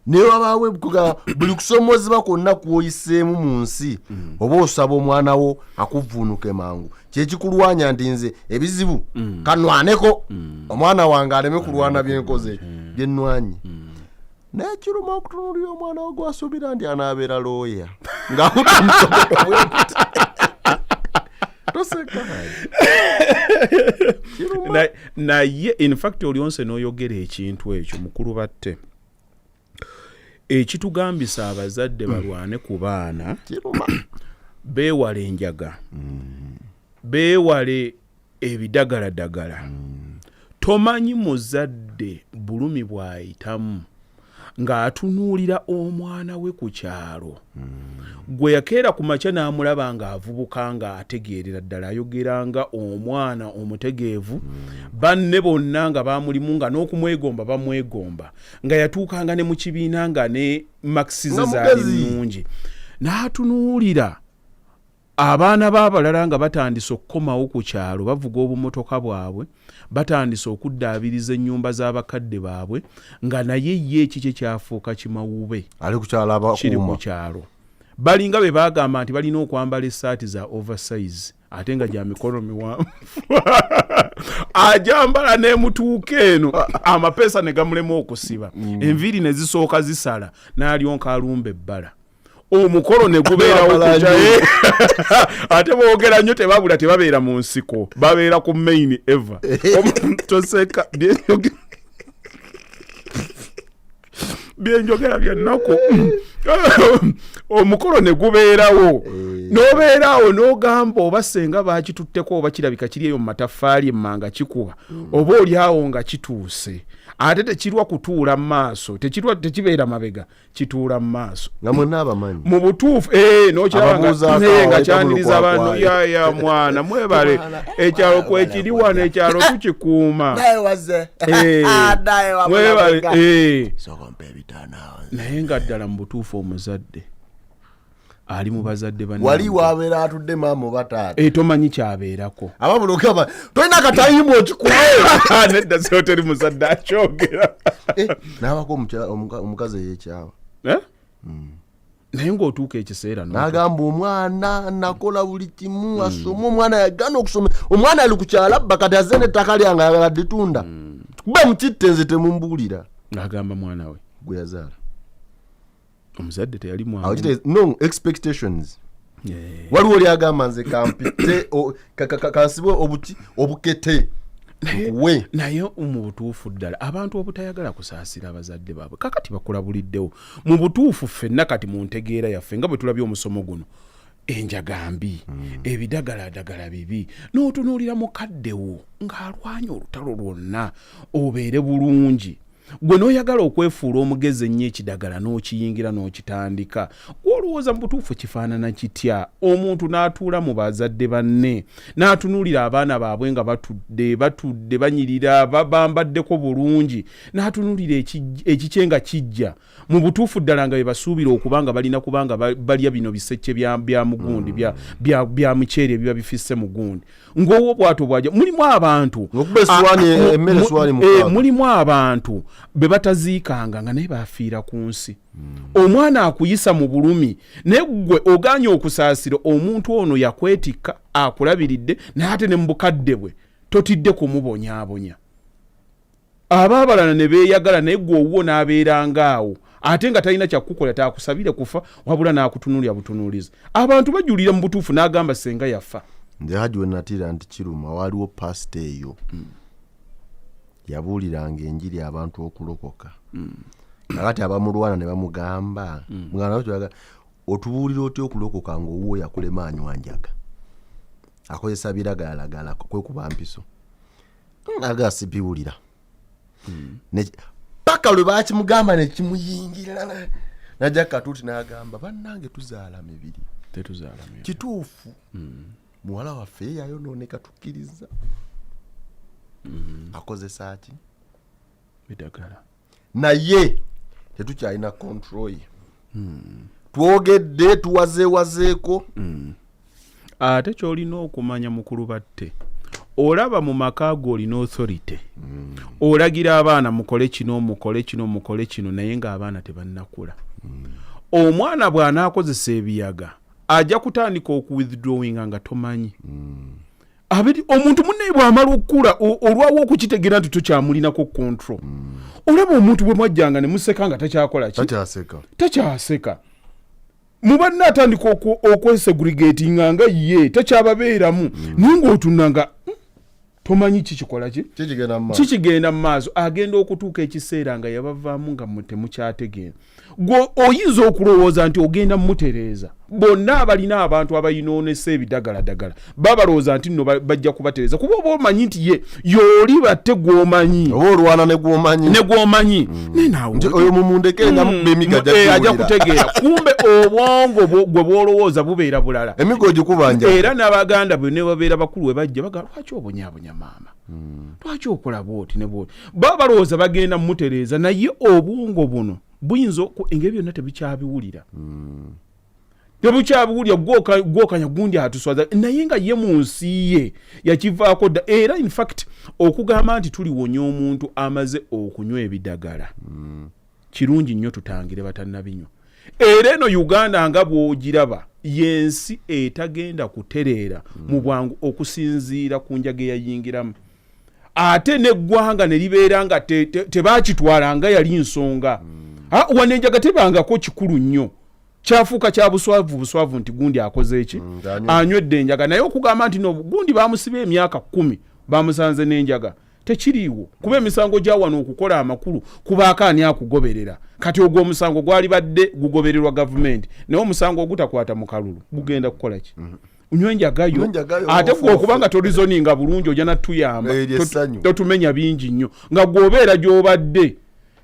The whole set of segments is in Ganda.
ne wabawe buli kusomozebwa kwonna kwoyiseemu mu nsi oba osaba omwana wo akuvuunuke mangu kyekikulwanya ndi nze ebizibu kanwaneko omwana wange aleme kulwana byenkoze byennwanyi n'ekiruma okutunuulira omwana wo gwasuubira ndi anaabeera looya ng'akutumutobwe naye in fact olionse n'oyogera ekintu ekyo mukulu batte ekitugambisa abazadde balwane ku baana beewale enjaga beewale ebidagaladagala tomanyi muzadde bulumi bw'ayitamu ng'atunuulira omwana we ku kyalo gwe yakeera ku makya n'amulaba ng'avubuka ng'ategeerera ddala ayogeranga omwana omutegeevu banne bonna nga bamulimu nga n'okumwegomba bamwegomba nga yatuukanga ne mu kibiina nga ne makisize zaali nnungi n'atunuulira abaana b'abalala nga batandise okukomawo ku kyalo bavuga obumotoka bwabwe batandise okuddaabiriza ennyumba z'abakadde baabwe nga naye ye ekikye kyafuuka kimawube kiri ku kyalo balinga be baagamba nti balina okwambala essaati za oversize ate nga gya mikono miwanvu ajambala n'emutuuka eno amapeesa ne gamulema okusiba enviiri ne zisooka zisala n'alyonka alumba ebbala omukolo ne gubeerawo kujaye ate boogera nnyo tebabula tebabeera mu nsiko babeera ku main eva toseka byenjogera byannako omukolo ne gubeerawo n'obeerawo n'ogamba oba senga baakitutteko oba kirabika kiri eyo mu mataffaali emmanga kikuba oba oliawo nga kituuse ate tekirwa kutuula mu maaso tekibeera mabega kituula mu maaso nga mwenna abamanyi mu butuufu n'okiraba nga kyaniriza abantu yaya mwana mwebale ekyalo kwekiri wano ekyalo tukikuuma mwebale naye nga ddala mu butuufu omuzadde ali mu bazadde banne wali wabeera atudde maama oba taata tomanyi kyabeerako ababulokaba tolina katayimu okikuwe nedda so teri muzadde akyogera n'abako omukazi eyekyawa naye ng'otuuka ekiseera n'agamba omwana nakola buli kimu asoma omwana yagana okusoma omwana ali ku kyala abba kati azze n'ettaka lyange ayagala dditunda kuba mukitte nze temumbuulira n'agamba mwana we gwe yazaala omuzadde teyali mwana no expectations waliwo oli agamba nze kampite kansibe obukete we naye mu butuufu ddala abantu obutayagala kusaasira abazadde baabwe kakati bakulabuliddewo mu butuufu ffenna kati mu ntegeera yaffe nga bwe tulabye omusomo guno enjaga mbi ebidagaladagala bibi n'otunuulira mukaddewo ng'alwanya olutalo lwonna obeere bulungi gwe n'oyagala okwefuula omugezi ennyo ekidagala n'okiyingira n'okitandika olowooza mu butuufu kifaanana kitya omuntu n'atuula mu bazadde banne n'atunuulira abaana baabwe nga batudde banyirira bambaddeko bulungi n'atunuulira ekikye nga kijja mu butuufu ddala nga bye basuubira okuba nga balina kubanga balya bino bisecce bya mugundi bya muceere ebiba bifisse mu gundi ng'owo bwato bwajja mulimu abantu be bataziikanga nga naye bafiira ku nsi omwana akuyisa mu bulumi naye gwe oganye okusaasira omuntu ono yakwetikka akulabiridde naye ate ne mu bukadde bwe totidde kumubonyaabonya abaabalana ne beeyagala naye gwe owuwo n'abeerangaawo ate nga talina kyakukola taakusabire kufa wabula n'akutunuulira butunuulizi abantu bajulira mu butuufu n'agamba senga yafa nze Hajji we natira nti kiruma waliwo pasita eyo yabuuliranga enjiri abantu okulokoka kakati abamulwana ne bamugamba muganda otubuulira otya okulokoka ng'owuwo yakulema anywa njaga akozesa biragalalagala kwe kuba mpiso aga sibiwulira paka lwe bakimugamba ne kimuyingira najja katuuti n'agamba bannange tuzaala mibiri kituufu muwala waffe yayonooneka tukkiriza akozesa ki bidagala naye tetukyalina control ye twogedde tuwazeewazeeko ate kyolina okumanya mukulu batte olaba mu maka go olina authority olagira abaana mukole kino naye ng'abaana tebannakula omwana bw'anaakozesa ebiyaga ajja kutandika okuwithdrawinga nga tomanyi omuntu munnaye bw'amala okukula olwawo okukitegeera nti tokyamulinako control olaba omuntu bwe mwajjanga ne museka nga takyakola ki takyaseka mubanna atandika okwesegregatinga nga ye takyababeeramu naye ng'otunanga tomanyi kikikola ki kikigenda mu maaso agenda okutuuka ekiseera nga yabavaamu nga temukyategeera gwe oyinza okulowooza nti ogenda mumutereeza bonna abalina abantu abayinoonesa ebidagaladagala babalowooza nti nno bajja kubatereeza kuba oba omanyi nti ye y'oli batte gw'omanyi oba olwana ne gw'omanyi oyo mumundekeenga emiga ajja kutegeera kumbe obwongo gwe bwolowooza bubeera bulala emigo gikubanja era n'abaganda bwe ne babeera bakulu we bajja bagala lwaki obonyaabonya maama lwaki okola bwoti ne bwoti baba balowooza bagenda mumutereeza naye obwongo buno buyinza engeri byonna tebukyabiwulira tebukyabiwulira gwokanya gundi atuswaza naye nga ye mu nsi ye yakivaako dda era in fact okugamba nti tuliwonya omuntu amaze okunywa ebidagala kirungi nnyo tutangire batannabinywa era eno Uganda nga bw'ogiraba yensi etagenda kutereera mu bwangu okusinziira ku njaga eyayingiramu ate n'eggwanga ne libeera nga tebaakitwala nga yali nsonga wano enjaga tebangako kikulu nnyo kyafuuka kya buswavu nti gundi akoze eki anywedde enjaga naye okugamba nti no gundi bamusiba emyaka 10 bamusanze n'enjaga tekiriiwo kuba emisango gya wano okukola amakulu kubaako ani akugoberera kati ogwo omusango gwali badde gugobererwa gavumenti naye omusango ogutakwata mu kalulu gugenda kukola ki unywa enjagayo ate gwe okubanga tolizoninga bulungi ojja natuyamba totumenya bingi nnyo nga gwobeera gy'obadde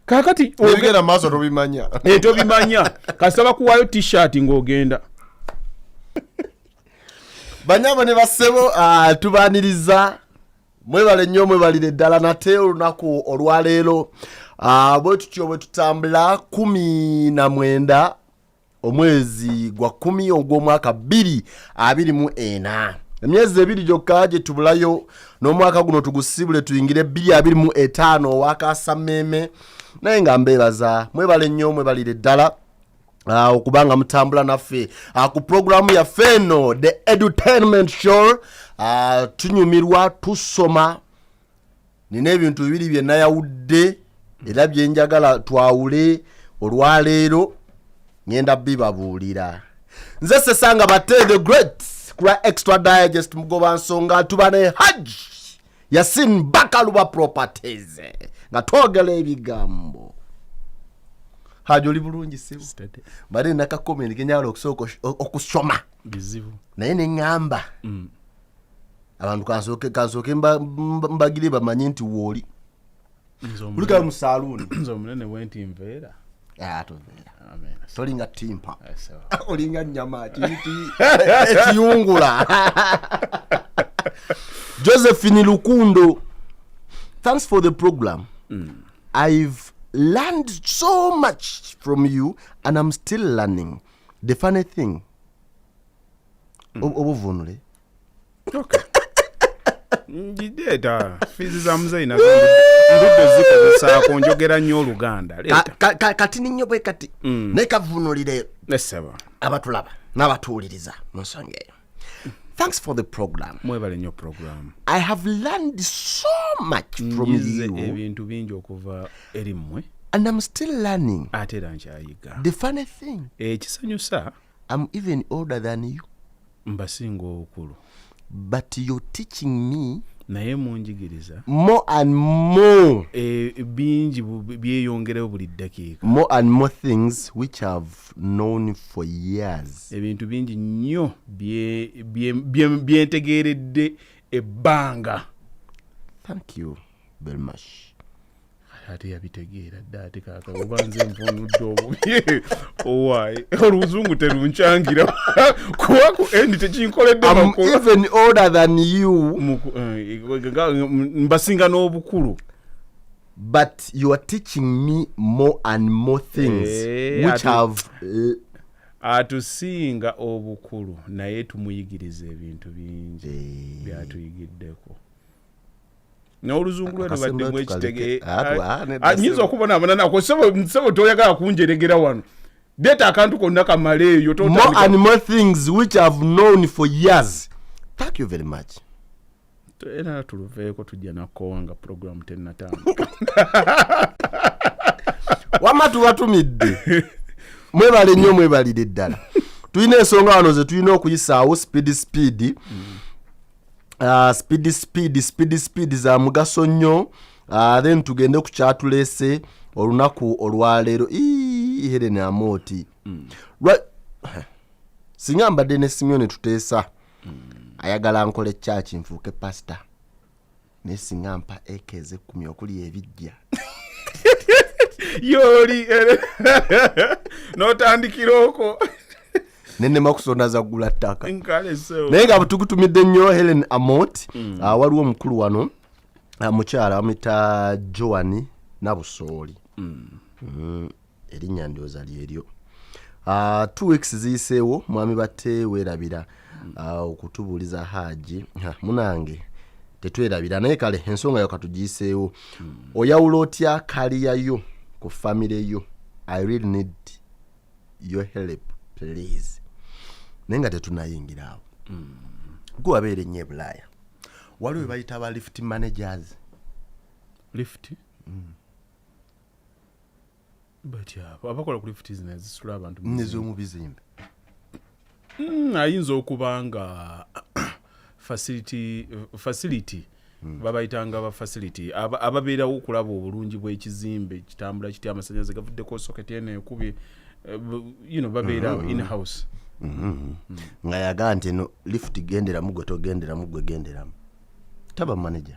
kakati ogera maaso tobimanya tobimanya kasaba kuwaayo t-shirt ng'ogenda banyabo ne basebo tubaaniriza mwebale nnyo mwebalire ddala nate olunaku olwaleero bwe tutyo bwe tutambula 19 omwezi gwa 10 ogw'omwaka 2024 emyezi 2 gyokka gye tubulayo n'omwaka guno tugusibule tuyingire 2025 owakasammeeme naye nga mbeebaza mwebale nnyo mwebalire ddala okubanga mutambula naffe ku programu yaffe eno the edutainment show tunyumirwa tusoma nina ebintu bibiri bye nayawudde era bye njagala twawule olwaleero ngenda bibabuulira nze Sesanga Bate the great kula extra digest mugoba nsonga tuba ne Hajji Yasin Bakaluba properties nga twogera ebigambo Hajji oli bulungi sibu bale naka comment kenyalo okusoko okusoma bizibu naye ne ngamba abantu kansoke mbagire bamanyi nti wooli ulika mu saloon nzo munene wenti mvera tovera amen tolinga timpa olinga nyama ekiyungula Josephine Lukundo, thanks for the program. I've learned so much from you and I'm still learning. The funny thing obuvunule okay ndideta fizi za mzaina ndudo ziko za konjogera nnyo Oluganda leta kati ninyo bwe kati nekavunulire nesaba abatulaba n'abatuuliriza nosonge. Thanks for the program. Mwebale nnyo program. I have learned so much from you. Ebintu bingi okuva eri mmwe. And I'm still learning. Ate era nkyayiga. The funny thing. Ekisanyusa. I'm even older than you. Mbasinga obukulu. But you're teaching me. Naye munjigiriza. More and more. Bingi byeyongerewo buli ddakiika. More and more things which I've known for years. Ebintu bingi nnyo byentegeeredde ebbanga. Thank you very much. Ate yabitegeera dda ate kaaka obanze nvunudde obubi owaayi oluzungu terunkyangira kuwaku endi tekinkoledde I'm even older than you. Mbasinga n'obukulu. But you are teaching me more and more things which have atusinga obukulu naye tumuyigiriza ebintu bingi byatuyigiddeko. n'oluzungu lwe baddemu ekitege nedda nyinza okubona amananako sebo toyagala kunjeregera wano deta akantu konna kamaleeyo more and more things which I've known for years. Thank you very much. Era tuluveeko tujja nakowanga program tennatanga wama tubatumidde mwebale nnyo mwebalire ddala tulina ensonga wano ze tulina okuyisaawo speed za mugaso nnyo then tugende ku kyatuleese olunaku olwaleero Helen Amooti singa mbadde ne Simeon tuteesa ayagala nkole church nfuuke pastor ne singa mpa ekeze 10 okuli ebijja yoli notandikiroko nenne makusonda za gula ttaka nkale so naye nga tukutumidde nnyo Helen Amooti waliwo omukulu wano mukyala amita Joani Nabusooli erinnya ndyoza lyeryo 2 weeks ziyiseewo mwami batte weerabira okutubuuliza Hajji munange tetwerabira naye kale ensonga yo katugiyiseewo oyawula otya kaliyayo ku family yo. I really need your help please. Nenga tetunayingiraawo gwe wabeera ennyo Bulaaya waliwo bayita ba lift managers lift batya abakola ku lift zisula abantu nez'omu bizimbe ayinza okubanga facility babayitanga ba facility ababeerawo okulaba obulungi bw'ekizimbe kitambula kiti amasannyalaze gavuddeko socket eno ekubye babeerawo in house nga yagaa nti eno lift genderamu gwe togenderamu gwe genderamu taba manager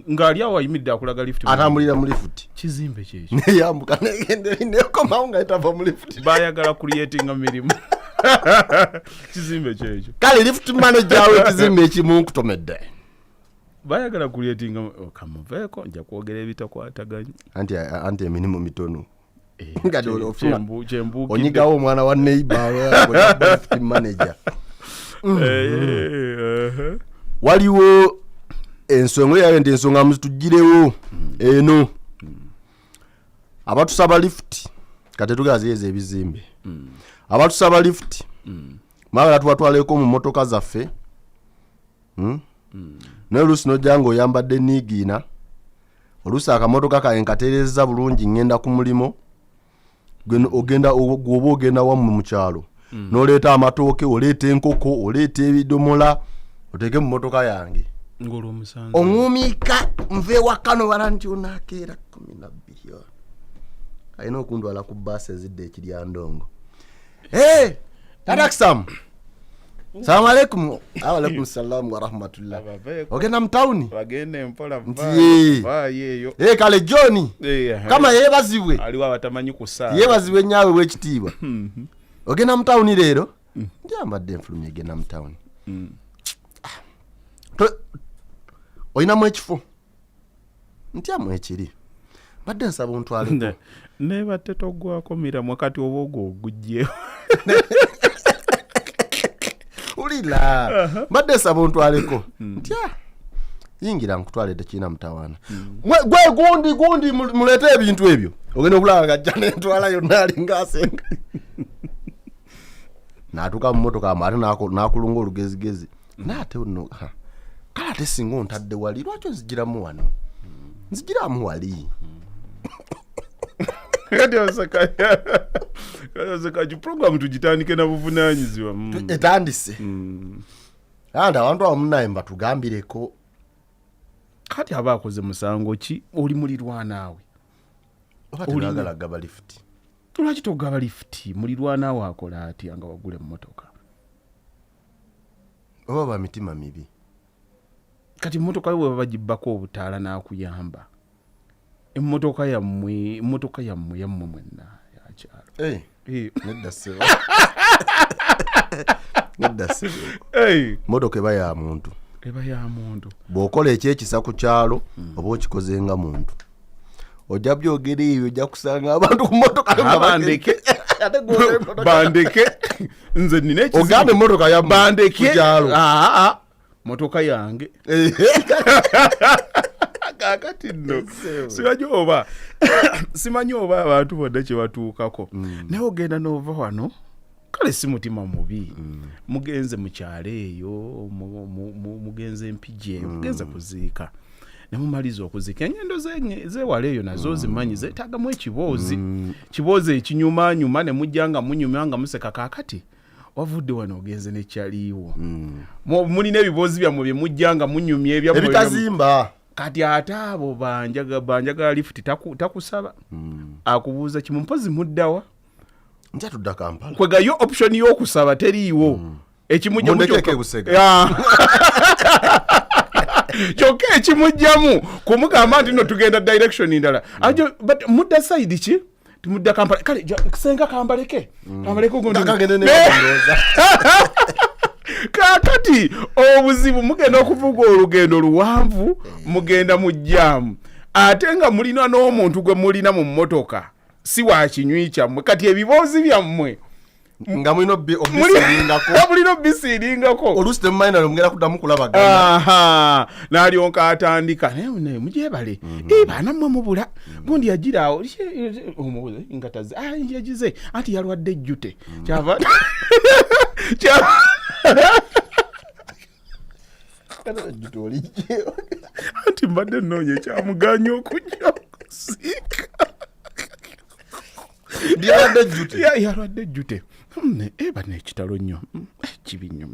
ng'ali awo ayimiridde akulaga lift atambulira mu lift kizimbe kyekyo neyambuka negendera nekomawo nga etava mu lift bayagala creatinga mirimu kizimbe kyekyo kale lift manager awo ekizimbe ekimu nkutomedde bayagala creatinga kamuveeko nja kwogera ebitakwataganya anti emirimu mitono kyembuukidde onyigawo omwana wa neighbor lift manager waliwo ensonga yayo nti ensonga muzitugirewo eno abatusaba lift kate tugaziyeeza ebizimbe abatusaba lift mwagala tubatwaleko mu motoka zaffe naye oluusi nojja nga oyambadde niigiina oluusi akamotoka kaye nkatereeza bulungi ngenda ku mulimo gwoba ogenda wammwe mu kyalo n'oleeta amatooke oleeta enkoko oleeta ebidomola oteeke mu motoka yange oŋuumiika nve wakano wala nti onaakeera 12 alina okundwala ku baasi ezidde ekiryandongo tatakisamu salamu alaikum alaikum salamu warahmatullah ogenda mu tawuni nti kale John kama yeebazibwe aliwo abatamanyi kusaa yeebazibwe nnyawe w'ekitiibwa ogenda mu tawuni leero ndyambadde enfulumya egenda mu tawuni olinamu ekifo ntyamu ekiri badde nsaba ontwaleko nebatte toggwako miramwe kati oba ogwo ogugjewo ulila badde nsaba ontwaleko ntya yingira nkutwale tekirina mutawaana gwe gundi muleete ebintu ebyo ogenda okulaba gajja nentwala yonna alinga asenga natuuka mu motoka ate nakulunga olugezigezi naate nno kale ate singa ontadde wali lwaki onzigiramu wano nzigiramu wali kati osakaji program tugitandike na buvunaanyizibwa etandise andi abantu awo munaye mbatugambireko kati aba akoze musango ki oli mulirwanaawe olagala gaba lift lwaki togaba lift mulirwanaawe akola atya nga wagule mu motoka oba ba mitima mibi kati motoka we bagibbako obutaala n'akuyamba emmotoka yammwe mwenna yakyalo nedda sebo motoka eba ya muntu bw'okola ekyekisa ku kyalo oba okikozenga muntu ojja byogera ebyo ojja kusanga abantu ku motoka bandeke nze nina ogambe motoka ya bandeke motoka yange kakati nno simanyi oba abantu bonna kye batuukako naye ogenda n'ova wano kale si mutima mubi mugenze mu kyalo eyo mugenze empigi eyo mugenze kuziika ne mumaliza okuziika ennyendo zeewala eyo nazo zimanyi zeetaagamu ekiboozi ekinyumanyuma ne mujja nga munyumya nga museka kaakati wavudde wano ogenze nekyaliiwo mulina ebiboozi byammwe bye mujja nga munyumya ebitazimba kati ate abo banjagala lifuti takusaba akubuuza kimu mpozi muddawa njatudda Kampala kwegayo option y'okusaba teriiwo ekimujjamu kyokka ekimujjamu kumugamba nti no tugenda direction ndala but mudda side ki tumudda Kampala kale senga kambaleke kakati obuzibu mugenda okuvuga olugendo luwanvu mugenda mujjamu ate nga mulina n'omuntu gwe mulina mu mmotoka si wa kinywi kyammwe kati ebiboozi byammwe nga mulina obisiringako oluusi temumayina lwemugenda kuddamu kulabagana n'alyonka atandika naye mugyebale baana mmwe mubula gundi yagiraawo omubuze ngataze yagize anti yalwadde ejjute kyava anti mbadde nnoonya ekyamuganya okujja okusiika yalwadde ejjute eba nekitalo nnyo kibi nnyo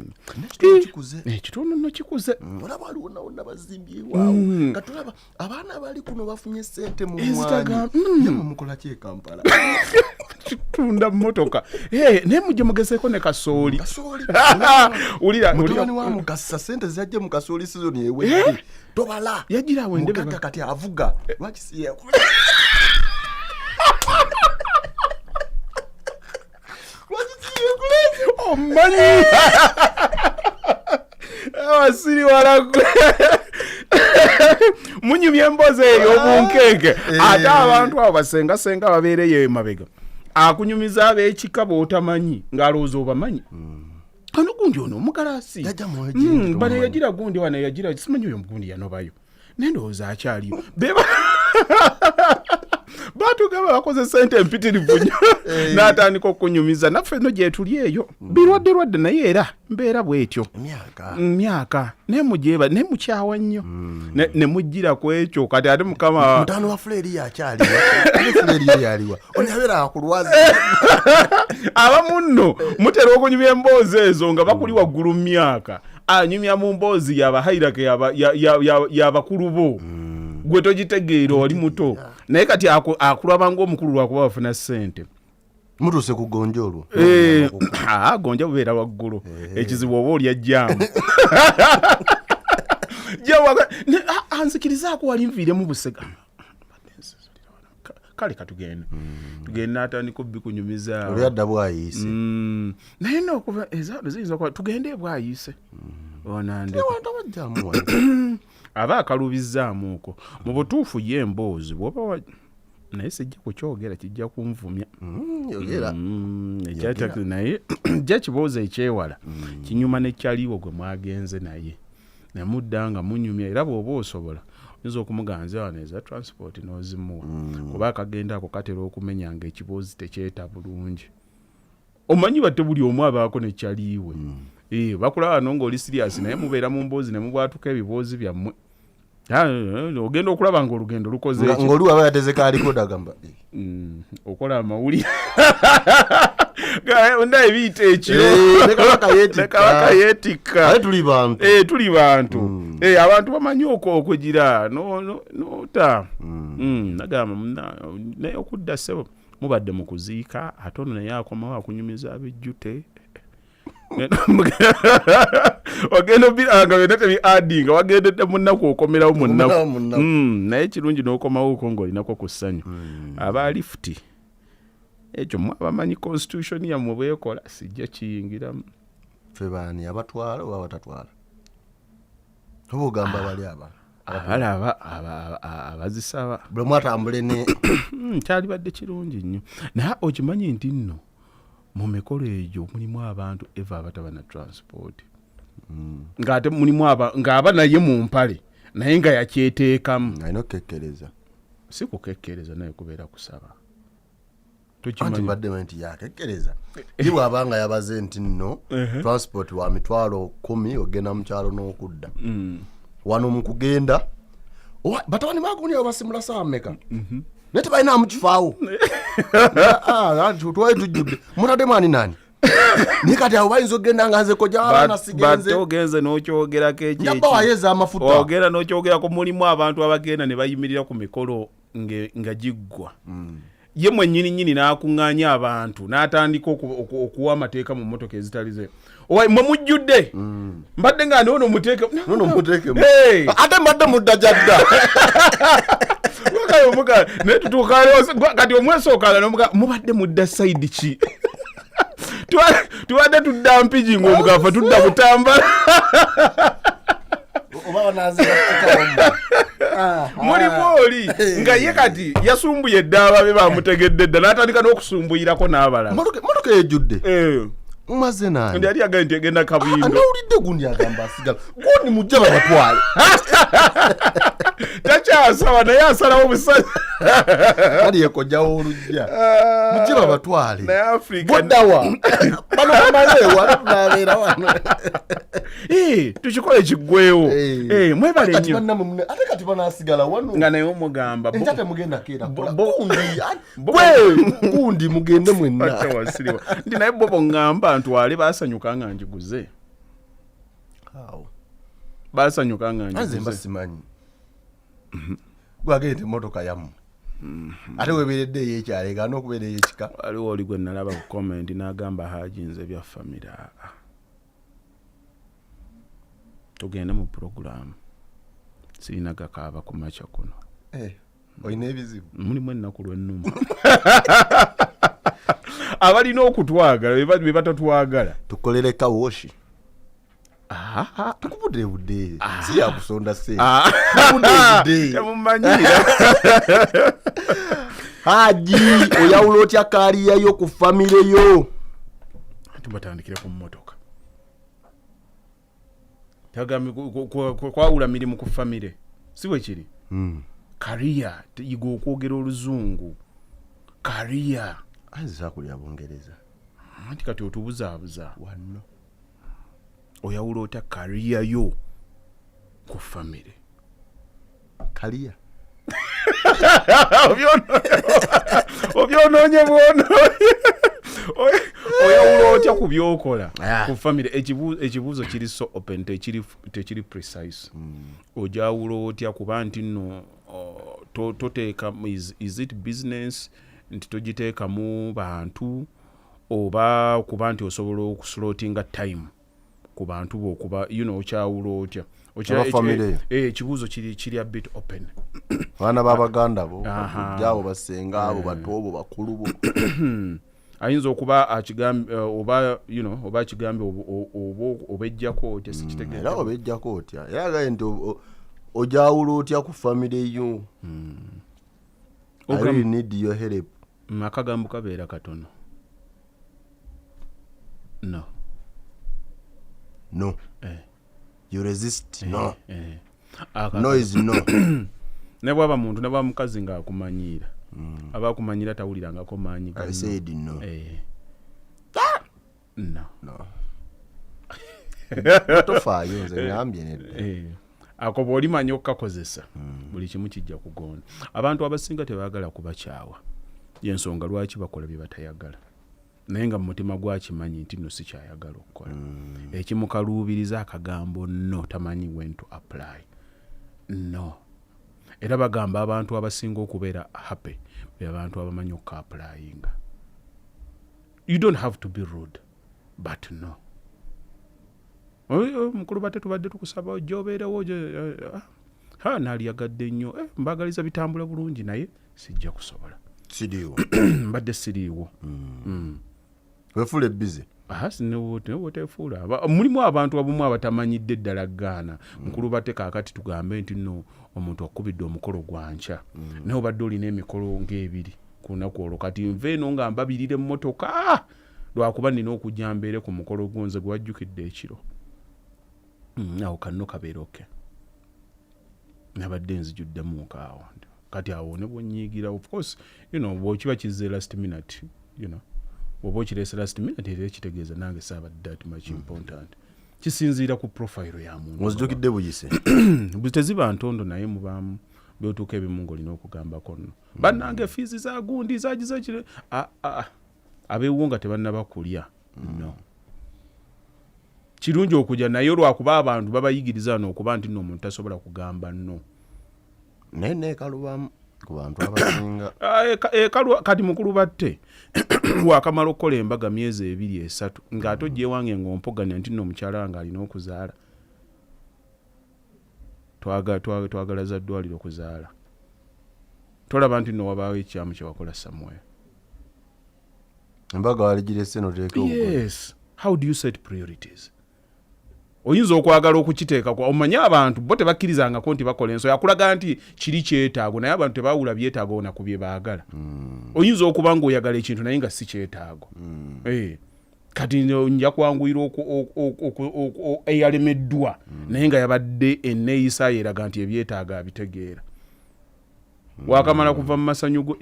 ekitono nno kikuze olaba waliwo nawonna bazimbyewawo katulaba abaana bali kuno bafunye sente mu mwanyi mukola ki Kampala tunda mmotoka naye mujje mugezeeko ne kasooli mutabani wa mugasa sente zajje mu kasooli sizoni ewedde tobala yagirawo endebe kati avuga lwaki siye omanyi awasiri walaku munyumya emboozi eyo obunkeeke ate abantu abo basengasenga babeereyo emabega akunyumiza ab'ekika b'otamanyi ng'alowooza obamanyi kano gundi ono omugalaasi bano yagira gundi wano yagira simanyi oyo gundi yanobayo naye ndowooza akyaliyo batugamba bakoze sente empitirivu nnyo n'atandika okunyumiza naffe no gyetuli eyo birwadde naye era mbeera bwetyo myaka naye mugyeba naye mukyawa nnyo ne mujjira ku ekyo kati ate mukama mutano wa Fleri yakyaliwa onyabeera akulwazi abamu nno mutera okunyumya emboozi ezo nga bakuli waggulu mu myaka anyumya mu mboozi yabahairake yabakulu bo gwe togitegeera oli muto naye kati akulaba ng'omukulu lwakuba bafuna ssente mutuse ku gonja olwo gonja bubeera waggulu ekizibu oba olya jjaamu anzikirizaako wali nviiremu busega kale katugenda n'atandika obikunyumiza olyadda bwayiise naye nokuba ezaalo ziyinza kuba tugende bwayiise aba akalubizzaamuuko mu butuufu ye emboozi bwoba naye sijja kukyogera kijja kunvumya naye jja kiboozi ekyewala kinyuma nekyaliwo gwe mwagenze naye nemudda nga munyumya era bw'oba osobola oyinza okumuganza wano eza transport n'ozimuwa kuba akagenda ako katera okumenya nga ekiboozi tekyeta bulungi omanyi batte buli omu abaako nekyaliiwe bakulaba wano ng'oli siriasi naye mubeera mu mboozi ne mubwatuka ebiboozi byammwe ogenda okulaba ng'olugendo lukoze ng'oli waba yatezeka alikoda gamba okola amawulire onda ebiyita ekiro nekabaka yeetikka tuli bantu abantu bamanyi okwegira nota nagamba naye okudda ssebo mubadde mu kuziika ate ono naye akomawo akunyumiza ab'ejjute wagenda obiranga byonna tebiadinga wagendedde munnaku okomerawo munnaku naye kirungi n'okomawoko ng'olinako ku ssanyu aba lifuti ekyo mwabamanyi constitution yammwe bwekola sijja kiyingiramu ffe baani abatwala oba abatatwala oba ogamba bali abalaba abazisaba buli mwatambule ne kyalibadde kirungi nnyo naye okimanyi nti nno mu mikolo egyo mulimu abantu eva abataba na transport ng'ate mulimu ng'aba naye mu mpale naye nga yakyeteekamu alina okukekkereza si kukekkereza naye kubeera kusaba anti baddemu nti yakekkereza ye bw'abanga yabaze nti nno transport wa mitwalo 10 ogenda mu kyalo n'okudda wano mu kugenda batabani bagunia basimula saa mmeka naye tebalina mukifaawo twali tujjudde mutaddemu ani nani naye kati abo bayinza okgenda nga nze koja abaana sigenze ogenze n'okyogerako njaba wayeza amafuta ogenda n'okyogerako mulimu abantu abagenda ne bayimirira ku mikolo nga giggwa ye mwennyini n'akuŋŋaanya abantu n'atandika okuwa amateeka mu mmotoka ezitalize mwe mujjudde mbadde nga noono muteekemu ate mbadde mudda jadda naye tutuuka kati omwesookaala nomuga mubadde mudda sayidi ki tubadde tudda mpigi ng'omugafa tudda butambala mulimu oli nga ye kati yasumbuye eddaaba be bamutegedde dda n'atandika n'okusumbuyirako n'abalala motoka ejjudde mumaze nani ndi ali agaye nti egenda kabuyimba nawulidde gundi agamba asigala gundi mujja babatwale takyasaba naye asalawo busanya kali yekojawo olujja mujja babatwale naye afrika boddawa bano bamaleewa tunabeera wano tukikole kiggwewo mwebale nnyo ate kati banasigala wano nga naye omugamba entate mugenda keera gundi mugende mwenna nti naye bobo ŋŋamba ntwale basanyuka nga njiguze basanyuka nga njiguze mbasimanyi gwagende motoka yamu ate webeeredde eyekyalo egaana okubeera eyekika waliwo oli gwe nalaba ku comment n'agamba Hajji nze bya famire tugende mu puroguramu sirina gakaaba ku makya kuno olina ebizibu mulimu ennaku lw'ennuma abalina okutwagala be batatwagala tukolere kawoshi tukubudde si yakusonda temumanyira Hajji oyawula otya kaaliyayo ku famire yo tubatandikire ku mmotoka tagambi kwawula mirimu ku famire si bwe kiri kariya yiga okwogera oluzungu kariya azakulya bungereza anti kati otubuzaabuza wano oyawula otya kariya yo ku famire kariya obyonoonye bwonoonye oyawula otya ku byokola ku famire ekibuuzo kiri so open tekiri precise ojawula otya kuba nti nno toteeka is it business nti togiteekamu bantu oba kuba nti osobola okuslotinga time ku bantu bokuba okyawula otya ekibuuzo kiri a bit open abaana b'abaganda bo jabo basenga abo bato bo bakulu bo ayinza okuba oba akigambye obejjako otya sikitegeera era obejjako otya era agaye nti ojawula otya ku famire yo I really need your help akagambo kabeera katono no you resist no no is no ne bwaba muntu ne bwa mukazi ng'akumanyira aba akumanyira tawulirangako maanyi I said no no tofaayo nze ngambye nedda ako bw'olimanya okukakozesa buli kimu kijja kugonda abantu abasinga tebaagala kubakyawa yensonga lwaki bakola bye batayagala naye nga mu mutima gwakimanyi nti nno sikyayagala okukola ekimukaluubiriza akagambo no tamanyi when to apply no era bagamba abantu abasinga okubeera happy be abantu abamanyi okuka-applyinga you don't have to be rude but no mukulu bate tubadde tukusaba ojja obeerewo naaliyagadde nnyo mbagaliza bitambula bulungi naye sijja kusobola siriiwo mbadde siriiwo wefuule bize newotefuula mulimu abantu abumu abatamanyidde ddala gaana mukulu bate kaakati tugambe nti nno omuntu akubidde omukolo gwankya naye obadde olina emikolo ng'ebiri ku lunaku olwo kati nva eno nga mbabirira emmotoka lwakuba nina okujja mbeere ku mukolo gonze gwe wajjukidde ekiro awo kanno kabeeroke nabadde nzijuddemu kaawo kati awo ne bwonyiigira of course bwokiba kizze last minute bwoba okirese last minute era kitegeeza nange saabadde that much important kisinziira ku profile ya muntu ozijukidde buyise teziba ntondo naye mubaamu byotuuka ebimu ng'olina okugambako nno bannange fiizi za gundi zagiza kire abeewunga tebannaba kulya no kirungi okujja naye olwakuba abantu babayigiriza n'okuba nti nno omuntu tasobola kugamba nno naye kalubamu ku bantu abasinga kati mukulu batte wakamala okukola embaga myezi 2-3 ng'ate ojja ewange ng'ompoganya nti nno omukyala wange alina okuzaala twagalaza ddwaliro okuzaala tolaba nti nno wabaawo ekyamu kyewakola Samuel embaga waligirese noteeka yes how do you set priorities oyinza okwagala okukiteeka omanye abantu bo tebakkirizangako nti bakola enso yakulaga nti kiri kyetaago naye abantu tebawula byetaago na ku bye baagala oyinza okuba ng'oyagala ekintu naye nga si kyetaago kati nja kwanguyira eyalemeddwa naye nga yabadde enneeyisa eraga nti ebyetaaga abitegeera wakamala kuva mu masanyu go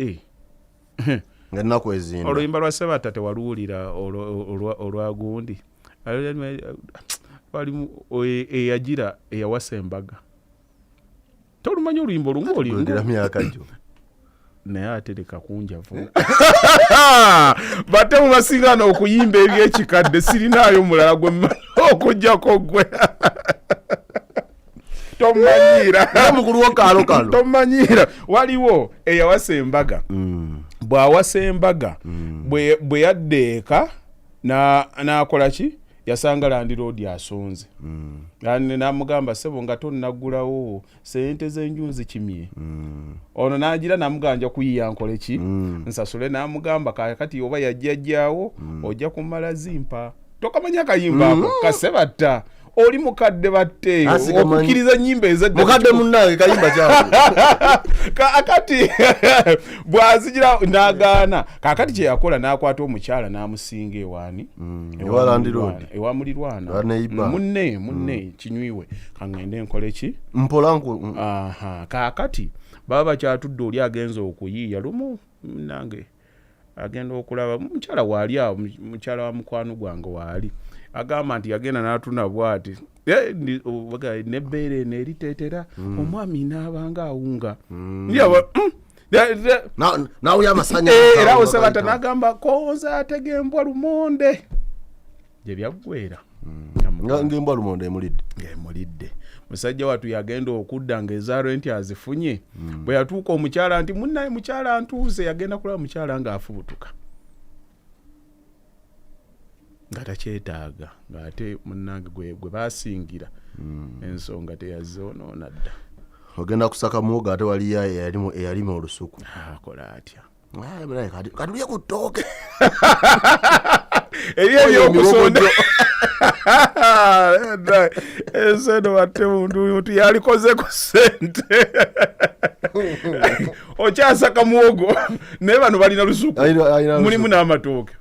ng'ennaku ezinda oluyimba lwa Sebata tewaluwulira olwagundi eyagira eyawasa embaga tolumanyi oluyimba olunga myaka gyo naye ate leka kunjavu bate mubasingaana okuyimba ebyekikadde sirinaayo mulala gwe mmanyi okujjako gwe tomanyiira waliwo eyawasa embaga bw'awasa embaga bwe yadda eka n'akola ki yasanga landiroodi asonze n'amugamba sebo nga tonnaggulawo sente z'enjunzi kimye ono n'agira n'amuganja kuyiya nkole ki nsasule n'amugamba kati oba yajjajjaawo ojja kumala zimpa tokamanya akayimba ako Kasebatta oli mukadde batte okukkiriza nnyimba ezadde mukadde munnange kayimba kyako kakati bwazigira n'agaana kakati kye yakola n'akwata omukyala n'amusinga ewaani ewa mulirwana munne kinywiwe kaŋŋende nkole ki mpolanku kakati baba bakyatudde oli agenza okuyiiya lumu nange agenda okulaba mukyala waali awo mukyala wa mukwano gwange waali agamba nti yagenda n'atuna bwati nebbeere neeritetera omwami n'abanga awunga nawe yamasanya era Sebata n'agamba konza ategembwa lumonde gye byaggwera ng'embwa lumonde emulidde musajja watu yagenda okudda ng'ezaalo enti azifunye bwe yatuuka omukyala nti munnaye mukyala ntuuse yagenda kulaba mukyala ng'afubutuka nga takyetaaga ng'ate munnange gwe basingira ensonga teyazoonoona dda ogenda kusaka muwogo ate waliyo eyalima olusuku akola atya katulye ku ttooke ebyo ebyokusonda enseno watte muntu yalikozeko sente okyasaka muwogo naye bano balina lusuku mulimu n'amatooke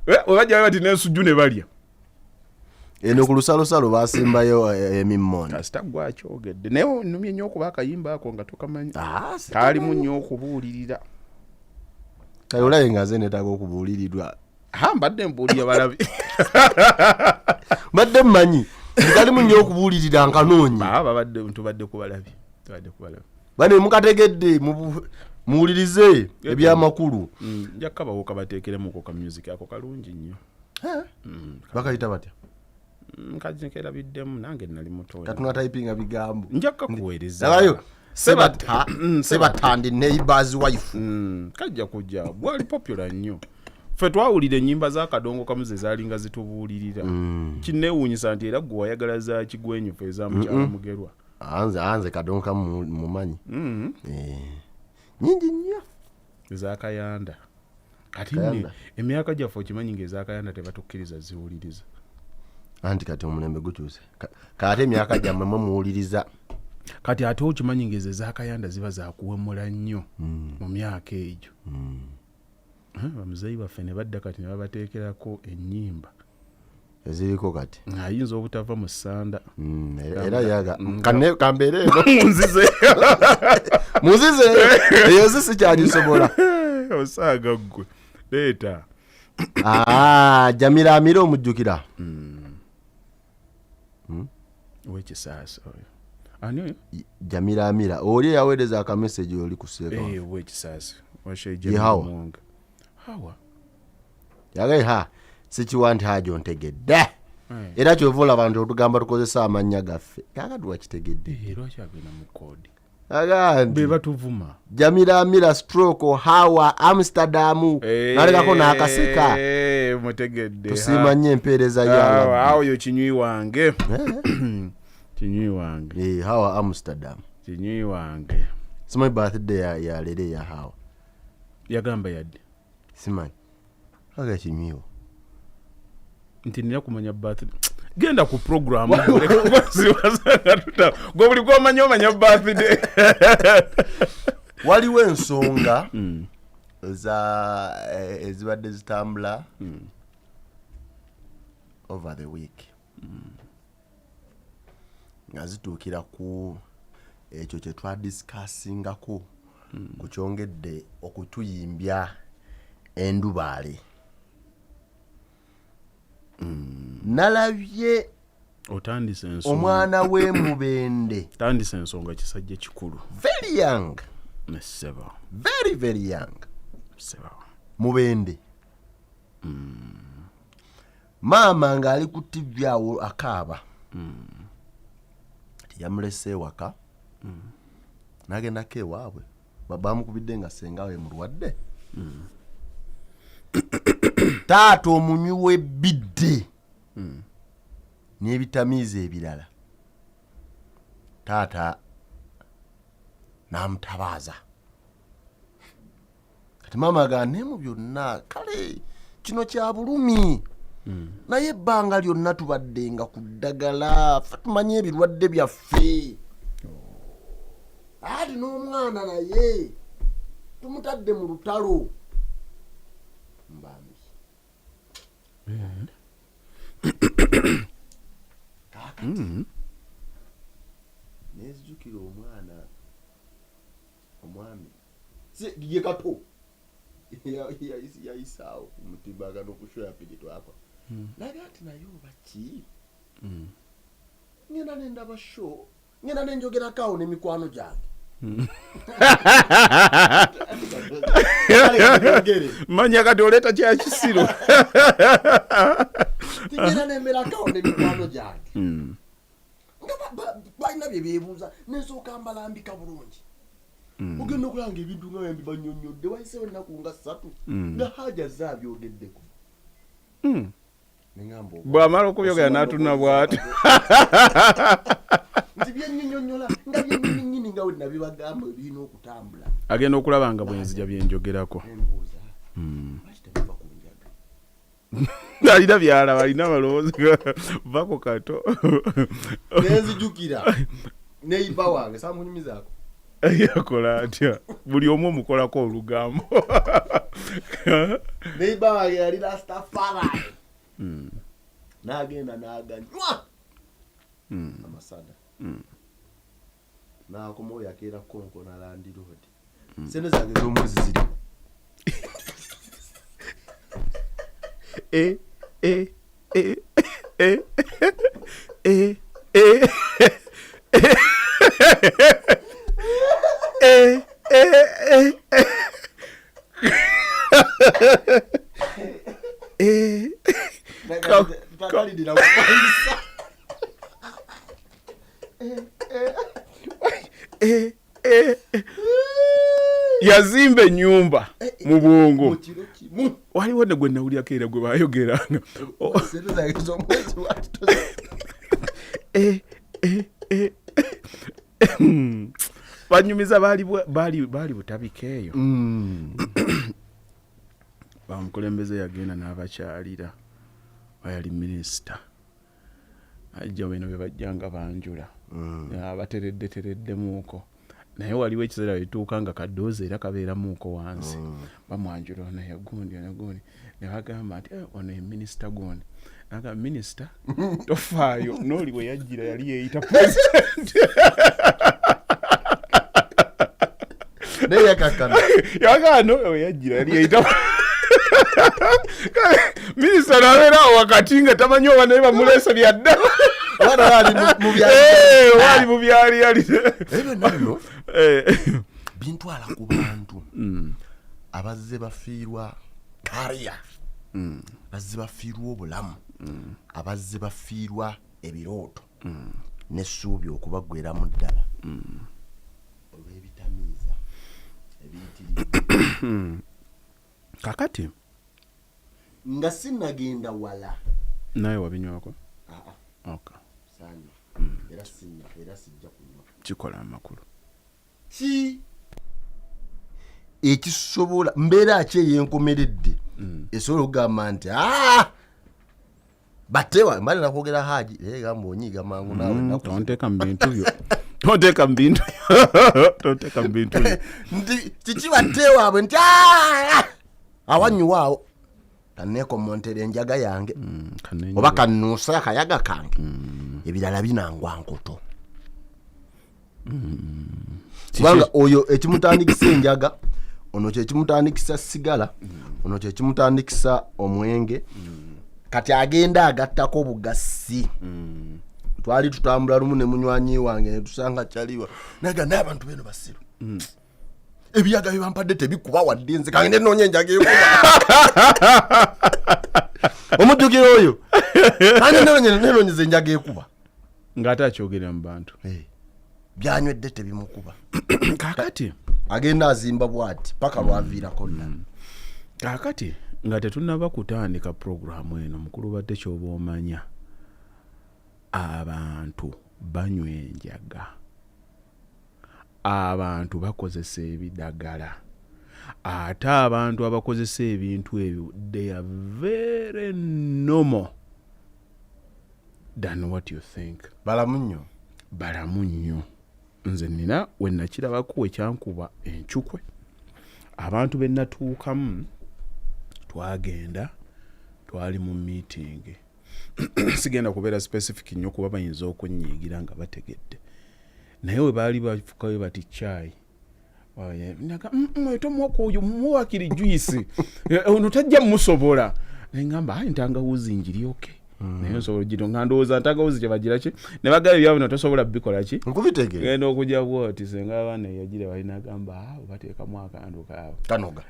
webajja bati n'ensujju ne balya eno ku lusalosalo basimbayo emimmonde kasita gwakyogedde naye nnumye nnyo okuba akayimba ako nga tokamanyi kaalimu nnyo okubuulirira kale olabe nga nze neetaaga okubuulirirwa mbadde mbuulira balabi mbadde mmanyi kalimu nnyo okubuulirira nkanoonyi tubadde ku balabi bane mukategedde muwulirize ebyamakulu nja kukabawo kabateekeremuko ka music ako kalungi nnyo bakayita batya kerabiddemu nange nali mutoya katuna typinga bigambo nja kukuweereza alayo Sebata ndi neighbors wife kajja kujja bwali popular nnyo ffe twawulira ennyimba za Kadongo Kamuze zaalinga zitubuulirira kinneewuunyisa nti era gwe wayagala za Kigwenyufu ezamukyala Mugerwa anze Kadongo Kamu mumanyi nyingi nnyo ezakayanda kati emyaka gyaffe okimanyi ng'ezakayanda tebatukkiriza ziwuliriza anti kati omulembe gukyuse kati emyaka gyammwe muwuliriza kati ate okimanyi ng'ezo ezakayanda ziba zakuwemula nnyo mu myaka egyo bamuzeeyi baffe ne badda kati ne babateekerako ennyimba eziriko kati ayinza obutava mu ssanda era yaga kambeere eno munzize eyo sisikyagisobola osaaga ggwe leeta Jamila Amira omujjukira ow'ekisaasi oyo ani oyo Jamila Amira oli yaweereza akameseji oli ku seeka ow'ekisaasi Yehawa yagaiha sikiwanti hajo ntegedde era kyova olaba nti otugamba tukozesa amannya gaffe kakati wakitegedde lwaki agenda mu koodi agandi be batuvuma Jamila Amira stroke Hawa Amsterdam nalekako n'akaseka mutegedde tusiima nnyo empeereza yawo awo yo kinywi wange kinywi wange Hawa Amsterdam kinywi wange simanyi birthday ya lere ya Hawa yagamba yadde simanyi aga kinywiwo nti nina kumanya birthday genda ku program gwe buli gwomanya birthday waliwo ensonga ezibadde zitambula over the week nga zituukira ku ekyo kye twadiscussingako ku kyongedde okutuyimbya endubaale nalabye otandise ensonga omwana w'emubende tandise ensonga kisajja kikulu very young meseba very young seba mubende maama ng'ali ku TV awo akaaba yamulese ewaka n'agendako ewaabwe bamukubidde nga senga we mulwadde taata omunywi w'ebidde n'ebitamiiza ebirala taata n'amutabaaza kati maama agane mu byonna kale kino kya bulumi naye ebbanga lyonna tubadde nga ku ddagala ffe tumanye ebirwadde byaffe ati n'omwana naye tumutadde mu lutalo mbambi kakati nezijukira omwami ye kato yayisaawo kumutimbagano kushoya pigitwakwa naye ati naye obaki ngenda nendaba show ngenda nenjogerako n'emikwano gyange manya kati oleeta kya kisiro ngenda nemberako n'emikwano gyange nga balina bye beebuuza nensooka mbalambika bulungi ogenda okulanga ebintu nga bembi banyonyodde wayisewo ennaku nga 3 nga haja zaabyogeddeko bw'amala okubyogera n'atuna bw'ati nti byennyonnyola nga byennyini nga we nabibagamba ebirina okutambula agenda okulaba nga bwenzija byenjogerako embuuza bakitabiva ku njaga alina byalaba alina amalowoozi vako kato nenzijukira neiba wange samunyumizaako yakola atya buli omu omukolako olugambo neiba wange yali rastafari n'agenda n'aganywa amasada n'akomawo yakeera konko na Land Road sente zange z'omwezi ziri kakalidira kupaisa yazimba ennyumba mu bwongo waliwo ne gwe nawulyako era gwe bayogeranga banyumiza baali butabika eyo bamukulembeze yagenda n'abakyalira ayali minisita ajja bino bye bajjanga banjula abatereddemuuko naye waliwo ekiseera bituuka nga kadoozi era kabeeramuuko wansi bamwanjula ono yagundi ne bagamba nti ono ye minisita gundi aga minister tofaayo noli we yajjira yali yeeyita president naye kakana yagano we yajjira yali yeeyita minister nabeerawo wakati nga tamanyi oba naye bamuleese byadda wali mu byali yali ebyo nabyo bintwala ku bantu abazze bafiirwa kariya bazze bafiirwa obulamu abazze bafiirwa ebirooto n'essuubi okubaggweramu ddala olw'ebitamiiza ebiyitirivu kakati nga sinnagenda wala naye wabinywako okay sanya era sijja kunywa kikola amakulu ki ekisobola mbeera ki eyenkomeredde esobola okugamba nti batewa mbali nakwogera Hajji naye gamba onyiiga mangu naawe tonteeka mu bintu byo tonteeka mu bintu byo nti kiki batewaabwe nti awanyuwaawo kaneekomontera enjaga yange oba kannuusa akayaga kange ebirala binangwa nkoto kubanga oyo ekimutandikisa enjaga ono kyekimutandikisa sigala ono kyekimutandikisa omwenge kati agenda agattako bugasi twali tutambula lumu ne munywanyi wange netusanga kyaliwa naga naye abantu beno basiru ebiyaga byebampadde tebikuba wadde nze kange nenoonya enjaga ekuba omujjukira oyo kange nenoonyeza enjaga ekuba ng'ate akyogera mu bantu byanywedde tebimukuba kakati agenda azimba bwati paka lwaviirako ddala kakati nga tetunnaba kutandika puroguramu eno mukulu badde kyoba omanya abantu banywa enjaga abantu bakozesa ebidagala ate abantu abakozesa ebintu ebyo they are very normal than what you think. Balamu nnyo nze nina we nakirabako ekyankuba enkyukwe abantu be natuukamu twagenda twali mu meeting sigenda kubeera specific nnyo kuba bayinza okunyiigira nga bategedde naye we baali bafukayo bati chai naga tomuwako oyo muwakiri juice ono tajja musobola nengamba ayi ntangawuzi njiri okay naye nsobola gito nga ndowooza ntangawuzi kyebagira ki ne bagaba ebyabo notosobola bikola ki nkubitegeera genda okujja bwoti senga abaana yagira balina gamba bateekamu akantu kaabwe kanoga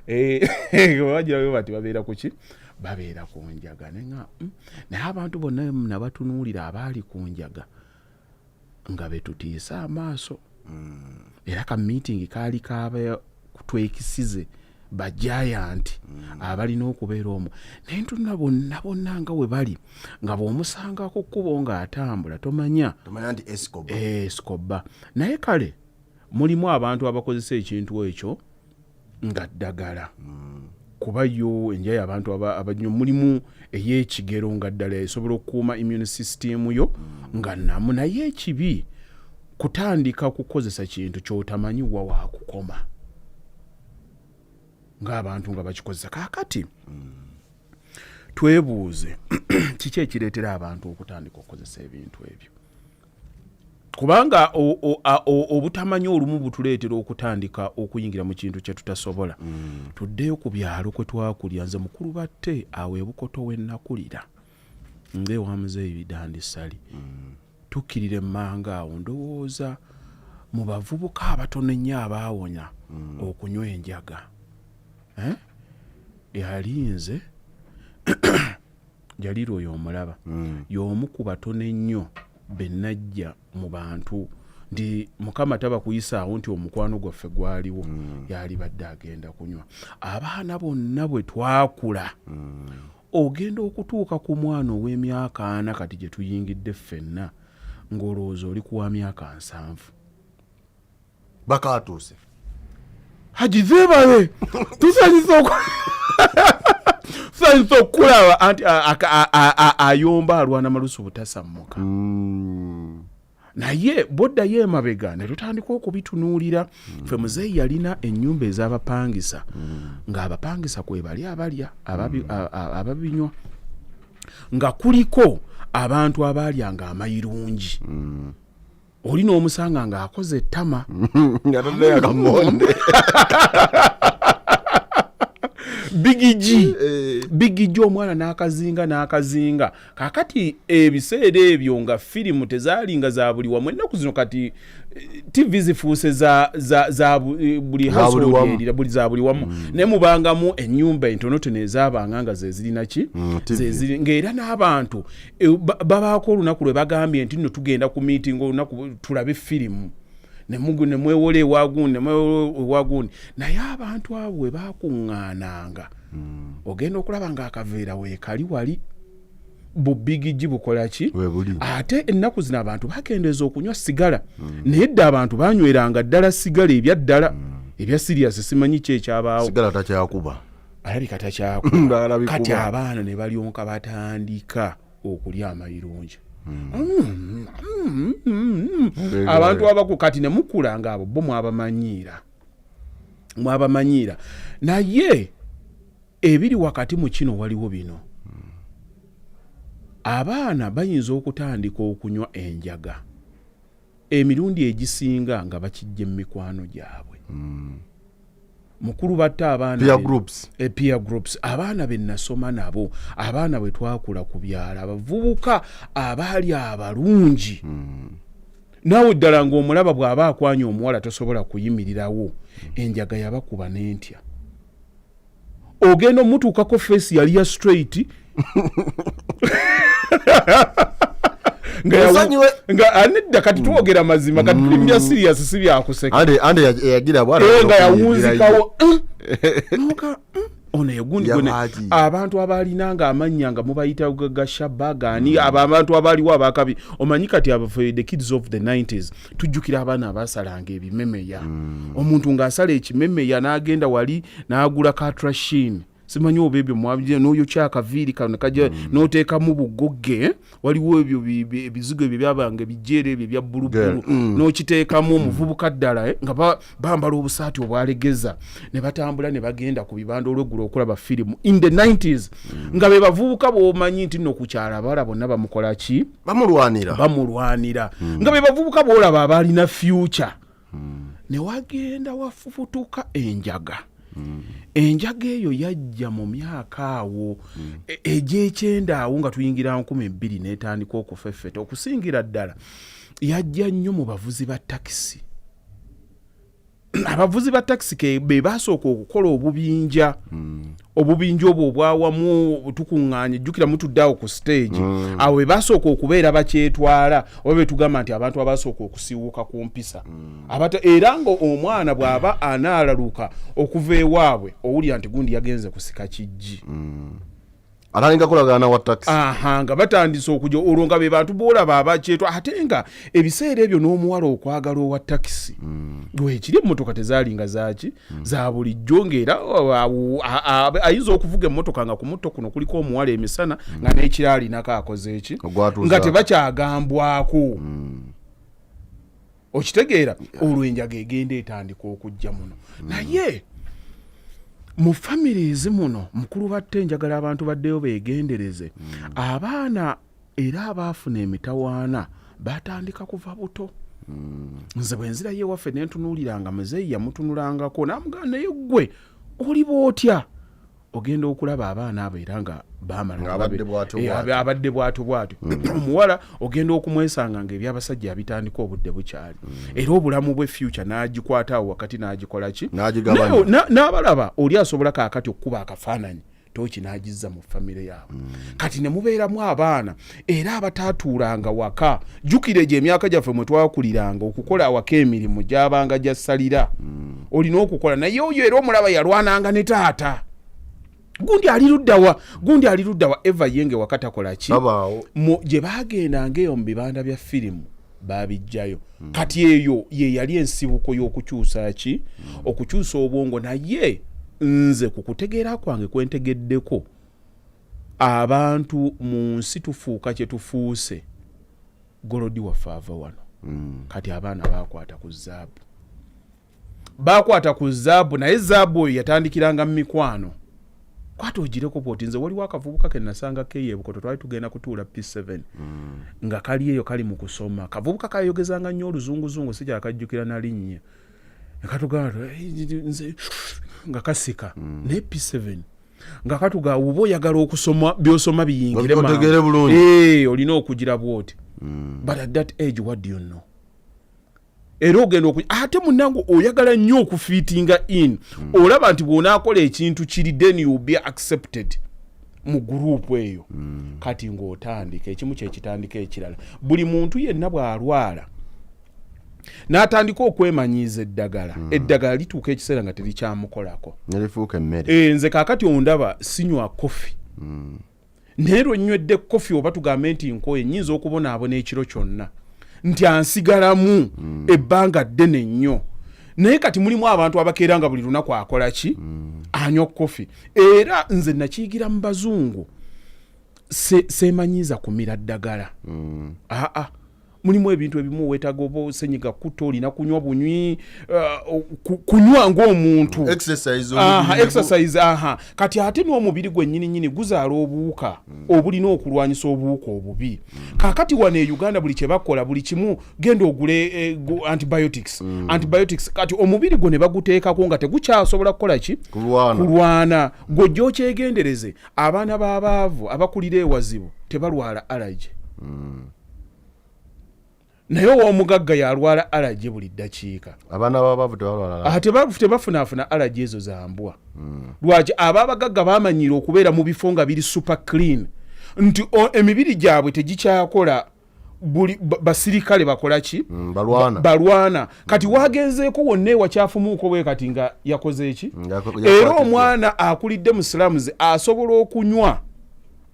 bagira bati babeera ku ki babeera ku njaga nenga naye abantu bonna nabatunuulira abaali ku njaga nga betutiisa amaaso era ka meeting kaali kaaba kutwekisize bajayanti abalina okubeera omwo naye ntuna bonna nga we bali nga bw'omusangako kkubo ng'atambula tomanya nti escoba naye kale mulimu abantu abakozesa ekintu ekyo nga ddagala kuba yo enjayo abantu abanyo mulimu ey'ekigero nga ddala esobola okukuuma immune system yo nga namu naye ekibi kutandika kukozesa kintu ky'otamanyi wa wakukoma ng'abantu nga bakikozesa kaakati twebuuze kiki ekireetera abantu okutandika okukozesa ebintu ebyo kubanga obutamanyi olumu butuleetera okutandika okuyingira mu kintu kye tutasobola tuddeyo ku byalo kwe twakulya nze mukulu batte awo ebukoto we nakulira ng'ewamuzeeyi bidandisali tukkirira emmanga awo ndowooza mu bavubuka abatono ennyo abaawonya okunywa enjaga yalinze jaliro oyo omulaba y'omu ku batono ennyo bennajja mu bantu ndi mukama tabakuyisaawo nti omukwano gwaffe gwaliwo yali badde agenda kunywa abaana bonna bwe twakula ogenda okutuuka ku mwana ow'emyaka 4 kati gye tuyingidde ffenna ng'olowooza oli kuwa myaka 7 bakatuuse Hajji zeebale tusanyisa okulaba anti ayomba alwana malusu butasammuka naye boddayo emabega ne tutandika okubitunuulira ffe muzeeyi yalina ennyumba ez'abapangisa ng'abapangisa kwe bali abalya ababinywa nga kuliko abantu abalyanga amayirungi oli n'omusanga ng'akoze ettama bigiji omwana n'akazinga kakati ebiseera ebyo nga firimu tezaalinga za buli wamu ennaku zino kati TV zifuuse za buli household buli za buli wamu ne mubangamu ennyumba entonotono ezaabanga nga zezirina ki ng'era n'abantu babaako olunaku lwe bagambye nti nno tugenda ku meeting olunaku tulabe firimu ne mwewole ewagundi naye abantu abo bwe bakuŋŋaananga ogenda okulaba ng'akaveera weekali wali bubigiji bukola ki ate ennaku zino abantu bakendeeza okunywa sigala naye dda abantu banyweranga ddala sigala ebyaddala ebya sirias simanyi ki ekyabaawo sigala takyakuba alabika takyakuba kati abaana ne balyonka batandika okulya amayirungi abantu abaku kati ne mukulanga abo bo mwabamanyiira naye ebiri wakati mu kino waliwo bino abaana bayinza okutandika okunywa enjaga emirundi egisinga nga bakijja mu mikwano gyabwe mukulu batta abaana peer groups abaana be nasoma nabo abaana bwe twakula ku byala abavubuka abaali abalungi naawe ddala ng'omulaba bw'aba akwanya omuwala tosobola kuyimirirawo enjaga yabakuba n'entya ogenda omutuukako face yali ya straight nga anedda kati twogera mazima kati tuli bya serious si byakuseka ande yagira bwana nga yawunzikawo ono yegundi gone abantu abalinanga amanya nga mubayita gashabagani abantu abaliwo abakabi omanyi kati abo the kids of the 90s tujjukira abaana abasalanga ebimemeya omuntu ng'asala ekimemeya n'agenda wali n'agula katrashin simanyi oba ebyo mwabye n'oyo kyakaviiri kano kaja n'oteekamu bugogge waliwo ebyo ebizigo ebyo byabanga bijjeere ebyo bya bbulubulu n'okiteekamu omuvubuka ddala nga bambala obusaati obwalegeza ne batambula ne bagenda ku bibanda olweggulo okulaba firimu in the 90s nga be bavubuka b'omanyi nti nno ku kyala abawala bonna bamukola ki bamulwanira nga be bavubuka b'olaba abaalina future ne wagenda wafufutuka enjaga enjaga eyo yajja mu myaka awo egy'ekyenda awo nga tuyingira 2000 n'etandika okufeffeta okusingira ddala yajja nnyo mu bavuzi ba takisi abavuzi ba takisi be basooka okukola obubinja obwo obwawamu tukuŋŋaanye jjukira mutuddeawo ku stage awo be basooka okubeera bakyetwala oba betugamba nti abantu abasooka okusiiwuka ku mpisa era nga omwana bw'aba anaalaluka okuva ewaabwe owulira nti gundi yagenze kusika kijji atalinga kulagana wa taxi nga batandise okujja olwo nga be bantu boolaba abakyetwa ate nga ebiseera ebyo n'omuwala okwagala owa takisi lwekiri emmotoka tezaalinga zaki za bulijjo ng'era ayinza okuvuga emmotoka nga ku mutto kuno kuliko omuwala emisana nga n'ekiro alinako akoze eki nga tebakyagambwako okitegeera olwo enjaga egenda etandika okujja muno naye mu families muno mukulu batte njagala abantu baddeyo beegendereze abaana era abaafuna emitawaana batandika kuva buto nze bwe nzira ye waffe nentunuuliranga muzeeyi yamutunulangako n'amugamba naye ggwe oli bw'otya ogenda okulaba abaana abo era nga baamala abadde bwatyo omuwala ogenda okumwesanga nga ebyabasajja abitandika obudde bukyali era obulamu bwe future n'agikwata awo wakati n'agikola ki n'abalaba oli asobola kaakati okukuba akafaananyi toki n'agizza mu famire yaabwe kati ne mubeeramu abaana era abataatuulanga waka jjukira egyo emyaka gyaffe mwe twakuliranga okukola awaka emirimu gyabanga gyassalira olina okukola naye oyo era omulaba yalwananga ne taata gundi ali luddawa eva yenge wakatakola ki gye bagendanga eyo mu bibanda bya firimu babijjayo kati eyo ye yali ensibuko y'okukyusa ki okukyusa obwongo naye nze ku kutegeera kwange kwentegeddeko abantu mu nsi tufuuka kye tufuuse golodi waffe ava wano kati abaana bakwata ku zaabu naye zaabu oyo yatandikiranga mu mikwano kwata ogireko bwoti nze waliwo akavubuka ke nasanga keyebukoto twali tugenda kutuula P7 nga kali eyo kali mu kusoma kavubuka kayogezanga nnyo oluzunguzungu sikyakajjukira na linnya katugamba nze nga kasika ne P7 nga katuga ubo oyagala okusoma byosoma biyingire olina okugira bwoti but at that age what do you know era ogenda ate munango oyagala nnyo okufiitinga in olaba nti bw'onaakola ekintu kiri then you be accepted mu gurupu eyo kati ng'otandika ekimu kyekitandika ekirala buli muntu yenna bw'alwala n'atandika okwemanyiiza eddagala lituuka ekiseera nga terikyamukolako nelifuuka emmere nze kaakati ondaba sinywa kofi naye lwenywedde kofi oba tugambe nti nkoye nnyinza okubonaabona ekiro kyonna nti ansigalamu ebbanga ddene nnyo naye kati mulimu abantu abakeera nga buli lunaku akola ki anywa kofi era nze nakiyigira mu bazungu seemanyiiza kumira ddagala mulimu ebintu ebimu weetaga oba osenyiga kutto olina kunywa bunywi kunywa ng'omuntu exercise kati ate n'omubiri gwe nnyini guzaala obuwuka obulina okulwanyisa obuwuka obubi kaakati wano e Uganda buli kye bakola buli kimu genda ogule antibiotics kati omubiri gwo ne baguteekako nga tegukyasobola kukola ki kulwana gw'ojja okyegendereze abaana b'abaavu abakulira ewazibu tebalwala allergy naye ow'omugagga yalwala allergy buli ddakiika abaana b'abaavu tebafunaafuna allergy ezo zambwa lwaki ab'abagagga bamanyire okubeera mu bifo nga biri super clean nti emibiri gyabwe tegikyakola basirikale bakola ki balwana kati wagenzeeko wonna ewakyafumuuko bwe kati nga yakoze eki era omwana akulidde mu slums asobola okunywa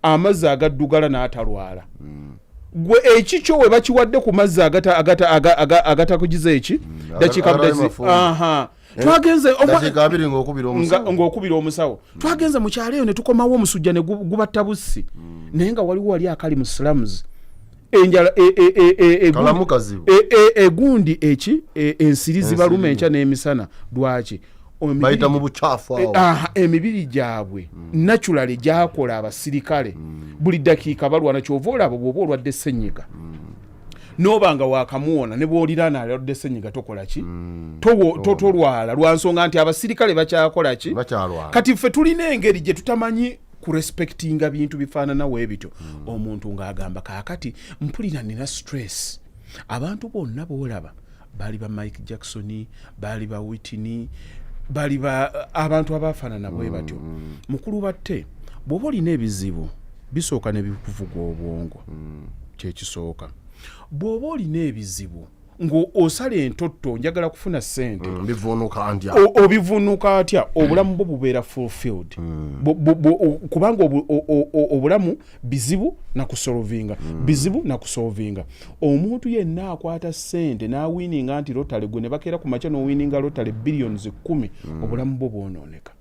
amazzi agaddugala n'atalwala gwe ekikyo we bakiwadde ku mazzi agatakugiza eki twagenze ng'okubira omusawo twagenze mu kyalo eyo ne tukomawo omusujja ne gubatta bussi naye nga waliwo wali akali mu slums enjala egundi eki ensiri zibaluma enkya n'emisana lwaki bayita mu bukyafu emibiri gyabwe naturally gyakola abasirikale buli ddakiika balwana kyova olaba bw'oba olwadde ssenyiga n'oba nga wakamuwona ne bw'oliraana alwadde ssenyiga tokola ki tolwala lwa nsonga nti abasirikale bakyakola ki kati ffe tulina engeri gye tutamanyi kurespectinga bintu bifaananawo ebityo omuntu ng'agamba kaakati mpulira nina stress abantu bonna boolaba baali ba Mike Jackson baali ba Whitney bali abantu abafaanana bwe batyo mukulu batte bw'oba olina ebizibu bisooka ne bikuvuga obwongo kyekisooka bw'oba olina ebizibu ng'osala entotto njagala kufuna ssente obivunuka atya obulamu bwo bubeera fulfilled kubanga obulamu bizibu nakusolvinga omuntu yenna akwata ssente n'awininga nti lotale gwe ne bakeera ku makya n'owininga lotale billions 10 obulamu bwo bwonooneka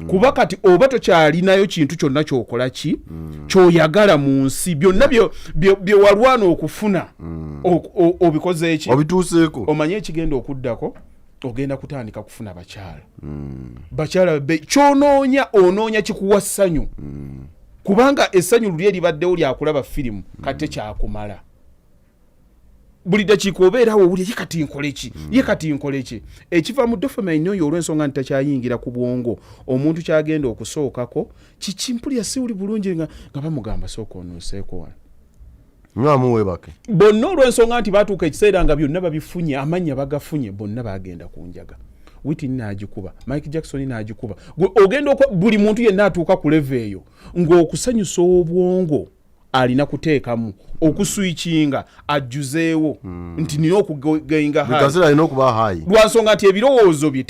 kuba kati oba tokyalinayo kintu kyonna kyokola ki kyoyagala mu nsi byonna bye walwana okufuna obikoze eki obituuseeko omanye ekigenda okuddako ogenda kutandika kufuna bakyala onoonya kikuwa ssanyu kubanga essanyu luli eribaddewo lyakulaba firimu kate kyakumala buli dakiika obeerawo owulira ye kati nkole ki ekiva mu dopamine oyo olw'ensonga nti takyayingira ku bwongo omuntu kyagenda okusookako kikimpulira siwuli bulungi nga bamugamba sooka onuuseeko wano nyamuwebake bonna olw'ensonga nti batuuka ekiseera nga byonna babifunye amannya bagafunye bonna bagenda ku njaga Whitney n'agikuba Mike Jackson n'agikuba ogenda buli muntu yenna atuuka ku level eyo ng'okusanyusa obwongo alina kuteekamu okuswikinga ajjuzeewo nti nina okugeinga lwansonga nti ebirowoozo bye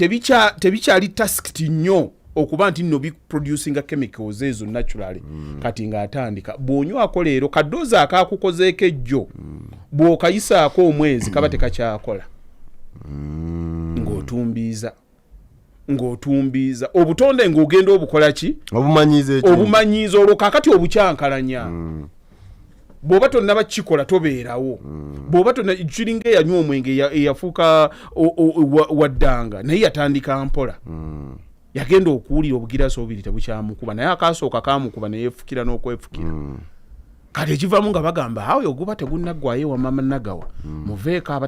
tebikyali tasked nnyo okuba nti nno biproducinga chemicals ezo naturally kati ng'atandika bw'onywako leero kadoozi akaakukozeeko ejjo bw'okayisaako omwezi kaba tekakyakola ng'otumbiiza obutonde ng'ogenda obukola ki obumanyiiza olwo kaakati obukyankalanya bw'oba tonna bakikola tobeerawo bw'oba tonna kiringa eyanywa omwenge eyafuuka waddanga naye yatandika mpola yagenda okuwulira obugiraso obubiri tebukyamukuba naye akasooka kamukuba ne yeefukira n'okwefukira kati ekivaamu nga bagamba awo oguba tegunnaggwayo wa mama nagawa muveeko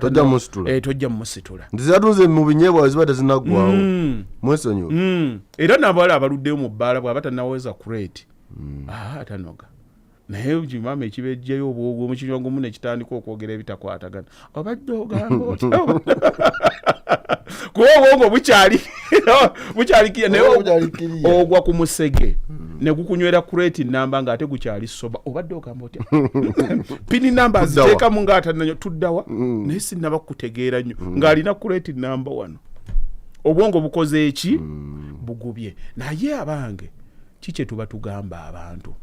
tojja musitula nziratuze mu binyeebwa ziba tezinaggwawo mwesonyiwa era n'abawala abaluddeyo mu bbaala bw'aba tannaweza kureti tanoga naye kimama ekibejjayo obwogo mukinywa gumu nekitandika okwogera ebitakwatagana obadde ogamba otya kuba obwongo bukyali naye ogwa ku musege ne gukunywera kureti namba ng'ate gukyali soba obadde ogamba otya pini namba ziteekamu ng'atananyo tuddawa naye sinnaba kutegeera nnyo ng'alina kureti namba wano obwongo bukoze eki bugubye naye abange kikye tuba tugamba abantu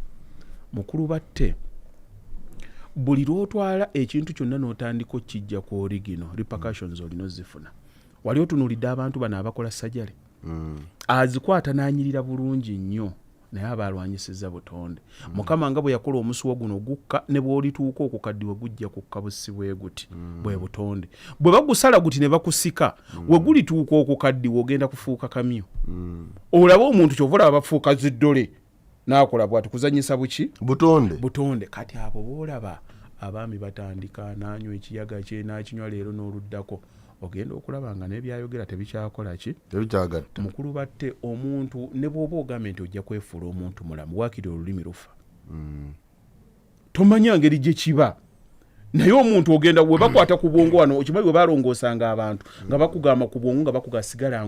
mukulu batte buli lwotwala ekintu kyonna n'otandika okijja ku origino repercussions olina ozifuna wali otunuulidde abantu bano abakola sajjale azikwata n'anyirira bulungi nnyo naye aba alwanyisiza butonde mukama nga bwe yakola omusuwa guno gukka ne bw'olituuka okukaddiwe gujja kukka busibwe guti bwe butonde bwe bagusala guti ne bakusika we gulituuka okukaddiwe ogenda kufuuka kamyo olaba omuntu kyovula bafuuka ziddole nakola bwati kuzanyisa buki butonde kati abo boolaba abaami batandika nanywa ekiyaga kye nakinywa leero n'oluddako ogenda okulaba nga n'ebyayogera tebikyakola ki tebikyagatta mukulu batte omuntu ne bw'oba ogambe nti ojja kwefuula omuntu mulamu waakiri olulimi lufa tomanya ngeri gye kiba naye omuntu ogenda we bakwata ku bwongo wano okimanyi bwe balongoosanga abantu nga bakugamba ku bwongo nga bakuga sigala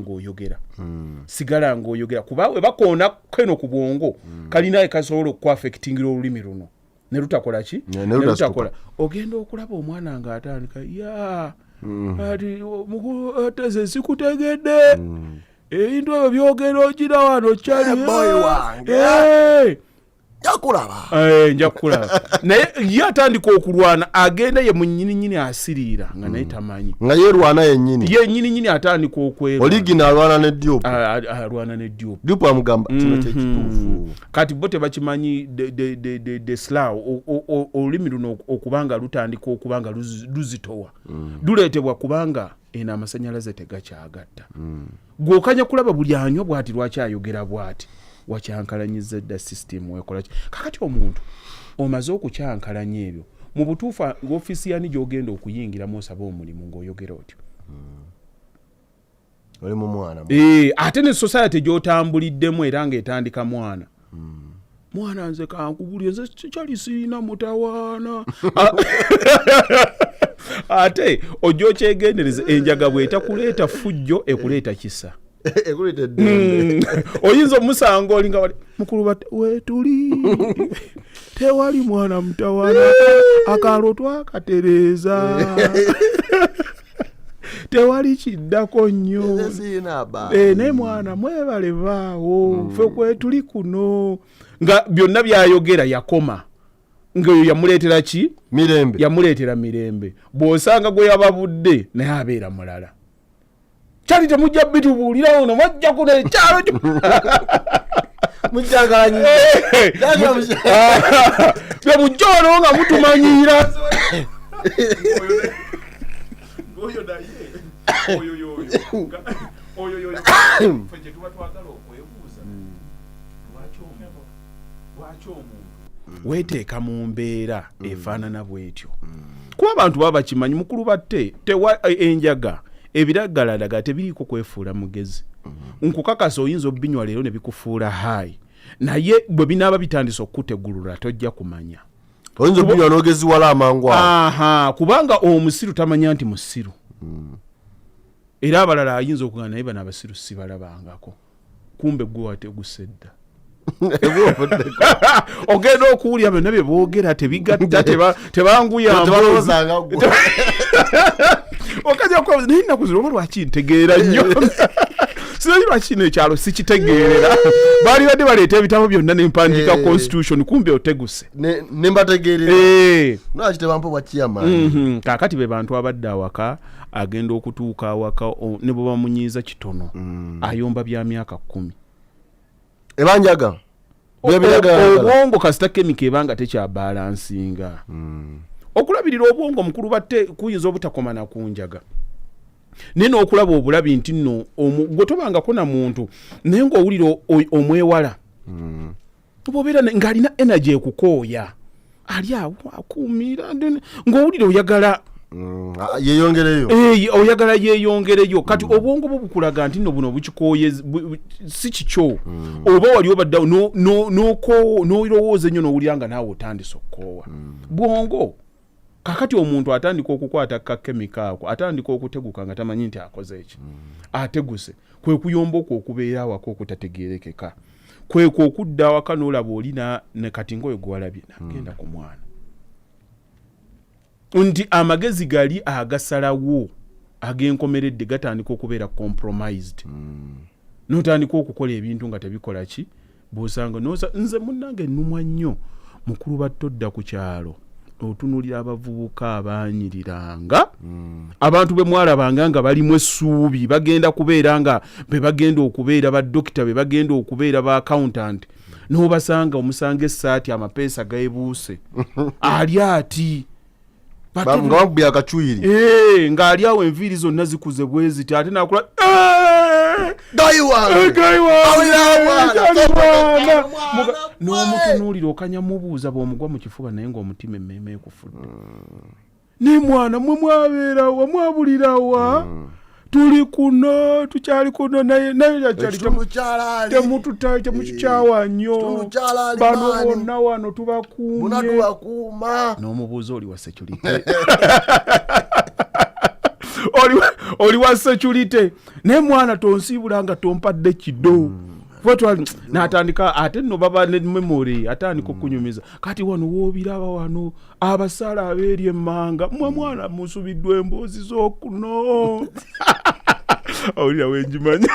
ng'oyogera kuba we bakoona keno ku bwongo kalinaye kasobola okukwafekitingira olulimi luno ne lutakola ki ne lutakola ogenda okulaba omwana ng'atandika ati ateze sikutegedde ebintu ebyo byogera ogira wano kyali nja kulaba naye ye atandika okulwana agenda ye munyininyini asiriira nga naye tamanyi nga yerwana yennyini atandika okwerwa oligina alwana ne Diop Diop amugamba kino kyekituufu kati bo tebakimanyi de slaw olulimi luno okubanga lutandika okubanga luzitowa luleetebwa kubanga eno amasanyalaze tegakyagatta gw'okanya kulaba buli anywa bw'ati lwaki ayogera bw'ati wakyankalanyiza dda system wekolaki kakati omuntu omaze okukyankalanya ebyo mu butuufu ng'ofiisi yani gy'ogenda okuyingiramu osaba omulimu ng'oyogera otyo oli mu mwana ate ne society gy'otambuliddemu era ng'etandika mwana nze kankubulye nze kyali sirina mutawaana ate ojja okyegendereza enjaga bw'etakuleeta fujjo ekuleeta kisa oyinza omusanga olinga wali mukulu bati wetuli tewali mwana mutawana akalo twakatereza tewali kiddako nnyo ne mwana mwebale baawo ffe kwetuli kuno nga byonna byayogera yakoma ngaeyo yamuleetera ki yamuleetera mirembe bw'osanga gwe yababudde naye abeera mulala kyali temujja bitubuulirawo no mwajja kuna ekyalo bye mujjoono nga mutumanyira weeteeka mu mbeera efaanana bw'etyo kuba abantu baba bakimanyi mukulu batte enjaga ebiragalalagala tebiriiko kwefuula mugezi nkukakasa oyinza obinywa leero ne bikufuula haayi naye bwe binaaba bitandisa okukutegulula tojja kumanya oyinza obinywa n'ogezi wala amangu kubanga omusiru tamanya nti musiru era abalala ayinza okugana naye bano abasiru sibalabangako kumbe gwe wategusedda ogenda okuwulya byonna bye boogera tebigatta tebanguyamba okajja kuba naye nnaku zino oba lwaki ntegeera nnyo sinanyi lwaki kino ekyalo sikitegeerera baali badde baleeta ebitabo byonna nempandiika constitution kumbe oteguse nembategeerera kaakati be bantu abadde awaka agenda okutuuka awaka ne bwe bamunyiiza kitono ayomba bya myaka 10 ebanjaga obwongo kasita kemika ebanga tekyabalansinga okulabirira obwongo mukulu batte kuyinza obutakoma na kunjaga neno okulaba obulabi nti nno gotobangako na muntu naye ng'owulira omwewala obeera ng'alina energy ekukooya ali awo akuumira ng'owulira oyagala yeyongereyo oyagala yeeyongereyo kati obwongo bwo bukulaga nti nno buno bukikooye si kikyo oba wali obaddawo n'olowooza ennyo n'owulira nga naawe otandise okukoowa bwongo kakati omuntu atandika okukwata kakemika ako atandika okuteguka nga tamanyi nti akoze eki ateguse kwe kuyomba okwo okubeera awako okutategeerekeka kwekwo okudda awaka n'olaba olina ne kati ngoyo gwalabye nagenda ku mwana nti amagezi gali agasalawo ag'enkomeredde gatandika okubeera compromised n'otandika okukola ebintu nga tebikola ki bw'osanga nze munnange nnumwa nnyo mukulu batodda ku kyalo otunulira abavubuka abanyiriranga abantu be mwalabanga nga balimu essuubi bagenda kubeera nga be bagenda okubeera badokita be bagenda okubeera ba accountant n'obasanga omusanga essaati amapeesa gaebuuse ali ati ngawabbi akachwiri ng'ali awo enviiri zonna zikuze bwe ziti ate nakula n'omutunuulira okanyamubuuza bw'omugwa mu kifuba naye ng'omutima emmeeme ekufudde ne mwana mwe mwabeerawa mwabulirawa tuli kuno tukyali kuno naye temukikyawa nnyo bano bonna wano tubakuumye n'omubuuza oli wa security oli wa security naye mwana tonsiibula nga tompadde kido n'atandika ate nno baba ne memory atandika okunyumiza kati wano woobiraba wano abasala abeeri emmanga mwe mwana musubiddwa emboozi z'okuno owulira wenjimanya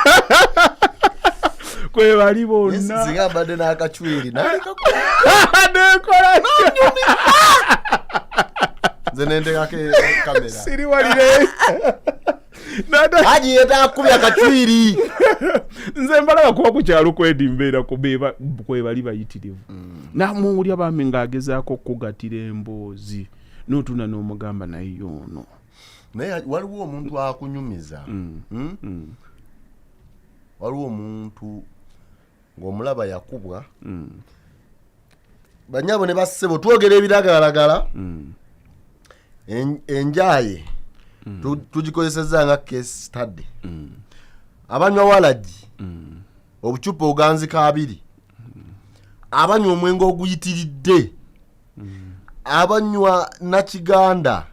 kwe bali bonna zigambadde n'akachwiri nekola nze nendekako kamera siriwalire Hajji yetakubya akachwiri nze mbalaba kuba ku kyalo kwedimbeera kwe bali bayitirivu namuwulya bambi ng'agezaako okugatira emboozi n'otuna n'omugamba naye yoono naye waliwo omuntu akunyumiza waliwo omuntu ng'omulaba yakubwa banyabo ne bassebo twogera ebiragalagala enjaye tugikozesezza nga case study abanywa walagi obucupa oganzika 2 abanywa omwenge oguyitiridde abanywa nakiganda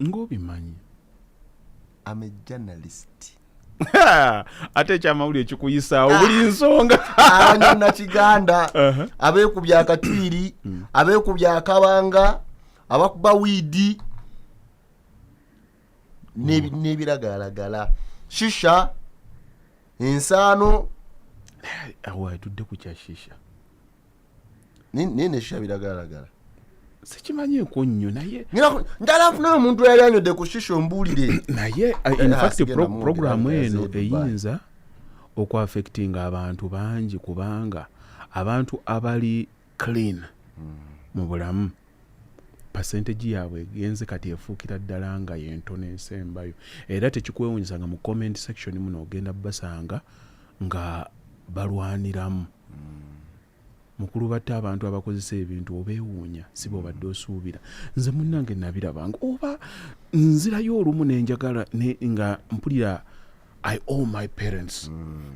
ng'obimanyi I'm a journalist ate ekyamawulire ekikuyisaawo buli nsonga abanywa nakiganda abeekubya akatwiri abeekubya akabanga abakuba wiidi n'ebiragalagala shisha ensaano awo atudde ku kya shisha nene shisha biragalagala sikimanyiiko nnyo naye njala nfunayo omuntu yali anywedde ku shisha ombuulire naye infact programu eno eyinza okuaffectinga abantu bangi kubanga abantu abali clean mu bulamu percentage yaabwe egenze kati efuukira ddala nga yentono ensembayo era tekikwewuunyisa nga mu comment section muno ogenda basanga nga balwaniramu mukulu batta abantu abakozesa ebintu obeewuunya si bw'obadde osuubira nze munnange nabirabanga oba nzirayo olumu nenjagala nga mpulira I owe my parents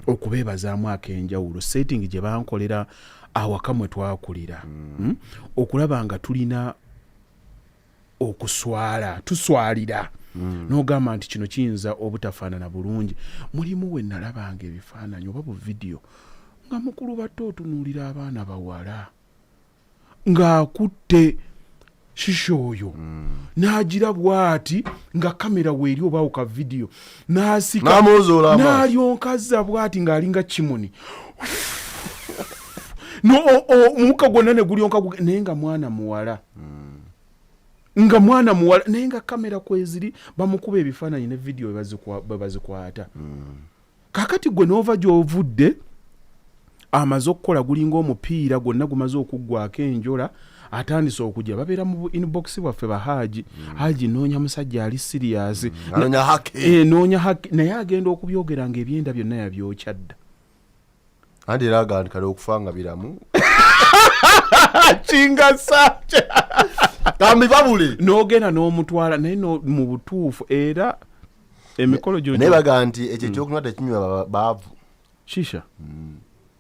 okubeebazaamu ak'enjawulo setting gye bankolera awaka mwe twakulira okulaba nga tulina okuswala tuswalira n'ogamba nti kino kiyinza obutafaanana bulungi mulimu we nalabanga ebifaananyi oba bu vidiyo nga mukulu bato otunuulira abaana bawala ng'akutte shisha oyo n'agira bw'ati nga kamera weeri obaawo ka vidiyo n'asika n'alyonkaza bw'ati ng'alinga kimoni omukka gwonna ne gulyonka naye nga mwana muwala naye nga kamera kweziri bamukuba ebifaananyi ne vidiyo bwe bazikwata kakati gwe n'ova gy'ovudde amaze okukola gulinga omupiira gwonna gumaze okuggwako enjola atandise okujja babeera mu inbox bwaffe bahaji haji noonya musajja ali serious noonya haki naye agenda okubyogera nga ebyenda byonna yabyokyadda andi raga kale okufanga biramu chinga sacha kambi babule n'ogenda n'omutwala naye mu butuufu era emikolo gyo naye baga nti ekyo ekyokunywa tekinywa baavu shisha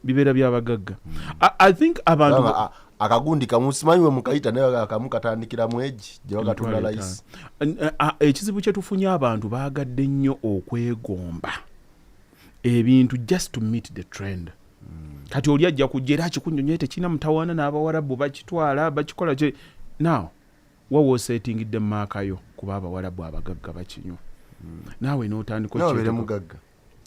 bibeera byabagagga I think abantu akagundi kamusimanyiwe mukayita naye akamu katandikira mweji gye bagatunda layisi ekizibu kye tufunye abantu baagadde nnyo okwegomba ebintu just to meet the trend kati oli ajja kujja era akikunyonyoye tekina mutawaana n'abawarabu bakitwala bakikola kye now wawo settingidde maakayo kuba abawarabu abagagga bakinywa naawe n'otandika nawe mugagga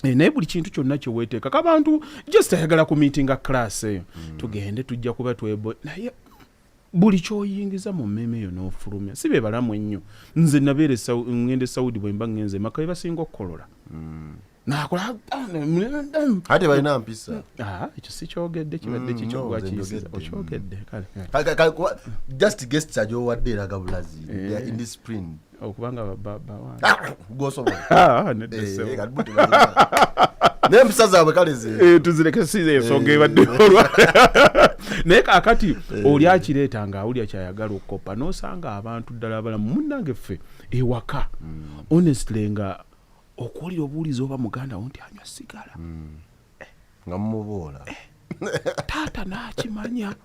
naye buli kintu kyonna kye weeteeka kabantu just ayagala ku meetinga class eyo tugende tujja kuba twebo naye buli kyoyingiza mu mmeme eyo n'ofulumya si be balamu ennyo nze nabeere ngende Saudi bwe mba ngenze maka basinga okukolola nakola ate balina mpisa ekyo si kyogedde kibadde kikyo gwakiyisiza okyogedde kale just guests ajowadde eraga bulazi indiscipline okubanga gosobola n'empisa zaabwe kale tuzireke size ensonga ebadde olwa naye kakati oli akireeta ng'awulya kyayagala okukoppa n'osanga abantu ddala abalamu munnange ffe ewaka honestly nga okuwulira obuwulizi oba muganda wo nti anywa sigala nga mumuboola taata n'akimanya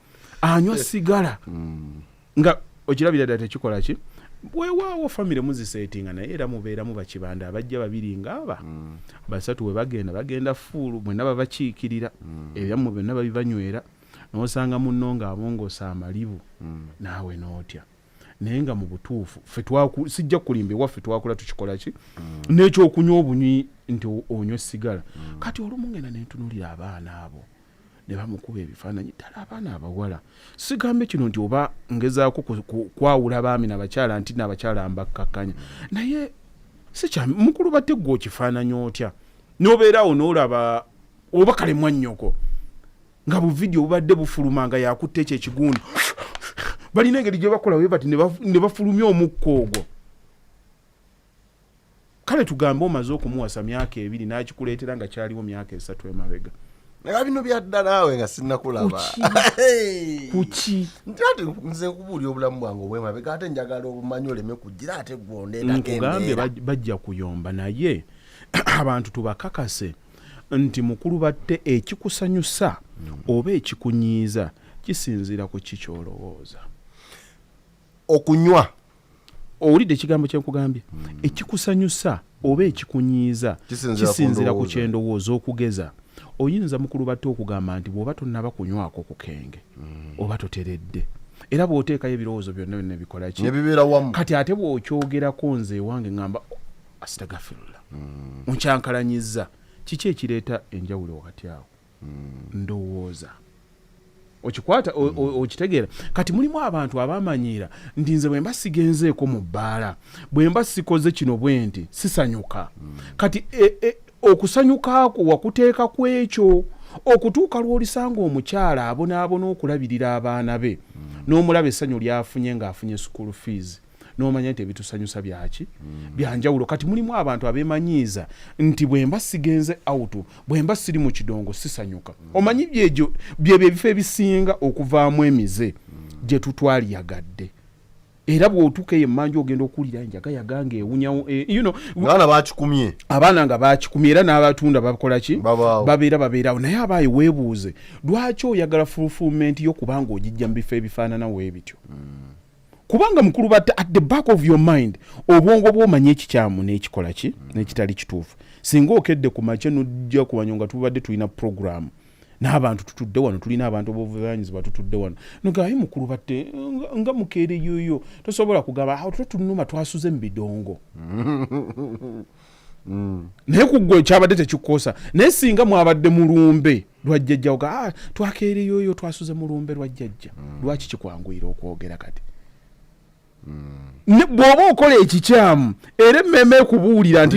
anywa sigala nga okirabira ddala tekikola ki bwewaawo famire muziseetinga naye era mubeeramu bakibanda abajja babiri ngaaba basatu we bagenda fuulu mwenna babakiikirira ebyammwe byonna babibanywera n'osanga munno ng'abongoosa amalibu naawe n'otya naye nga mu butuufu sijja kulimba ewaffe twakula tukikola ki n'ekyokunywa obunywi nti onywa sigala kati olumu ngenda nentunulira abaana abo ne bamukuba ebifaananyi ddala abaana abawala sigambe kino nti oba ngezaako kwawula baami n'abakyala nti n'abakyala mbakkakkanya naye mukulu batte gwe okifaananyi otya n'obeeraawo n'olaba oba kale mwannyoko nga buvidiyo bubadde bufuluma nga yakutte ekyo ekigundo balina engeri gye bakola we bati ne bafulumya omukka ogwo kale tugambe omaze okumuwasa myaka 2 n'akikuleetera nga kyaliwo myaka 3 emabega naye bino byadda naawe nga sinnakulaba kuki ate nze nkubuulya obulamu bwange obwemabega ate njagala obumanyi oleme kujjira ate nkugambye bajja kuyomba naye abantu tubakakase nti mukulu batte ekikusanyusa oba ekikunyiiza kisinziira ku kikyolowooza okunywa owulidde ekigambo kyenkugambye ekikusanyusa oba ekikunyiiza kisinziira ku kyendowooza okugeza oyinza mukulu batte okugamba nti bw'oba tonnaba kunywako ku kenge oba toteredde era bw'oteekayo ebirowoozo byonna byonna bikola ki kati ate bw'okyogerako nze ewange ngamba astagafirullah nkyankalanyizza kiki ekireeta enjawulo wakati awo ndowooza okikwata okitegeera kati mulimu abantu abamanyiira nti nze bwe mba sigenzeeko mu bbaala bwe mba sikoze kino bwe nti sisanyuka kati okusanyukaako wakuteeka ku ekyo okutuuka lw'olisanga omukyala abonaabona okulabirira abaana be n'omulaba essanyu lyafunye ng'afunye school fees n'omanya nti ebitusanyusa byaki byanjawulo kati mulimu abantu abeemanyiiza nti bwe mba sigenze auto bwe mba siri mu kidongo sisanyuka omanyi byebyo ebifo ebisinga okuvaamu emize gye tutwaliyagadde era bw'otuuka eyo emmanju ogenda okuwulira enjaga yaganga ewunyawo abaana nga bakikumye era n'abatunda bakola ki babeerawo naye abaayi weebuuze lwaki oyagala fulfilment y'okubanga ogijja mu bifo ebifaananawo ebityo kubanga mukulu batte at the back of your mind obwongo bw'omanya ekikyamu n'ekikola ki n'ekitali kituufu singa okedde ku makya n'ojja kumanya nga tubadde tulina programu n'abantu tutudde wano tulina abantu b'obuvunaanyizibwa tutudde wano nogaye mukulu batte nga mukeere yoyo tosobola kugamba awo tunuma twasuze mu bidongo naye kuggwe kyabadde tekikkosa naye singa mwabadde mulumbe lwajjajja oga twakeere yoyo twasuze mulumbe lwajjajja lwaki kikwanguyira okwogera kati bw'oba okola ekikyamu era emmeme ekubuulira nti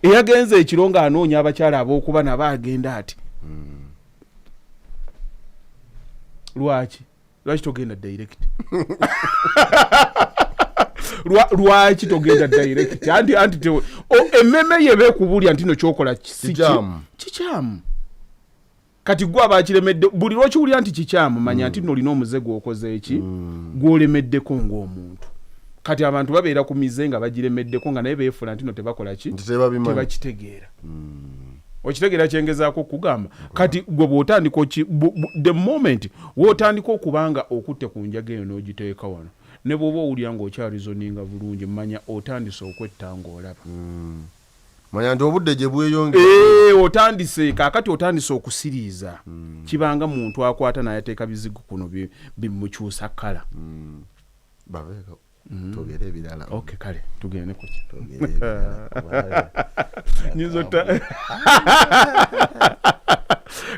eyagenza ekiro ng'anoonya abakyala ab'okuba nabo agenda ati Lwaki togenda direct? Lwaki togenda direct? Anti emmeme yebekubulya ntino kyokola kikyamu. Kati gwe abakiremedde buli lwokiwulira nti kikyamu manya nti nolina omuze gwokoze eki gwolemeddeko ng'omuntu. Kati abantu babeera ku mize nga bagiremeddeko nga naye beefula ntino tebakola ki tebakitegeera. Okitegeera kyengezaako okugamba. Kati gwe bw'otandika the moment w'otandika okubanga okutte ku njaga eyo n'ogiteeka wano ne bw'oba owulira ng'okyarizoninga bulungi manya otandise okwetta ng'olaba. Manya nti obudde gye bweyongera. Otandise kaakati otandise okusiriiza. Kibanga muntu akwata n'ayateeka bizigo kuno bimukyusa kkala. Babeeko togere ebirala. Okay, kale tugende ku ki.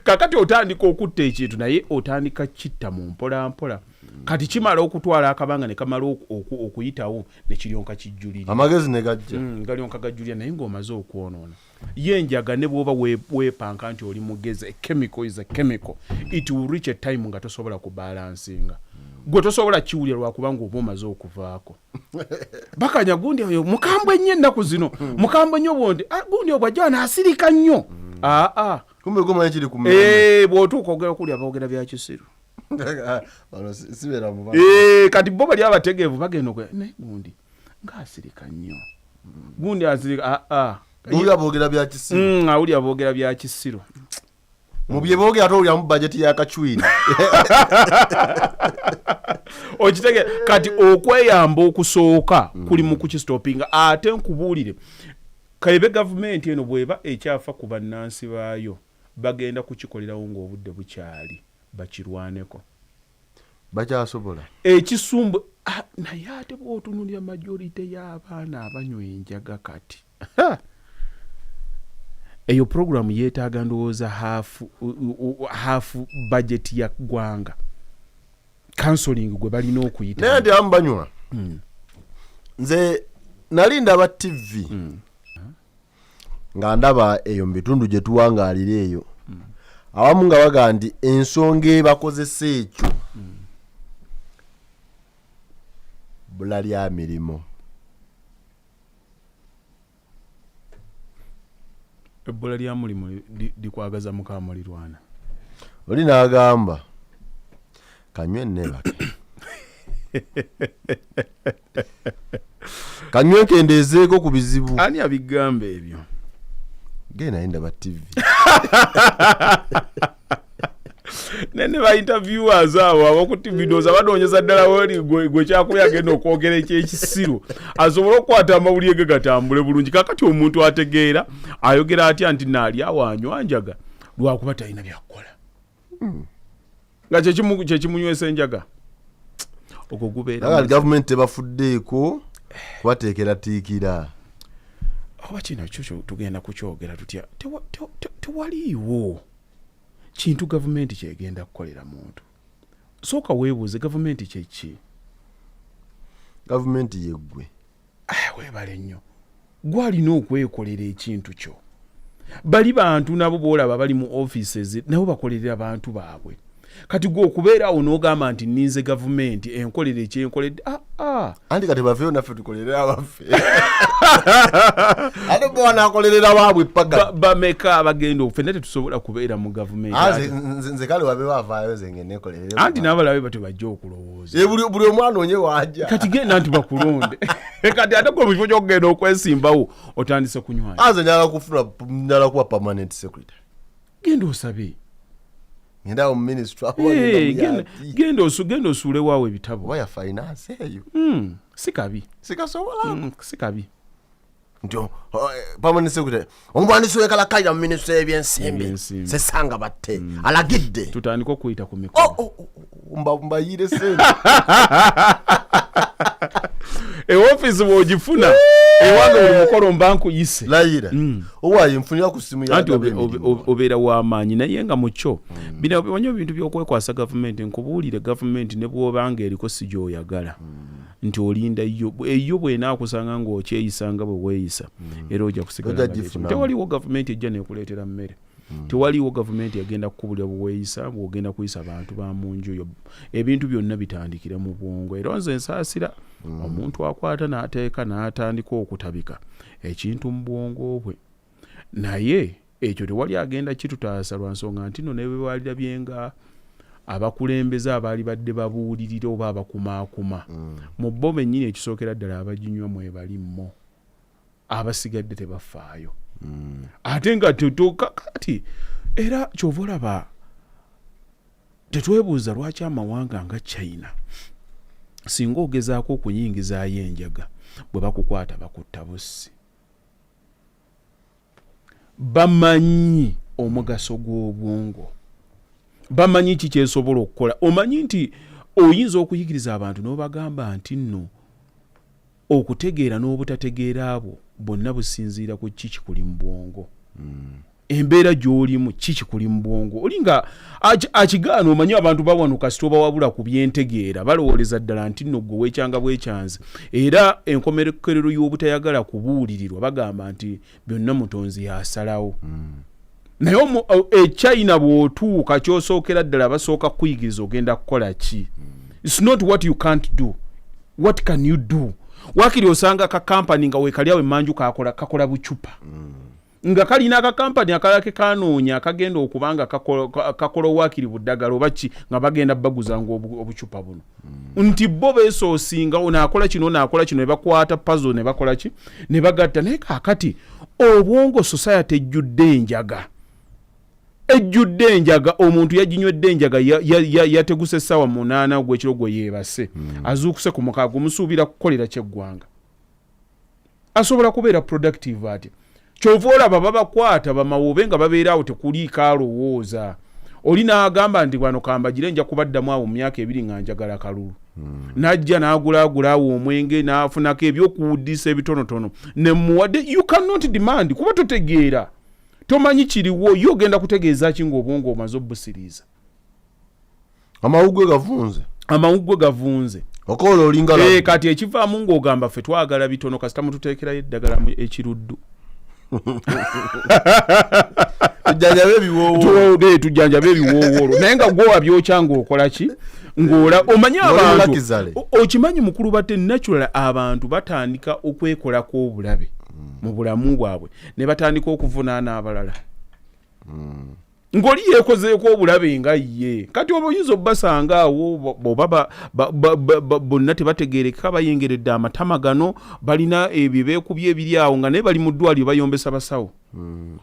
Kaakati otandika okutta ekintu naye otandika kitta mu mpola. Kati kimala okutwala akabanga ne kamala okuyitawo ne kiryonka kijjulira. Amagezi ne gajja. Galyonka gajjulira naye ng'omaze okwonoona. Yenjaga ne bw'oba weepanka nti oli mugezi, a chemical is a chemical. It will reach a time nga tosobola kubalansinga. Gwe tosobola kiwulira lwakubanga oba omaze okuvaako. Bakanya gundi oyo mukambwe nnyo ennaku zino. Mukambwe nnyo bondi. Gundi obwajja n'asirika nnyo. Kumbe goma ekiri ku mmemme. Bw'otuuka ogera okulya boogera bya kisiru. Sibeera muba. Kati bo bali abategeevu bagenda ne gundi ng'asirika nnyo. Gundi asirika Gundi aboogera bya kisiru. Awulya boogera bya kisiru. Mu bye boogera atowulira mu budget ya kachwiri. Okitege kati okweyamba okusooka kuli mu kukistopinga ate nkubuulire kaibe gavumenti eno bweba ekyafa ku bannansi baayo bagenda kukikolerawo ng'obudde bukyali bakirwaneko bakyasobola ekisumbu naye ate bw'otunulira majorite y'abaana abanywa enjaga kati eyo programu yeetaaga ndowooza hafu budget ya ggwanga counseling gwe balina okuyita naye ndi amu banywa nze nali ndaba TV nga ndaba eyo mu bitundu gye tuwangaalira eyo awamu nga baga nti ensonga ebakozesa ekyo bbula lya mirimu. Ebbula lya mulimu likwagaza mukamulirwana oli n'agamba kanywe nebake kanywe kendeezeeko ku bizibu. Ani abigamba ebyo? Genda naye ndaba TV. Nene ba interviewers abo abakuti videos abanoonyeza ddala wali gwe kyakubya agenda okwogera ekyekisiru asobola okukwata amawulire ge gatambule bulungi. Kakati omuntu ategeera ayogera atya nti naali awanywa njaga lwakuba talina byakukola nga kyekimunywesa enjaga okwo gubeera gavumenti tebafuddeeko kubateekera oba kino kyo tugenda kukyogera tutya tewaliiwo kintu gavumenti kyegenda kukolera muntu. Sooka weebuuze gavumenti kyeki? Gavumenti yeggwe. Weebale nnyo. Gwalina okwekolera ekintu kyo. Bali bantu nabo boolaba bali mu offices nabo bakolerera abantu baabwe. Kati gwe okubeera awo n'ogamba nti nninze gavumenti enkolera ekyenkoledde anti kati bafeyo naffe tukolerera abaffe ate bwana akolerera baabwe paka bameka abagenda okufenda tetusobola kubeera mu gavumenti nze kale wabe wavaayo ze ngende nkolerere anti n'abalabe bati bajja okulowooza buli omwana onye wajja kati genda nti bakulonde kati ate gwe mu kifo ky'okugenda okwesimbawo otandise kunywa nze njala kuba permanent secretary genda osabe ngenda mu ministry genda osuule waawe ebitabo waya finance eyo si kabi sikasobola si kabi ndio permanent secretary omubandisi w'enkalakkalira mu ministry y'ebyensimbi sesanga batte alagidde tutandika okuyita ku mikolo mbayire sente office bw'ogifuna ewange buli mukolo mba nkuyise layira owaayo nfunira ku simu ya anti obeera w'amaanyi naye nga mukyo bino biwanyo ebintu by'okwekwasa gavumenti nkubuulire gavumenti ne bw'obanga eriko si gy'oyagala nti olinda eyo bw'enaakusanga ng'okyeyisa nga bwe weeyisa era ojja kusigala tewaliwo gavumenti ejja neekuleetera mmere tewaliwo gavumenti yagenda kukubulira buweeyisa bw'ogenda kuyisa abantu ba mu nju yo. Ebintu byonna bitandikira mu bwongo. Era nze nsaasira omuntu akwata n'ateeka n'atandika okutabika ekintu mu bwongo bwe. Naye ekyo tewali agenda kitutaasa lwa nsonga nti nno ne bwe balirabyenga abakulembeze abaali badde babuulirira oba abakumaakuma mu bo bennyini ekisookera ddala abaginywa mwe balimmo, abasigadde tebafaayo. Ate nga kati era kyova olaba tetwebuuza lwaki amawanga nga China singa ogezaako okuyingizaayo enjaga bwe bakukwata bakutta bussi. Bamanyi omugaso gw'obwongo, bamanyi ki kyesobola okukola. Omanyi nti oyinza okuyigiriza abantu n'obagamba nti nno okutegeera n'obutategeera abo bonna businziira ku ki kikuli mu bwongo. Embeera gy'olimu ki kikuli mu bwongo. Oli nga akigaana omanyi abantu bawanuka sitoba wabula ku byentegeera balowooleza ddala nti nno gwe weekyanga bwekyanze. Era enkomekerero y'obutayagala kubuulirirwa bagamba nti byonna mutonzi yasalawo. Naye China bw'otuuka ky'osookera ddala basooka kuyigiriza ogenda kukola ki. It's not what you can't do. What can you do? Wakiri osanga ka kampani nga weekaliawo emmanju kakola bucupa. Nga kalina akakampani akalake kanoonya akagenda okubanga kakola wakiri buddagala oba ki nga bagenda baguzanga obucupa buno. Nti bo beesoosinga onaakola kino ne bakwata puzzle ne bakola ki ne bagatta. Naye kaakati obwongo society ejjudde enjaga omuntu yaginywedde enjaga yateguse essaawa 8 gw'ekiro gwe yeebase azuukuse ku mukaaga omusuubira kukolera kyeggwanga asobola kubeera productive ati. Kyova olaba babakwata bamawobe nga babeeraawo tekuliiko alowooza. Oli n'agamba nti wano kambagire nja kubaddamu awo mu myaka 2 nga njagala kalulu. Najja n'agulaagulaawo omwenge n'afunako ebyokuwuddisa ebitonotono ne muwadde. You cannot demand kuba totegeera. Tomanyi kiriwo yo ogenda kutegeeza ki ng'obwongo omaze obbusiriiza. Amawuggwe gavunze. Okola olinga kati ekivaamu ng'ogamba ffe twagala bitono kasita mututeekerayo eddagala ekiruddu. Tujjanjabe ebiwoowoolo naye nga gwowa byokyanga okola ki ng'ola omanyi abantu okimanyi mukulu batte natural abantu batandika okwekolako obulabe mu bulamu bwabwe ne batandika okuvunaana abalala. Ng'oli yeekozeeko obulabe nga ye kati oba oyinza obbasanga awo oba bonna tebategeereka bayengeredde amatama gano balina ebyo beekubye ebiri awo nga naye bali mu ddwaliro bayombesa basawo.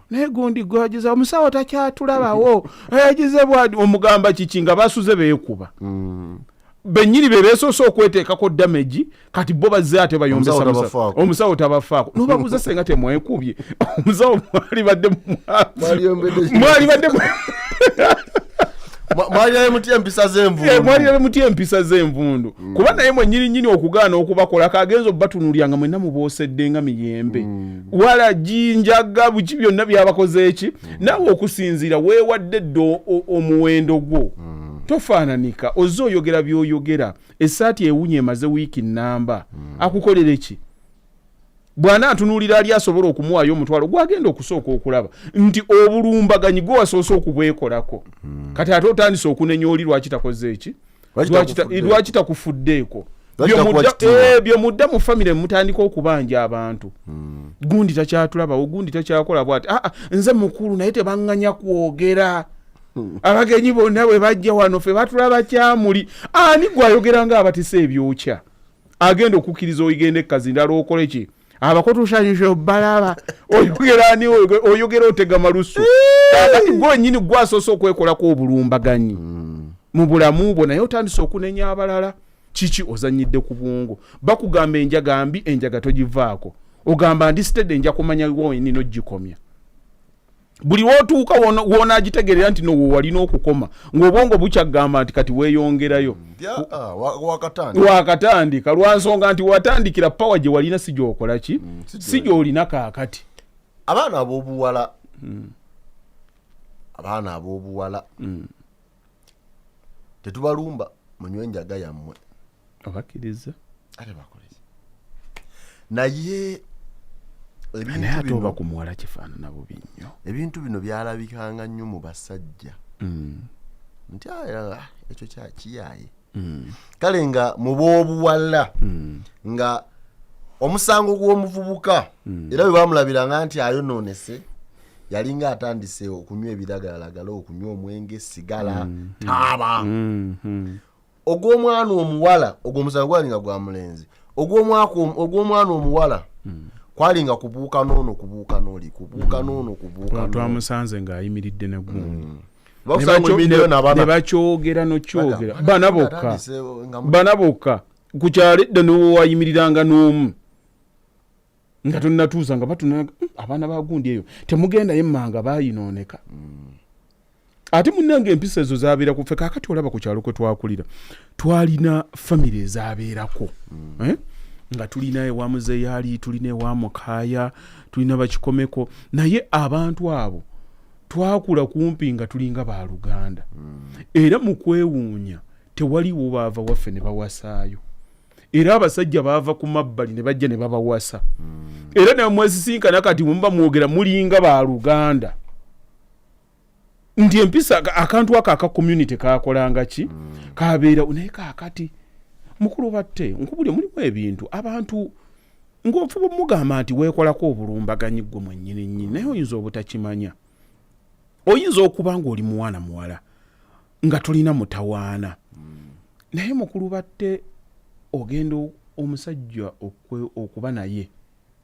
Naye gundi gwagiza omusawo takyatulabawo yagize bwadi omugamba kiki nga basuze beekuba. Bennyini be beesoose okweteekako damage kati bo bazze ate bayombesa omusawo tabafaako. N'obabuuza senga temwekubye omusawo mwali badde mwali muti empisa z'envundu kuba naye mwennyini okugaana okubakola kagenza obatunuulya nga mwenna muboosedde nga miyembe wala jinjaga buki byonna byabakoze eki naawe okusinziira weewadde ddo omuwendo gwo tofaananika ozze oyogera by'oyogera essaati ewunye emaze wiiki nnamba akukolera ki. Bwana atunuulira ali asobola okumuwaayo omutwalo gwagenda okusooka okulaba nti obulumbaganyi gwe wasoose okubwekolako kati ate otandise okunenya oli lwaki takoze eki lwaki takufuddeeko byo mudda mu famire mutandika okubanja abantu. Gundi takyatulabawo gundi takyakola bwati nze mukulu naye tebaŋŋanya kwogera. Abagenyi bonna bwe bajja wano ffe batulaba kyamuli ani gwayogera nga abatise ebyokya agenda okukkiriza oyigenda ekkazi ndala okole ki abakotushanyisha balaba oyogera otega malusu kati gwennyini gwasoose okwekolako obulumbaganyi mu bulamu bwo naye otandise okunenya abalala. Kiki ozanyidde ku bwongo bakugamba enjaga mbi enjaga togivaako ogamba ndisitedde nja kumanya woini n'ogikomya. Buli wootuuka woonagitegerera nti no walina okukoma ng'obwongo bukyagamba nti kati weeyongerayo wakatandika lwa nsonga nti watandikira pawa gye walina si gy'okola ki si gy'olina kaakati. Abaana ab'obuwala tetubalumba munywe enjaga yammwe abakkiriza ate bakoleza naye naye ate oba ku muwala kifaanana bubi nnyo. Ebintu bino byalabikanga nnyo mu basajja nti ekyo kiyaye. Kale nga mu b'obuwala nga omusango gw'omuvubuka era bwe bamulabiranga nti ayonoonese yalinga atandise okunywa ebiragalalagala, okunywa omwenge, sigala, taaba. Ogw'omwana omuwala ogw'omusango gwalinga gwa mulenzi, ogw'omwana omuwala kwalinga kubuuka n'ono kubuuka n'oli, kubuuka n'ono kubuuka n'oli. Twamusanze ng'ayimiridde ne gundi. Ne bakyogera nokyogera bana bokka ku kyalo edda n'owo wayimiriranga n'omu nga tonnatuuza nga batunanga abaana ba gundi eyo temugenda yemmanga baayinooneka. Ate munnange empisa ezo zabeera ku ffe kaakati olaba ku kyalo kwe twakulira twalina famire ezaabeerako nga tulina ewa muzeyaali, tulina ewa mukaaya, tulina bakikomeko, naye abantu abo twakula kumpi nga tulinga ba Luganda. Era mu kwewuunya tewaliwo baava waffe ne bawasaayo, era abasajja baava ku mabbali ne bajja ne babawasa. Era ne mwesisinkana kati muba mwogera mulinga ba Luganda. Nti empisa akantu aka community kakolanga ki kabeera naye kaakati mukulu batte nkubulye mulimu ebintu abantu ng'ofuba mugamba nti weekolako obulumbaganyi gwe mwennyini nnyini, naye oyinza obutakimanya. Oyinza okuba ng'oli muwana muwala nga tulina mutawaana, naye mukulu batte ogenda omusajja okuba naye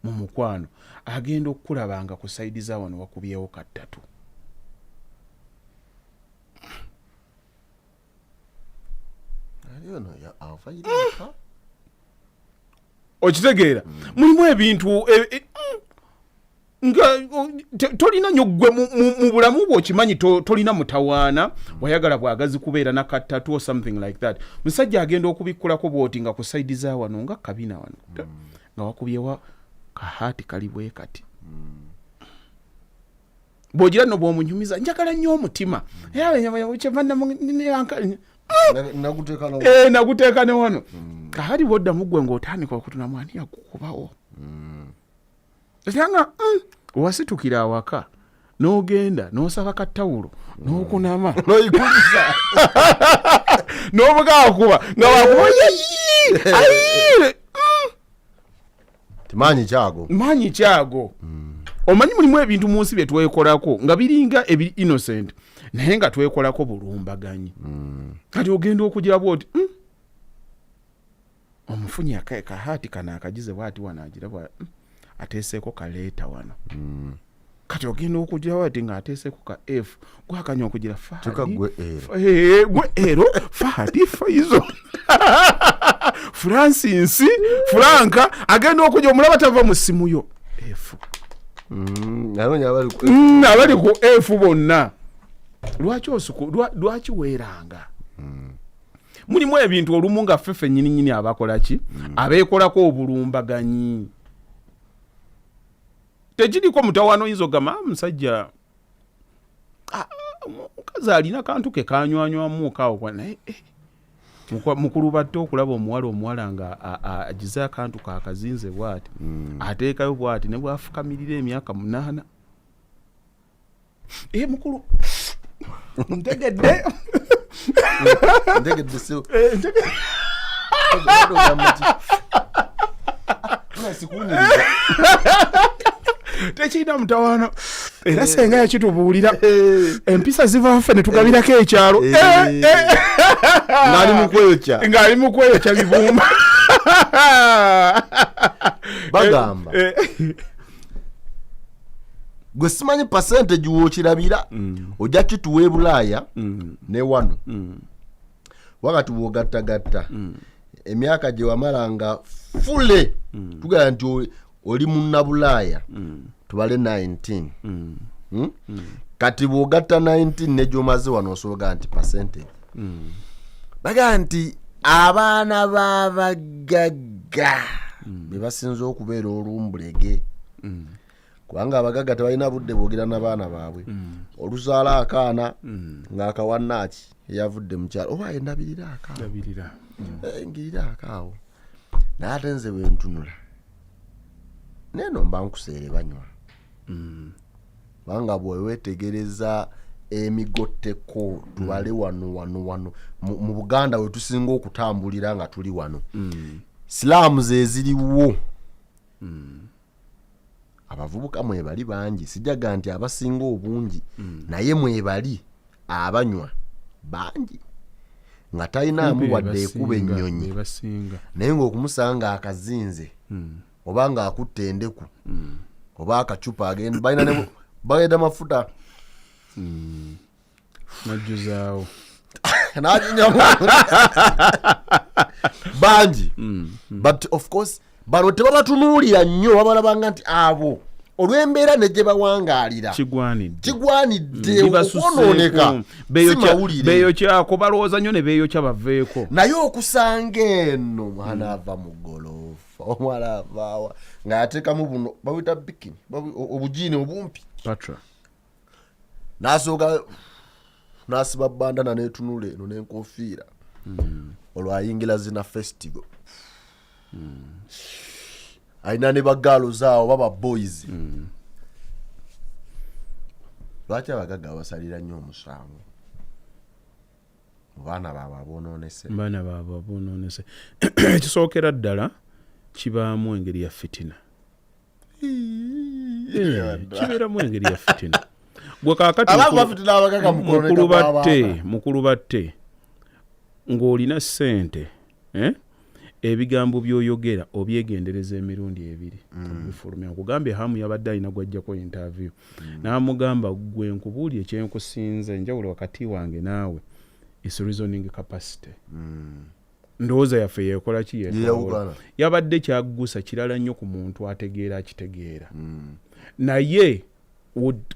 mu mukwano agenda okukulabanga ku sayidi za wano wakubyewo kattatu. Okitegeera mulimu ebintu nga tolina nnyo ggwe mu bulamu bwo okimanyi tolina mutawaana wayagala bwagazi kubeera na kattatu or something like that. Musajja agenda okubikkulako bwoti nga ku sayidi za wano nga kabina wano nga wakubyewa kahaati kali bwe kati. Bw'ogira no bw'omunyumiza njagala nnyo omutima naguteeka ne wano kahaati bw'oddamu ggwe ng'otandika okutuna mwani yakukubawo. Etanga wasitukira awaka n'ogenda n'osaba kattawulo n'okunama n'oyikuza n'obugakuba nga wakuba manyi kyago. Omanyi mulimu ebintu mu nsi bye twekolako nga biringa ebiri innocent naye nga twekolako bulumbaganyi. Kati ogenda okugira bwoti omufunyi akaeka haati kana akagize bwati wanagira bwa ateseeko kaleeta wano. Kati ogenda okugira bwati nga ateseeko ka F gwakanya okugira gwe ero Fahadi Faizo Francis Franka agenda okugira omulaba tava mu simu yo F. Abali ku F bonna lwaki weeranga. Mulimu ebintu olumu nga ffeffe nnyini abakola ki abeekolako obulumbaganyi. Tekiriko mutawaana oyinza ogamba musajja mukazi alina kantu ke kanywanywamu kaawo naye mukulu batte okulaba omuwala nga agize akantu kaakazinze bw'ati ateekayo bw'ati ne bwafukamirira emyaka 8. Mukulu ntegedde tekirina mutawaana era senga yakitubuulira empisa ziva ffe ne tugabirako ekyalo ng'ali mu kweyokya bibumba bagamba gwe simanyi percentage w'okirabira ojja kituwa e Bulaaya ne wano wakati w'ogattagatta emyaka gye wamalanga fule tugamba nti oli munnabulaaya tubale 19 kati bw'ogatta 19 ne gy'omaze wano osobola nti percentage bagamba nti abaana b'abagagga be basinza okubeera olumbulege kubanga abagagga tebalina budde bwogera n'abaana baabwe oluzaala akaana ng'akawannaaki eyavudde mu kyalo oba endabirira akaawo ngirira akaawo naye ate nze bwe ntunula neno mba nkuseere banywa banga bwe wetegereza emigotteko tubale wano mu Buganda we tusinga okutambulira nga tuli wano Islamu ze ziriwo abavubuka mwebali bangi sijaga nti abasinga obungi naye mwebali abanywa bangi nga talinamu wadde ekuba ennyonyi naye ng'okumusanga akazinze oba nga akutte endeku oba akacupa agenda balina bagenda mafuta najjuzaawo bangi but of course bano tebabatunuulira nnyo babalabanga nti abo olw'embeera ne gye bawangaalira kigwanidde okwonooneka beeyokyako balowooza nnyo ne beeyokya baveeko naye okusanga eno mwana ava mu goloofa omwana avaawa nga yateekamu buno bawita bikini obujiini obumpi patra n'asooka n'asiba bandana n'etunula eno n'enkofiira olwayingira zina festival alina ne bagaalo zaawo baba boys lwaki abagagga basalira nnyo omusango mu baana baabwe abonoonese ekisookera ddala kibaamu engeri ya fitina kibeeramu engeri ya fitina gwe kaakati mukulu batte ng'olina ssente ebigambo by'oyogera obyegendereza emirundi ebiri bifulumya nkugambye hamu yabadde alina gwajjako interview n'amugamba gwe nkubuulye ekyenkusinze enjawulo wakati wange naawe is reasoning capacity ndowooza yaffe yeekola ki yabadde kyaggusa kirala nnyo ku muntu ategeera akitegeera naye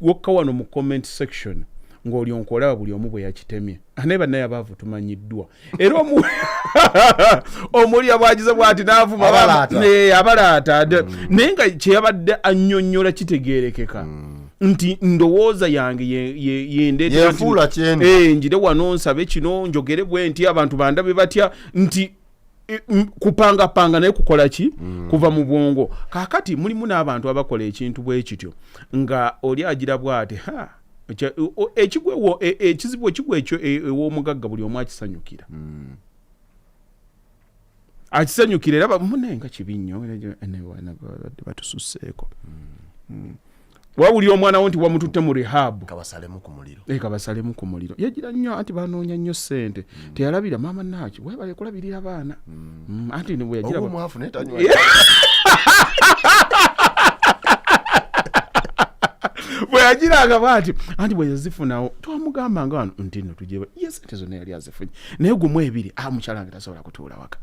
wokka wano mu comment section ng'oli onkolaba buli omu bwe yakitemye naye bannaye abaavu tumanyiddwa era omuli abwagize bw'ati n'avuma abalaata naye nga kyeyabadde annyonnyola kitegeerekeka nti ndowooza yange yendeefuula njire wano nsabe kino njogere bwe nti abantu bandabe batya nti kupangapanga naye kukola ki kuva mu bwongo kaakati mulimu n'abantu abakola ekintu bwe kityo nga oli agira bw'ati ekizibu ekigwa ekyo ew'omugagga buli omu akisanyukira akisanyukira era munaye nga kibi nnyo batususseeko wawulira omwana wo nti wamututte mu rehab kabasalemu ku muliro yagira nnyo anti banoonya nnyo ssente teyalabira maama naaki webale kulabirira abaana anti bwe yagira bwe yagiranga bwati anti bwe yazifunawo twamugambanga wano nti nno tujye ye sente zonna yali azifunye naye gumu ebiri mukyala wange tasobola kutuula waka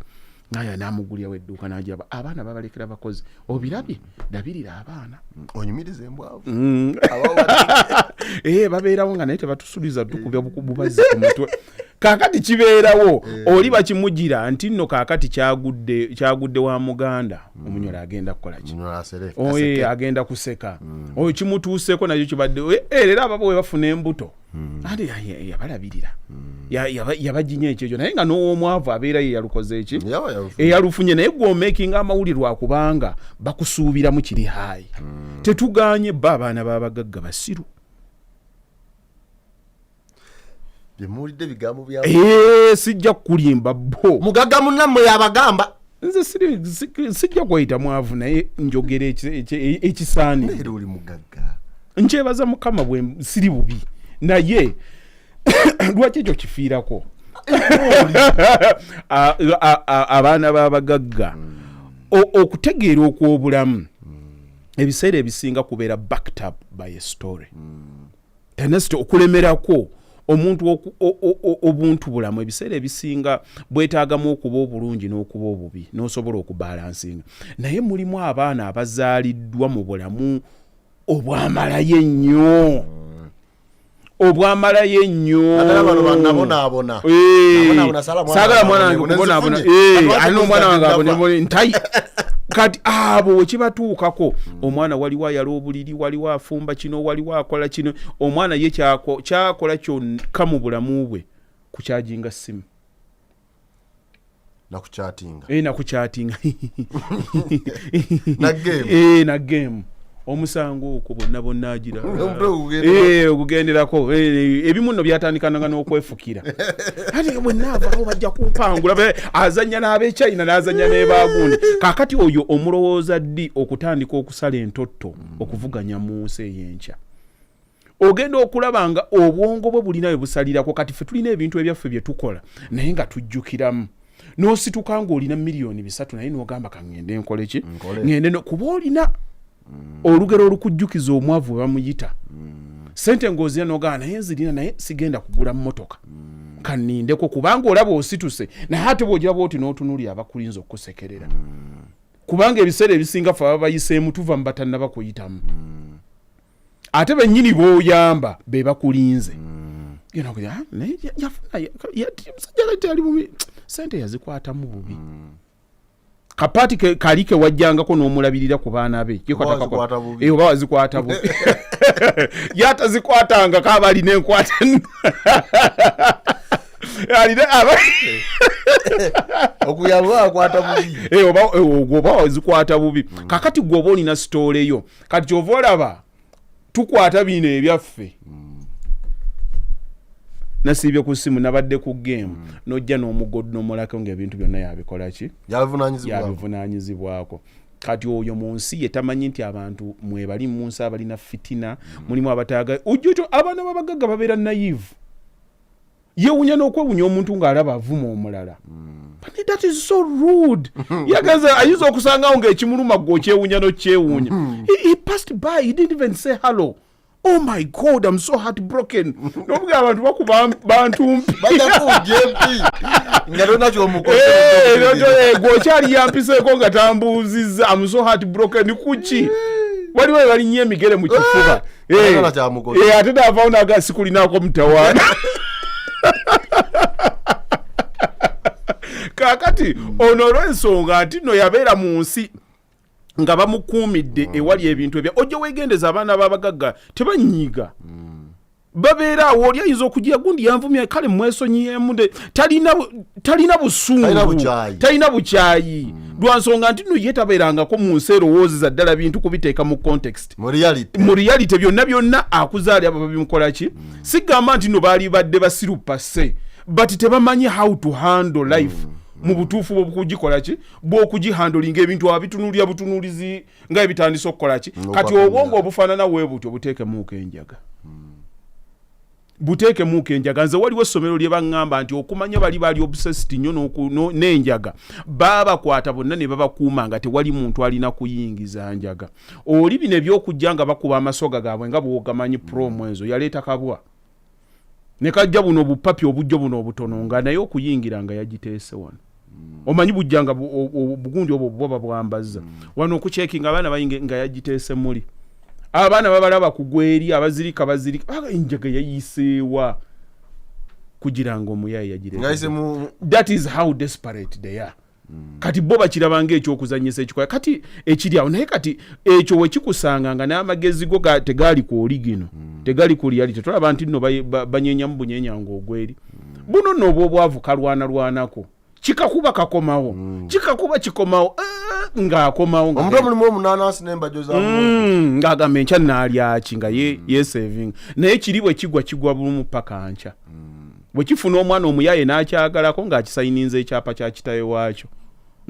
naye n'amugulyawo edduuka n'agira abaana babalekera bakozi obirabye dabirira abaana onyumiriza embwavu babeerawo nga naye tebatusuliza tukubya bubazi ku mutwe kaakati kibeerawo oli bakimugira nti nno kaakati kyagudde wa muganda omunyola agenda kukola ki agenda kuseka oyo kimutuuseeko nakyo kibadde era ababo we bafuna embuto ate yabalabirira yabajinya ekyo naye nga n'owomwavu abeera ye yalukoze eki eyalufunye naye gwomekinga amawulire akubanga bakusuubiramu kiri haayi tetuganye bba abaana b'abagagga basiru byemuwulidde bigambo byabo sijja kulimba bo mugagga munnammwe yabagamba nze sijja kweyita mwavu naye njogera ekisaani era oli mugagga nkyebaza mukama bwe siri bubi naye lwaki ekyo kifiirako abaana b'abagagga okutegeera okw'obulamu ebiseera ebisinga kubeera backed up by a story tenesti okulemerako omuntu obuntu bulamu ebiseera ebisinga bwetaagamu okuba obulungi n'okuba obubi n'osobola okubalansinga naye mulimu abaana abazaaliddwa mu bulamu obwamalayo ennyo saagala mwana wange kubonaabona alina omwana wange abonebone ntayi kati abo wekibatuukako omwana waliwo ayala obuliri waliwo afumba kino waliwo akola kino omwana ye kyakola kyonna mu bulamu bwe kukyajinga ssimu nakuchatinga na game omusango okwo bonna agira okugenderako ebimu nno byatandikanga n'okwefukira ate bwe naavaawo bajja kumpangula azanya n'ab'Echina n'azanya n'ebaagundi kaakati oyo omulowooza ddi okutandika okusala entotto okuvuganya mu nsi ey'enkya ogenda okulaba nga obwongo bwe bulinayo busalirako kati ffe tulina ebintu ebyaffe bye tukola naye nga tujjukiramu n'osituka ng'olina $3 naye n'ogamba kangende nkole ki ngende kuba olina olugero olukujjukiza omwavu we bamuyita sente ng'ozina n'ogamba naye nzirina naye sigenda kugula mmotoka kannindeko kubanga olaba osituse naye ate bw'ogiraba oti n'otunuulira abakulinza okukusekerera kubanga ebiseera ebisinga ffe baba bayiseemu tuva mu batannaba kuyitamu ate bennyini b'oyamba be bakulinze sente yazikwatamu bubi kapaati kali ke wajjangako n'omulabirira ku baana be oba wazikwata bubi yatazikwatanga kaaba alina enkwata okuyamba akwata bubi oba wazikwata bubi kakati gwoba olina sitoole yo kati kyova olaba tukwata bino ebyaffe nasiibye ku ssimu nabadde ku game n'ojja n'omugodo n'omulako ng'ebintu byonna yabikola ki yabivunaanyizibwako kati oyo mu nsi ye tamanyi nti abantu mwebali mu nsi abalina fitina mulimu abataaga ujjuto abaana b'abagagga babeera naive yeewunya n'okwewunya omuntu ng'alaba avuma omulala but that is so rude yagaza ayinza okusangawo ng'ekimuluma gwe okyewunya n'okyewunya he passed by he didn't even say hello. Oh my God, I'm so heartbroken. Nobuga abantu bakuba bantumpi. Ngalona kyo mukoso. Gochali yampiseko nga tambuziza. I'm so heartbroken kuchi. Waliwe bali nye migere mu kifuba. Ate davauna aga sikuli nako mtawana. Kakati onoro ensonga ati no yabeera mu nsi nga bamukuumidde ewali ebintu ebya ojjo weegendeza abaana b'abagagga tebanyiiga babeera awo oli ayinza okugira gundi yanvumya kale mwesonyiyeemu talina busungu talina bukyayi lwansonga nti no ye tabeerangako mu nsi erowoozeza ddala bintu kubiteeka mu context mu reality byonna akuzaali abo babimukola ki sigamba nti no baali badde basirupase but tebamanyi how to handle life mu butuufu bw'okugikola ki bw'okugihandolinga ebintu abitunuulira butunuulizi nga ebitandisa okukola ki kati obwongo obufaanana wee butyo buteekemuuko enjaga buteekemuuko enjaga nze waliwo essomero lye baŋŋamba nti okumanya bali obsessed nnyo n'enjaga babakwata bonna ne babakuuma nga tewali muntu alina kuyingiza njaga oli bino ebyokujja nga bakuba amasoga gaabwe nga bw'ogamanyi promo ezo yaleeta kabwa ne kajja buno obupapya obujjo buno obutono nga naye okuyingira nga yagiteese wano omanyi bujjanga bugundi obwo bwoba bwambazza wano okucekinga abaana bayinge nga yagiteese muli abaana babalaba kugweri abazirika enjaga yayiseewa kugira nga omuyaye yagirese that is how desperate they are kati bo bakirabanga ekyokuzanyisa ekikola kati ekiri awo naye kati ekyo wekikusanga nga n'amagezi go tegaali ku oli gino tegaali ku reality tolaba nti nno banyenyamu bunyenyanga ogweri buno nno obwobwavu kalwanalwanako kikakuba kakomawo kikakuba kikomawo ng'akomawo omuntu omulimu omunanasi n'embajjo zamu ng'agamba enkya naalyaki nga yeesaving naye kiri bwe kigwa bulumu paka nkya bwe kifuna omwana omuyaye n'akyagalako ng'akisayininza ekyapa kya kitawe waakyo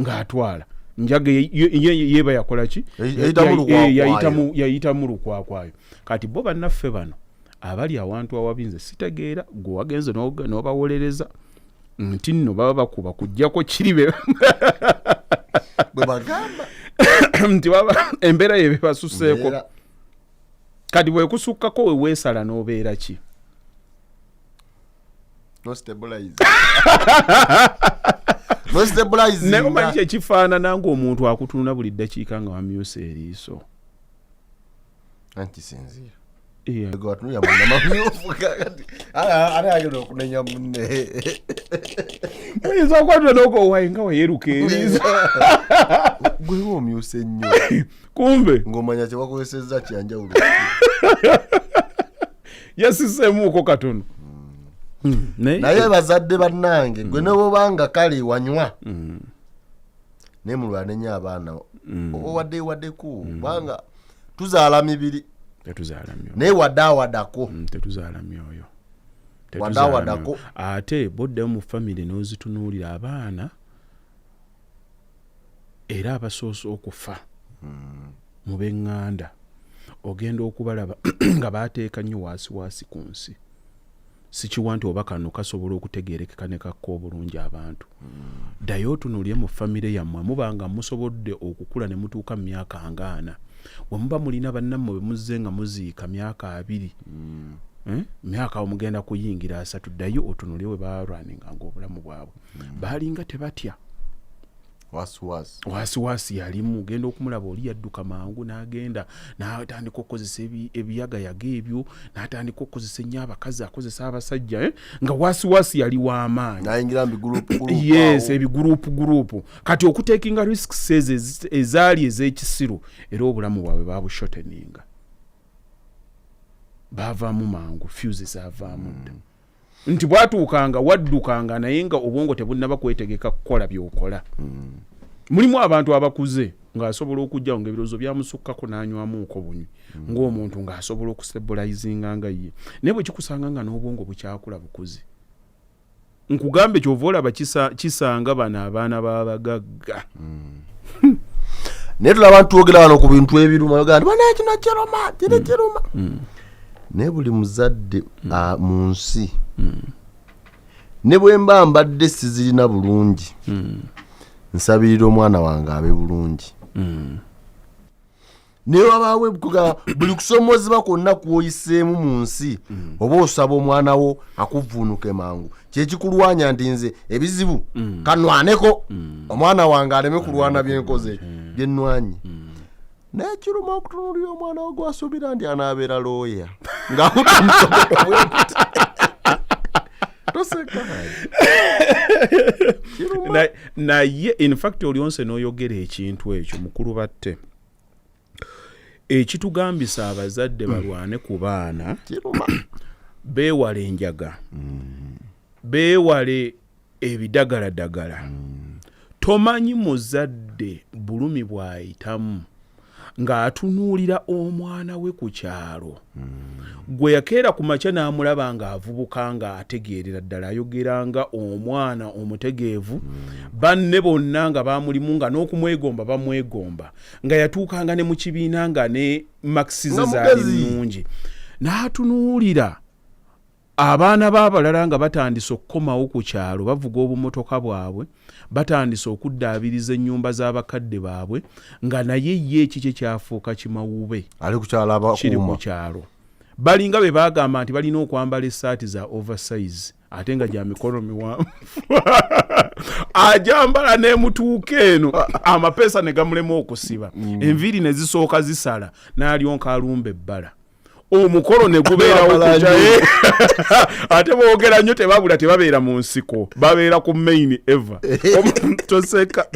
ng'atwala njaga yeba yakola ki yayitamu lukwakwayo kati bo bannaffe bano abali awantu awabinze sitegeera gwe wagenze n'obawolereza nti nno baba bakuba kujjako kiribe bwe bagamba nti baba embeera ye bebasuseeko kati bwe kusukkako we weesala n'obeera ki naye omanyi ekifaanana ng'omuntu akutunula buli ddakiika nga wamyusa eriiso antisinzira muyinza okwatula n'okowaye nga weyeruka eriiso gwewa omyuse nnyo kumbe ng'omanya kyewakozesezza kyanjawulo yasiseemuuko katono naye bazadde bannange gwe ne bobanga kale wanywa ne mulwane nnyo abaana owaddeku kubanga tuzaala mibiri naye wadaawadako tetuzaala myoyo wadaawadako ate boddayo mu famire n'ozitunuulira abaana era abasoose okufa mu b'eŋŋanda ogenda okubalaba nga baateeka nnyo waasiwaasi ku nsi sikiwa nti oba kano kasobola okutegeerekeka ne kakka obulungi abantu ddayo otunuulire mu famire yammwe muba nga musobodde okukula ne mutuuka mu myaka 40 bwe muba mulina bannammwe bwe muzze nga muziika myaka 2 myaka omugenda kuyingira 3 ddayo otunuulire we baalwaninganga obulamu bwabwe baalinga tebatya waasiwaasi yalimu genda okumulaba oli yadduka mangu n'agenda n'atandika okukozesa ebiyagayaga ebyo n'atandika okukozesa ennyo abakazi akozesa abasajja nga waasiwaasi yali w'amaanyi yes ebiguruupu kati okuteekinga risks ezaali ez'ekisiru era obulamu bwabwe babushoteninga baavaamu mangu fuse zaavaamu dda nti bwatuukanga waddukanga naye nga obwongo tebunnaba kwetegeka kukola by'okola mulimu abantu abakuze ng'asobola okujjawo ng'ebirowoozo byamusukkako n'anywamuuko bunywi ng'omuntu ng'asobola okusebulayizinga nga ye naye bwe kikusanga nga n'obwongo bukyakula bukuze nkugambe kyova olaba kisanga bano abaana b'abagagga naye tulaba ntwogera wano ku bintu ebiruma yogaa nti banaye kino kiruma naye buli muzadde mu nsi ne bwe mba mbadde sizirina bulungi nsabirira omwana wange abe bulungi naye wabaawe buli kusomozebwa kwonna kwoyiseemu mu nsi oba osaba omwana wo akuvvuunuke mangu kyekikulwanya nti nze ebizibu kanwaneko omwana wange aleme kulwana byenkoze byennwanyi naye kiruma okutunuulira omwana wo gwasuubira nti anaabeera looya ng'akutamusobola naye in fact olionse n'oyogera ekintu ekyo mukulu batte ekitugambisa abazadde balwane ku baana beewale enjaga beewale ebidagaladagala tomanyi muzadde bulumi bw'ayitamu ng'atunuulira omwana we ku kyalo gwe yakeera ku makya n'amulaba ng'avubuka ng'ategeerera ddala ayogeranga omwana omutegeevu banne bonna nga bamulimu nga n'okumwegomba bamwegomba nga yatuukanga ne mu kibiina nga ne makisize zaali nnungi n'atunuulira abaana b'abalala nga batandise okukomawo ku kyalo bavuga obumotoka bwabwe batandise okuddaabiriza ennyumba z'abakadde baabwe nga naye ye ekikye kyafuuka kimawube kiri ku kyalo balinga be baagamba nti balina okwambala essaati za oversize ate nga gya mikono miwanvu ajambala n'emutuuka eno amapeesa ne gamulema okusiba enviiri ne zisooka zisala n'alyonka alumba ebbala omukolo ne gubeerawo kujaye ate boogera nnyo tebabula tebabeera mu nsiko babeera ku main eva toseka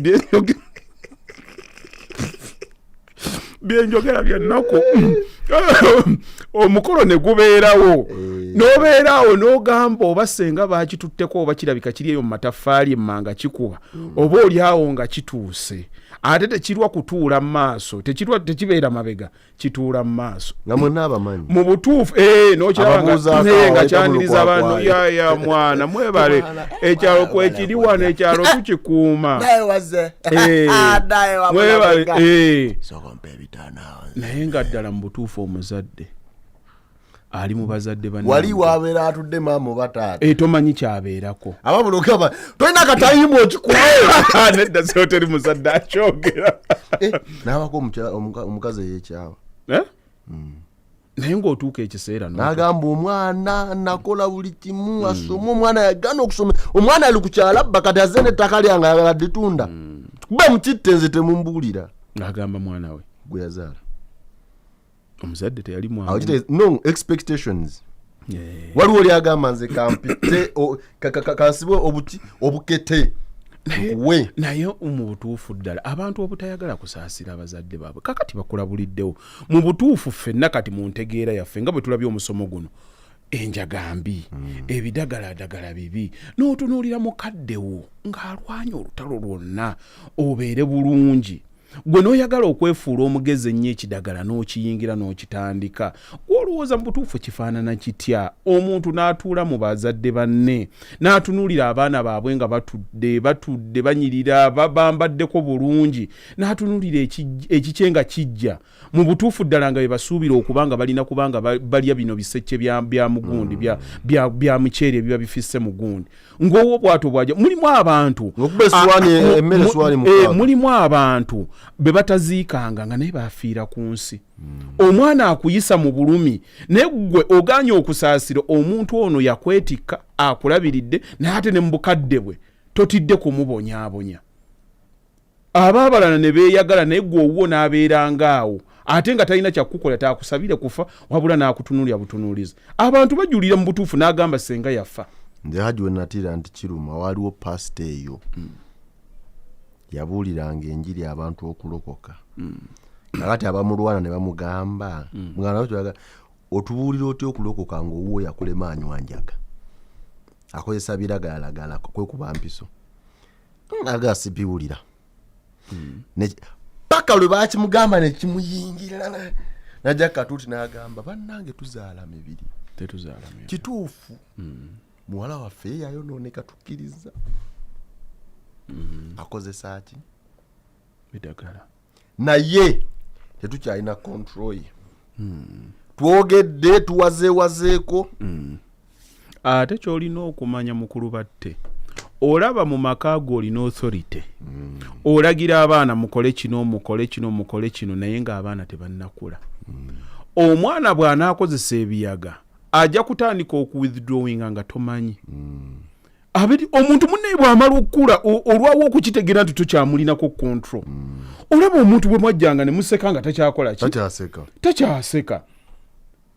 byenjogera byannako omukolo ne gubeerawo n'obeeraawo n'ogamba oba senga baakitutteko oba kirabika kiri eyo mu mataffaali emmanga kikuba oba oliawo nga kituuse ate tekirwa kutuula mu maaso tekibeera mabega kituula mu maaso nga mwenna abamanyi mu butuufu n'okiraba nga kyaniriza abantu yaya mwana mwebale ekyalo kwekiri wano ekyalo tukikuuma mwebale naye nga ddala mu butuufu omuzadde ali mu bazadde banne wali wabeera atudde maama oba taata tomanyi kyabeerako ababulokaba tolina katayimu okikuwe nedda so teri muzadde akyogera n'abako omukazi eyekyawa naye ng'otuuka ekiseera n'agamba omwana nakola buli kimu asome omwana yagana okusoma omwana ali ku kyala abba kati azze n'ettaka lyange ayagala dditunda kuba mukitte nze temumbuulira n'agamba mwana we gwe yazaala omuzadde teyali no expectations waliwo oli agamba nze kampite kansibe obukete we naye mu butuufu ddala abantu obutayagala kusaasira abazadde baabwe kakati bakulabuliddewo mu butuufu ffenna kati mu ntegeera yaffe nga bwe tulabye omusomo guno enjaga mbi ebidagaladagala bibi n'otunuulira mukaddewo ng'alwanya olutalo lwonna obeere bulungi gwe n'oyagala okwefuula omugezi ennyo ekidagala n'okiyingira n'okitandika olowooza mu butuufu kifaanana kitya omuntu n'atuula mu bazadde banne n'atunuulira abaana baabwe nga batudde banyirira bambaddeko bulungi n'atunuulira ekikye nga kijja mu butuufu ddala nga bye basuubira okubanga balina kubanga balya bino bisecce bya mugundi bya muceere ebiba bifisse mu gundi ng'owo bwato bwajja mulimu abantu be bataziikanga nga naye bafiira ku nsi omwana akuyisa mu bulumi naye gwe oganye okusaasira omuntu ono yakwetikka akulabiridde naye ate ne mu bukadde bwe totidde kumubonyaabonya abaabalana ne beeyagala naye gwe owuwo n'abeerangaawo ate nga talina kyakukola taakusabire kufa wabula n'akutunuulya butunuulizi abantu bajulira mu butuufu n'agamba senga yafa nze Hajji we natira nti kiruma waaliwo pasita eyo yabuuliranga enjiri abantu okulokoka kakati abamulwana ne bamugamba muganda otubuulira otya okulokoka ng'owuwo yakulema anywa njaga akozesa biragalalagala kwe kuba mpiso naga sibiwulira paka lwe bakimugamba ne kimuyingira najja katuuti n'agamba bannange tuzaala mibiri kituufu muwala waffe yayonooneka tukkiriza akozesa ki bidagala naye tetukyalina control ye twogedde tuwazeewazeeko ate kyolina okumanya mukulu batte olaba mu maka go olina authority olagira abaana mukole kino naye ng'abaana tebannakula omwana bw'anaakozesa ebiyaga ajja kutandika okuwithdrawinga nga tomanyi omuntu munnaye bw'amala okukula olwawo okukitegeera nti tokyamulinako control olaba omuntu bwe mwajjanga ne museka nga takyakola ki takyaseka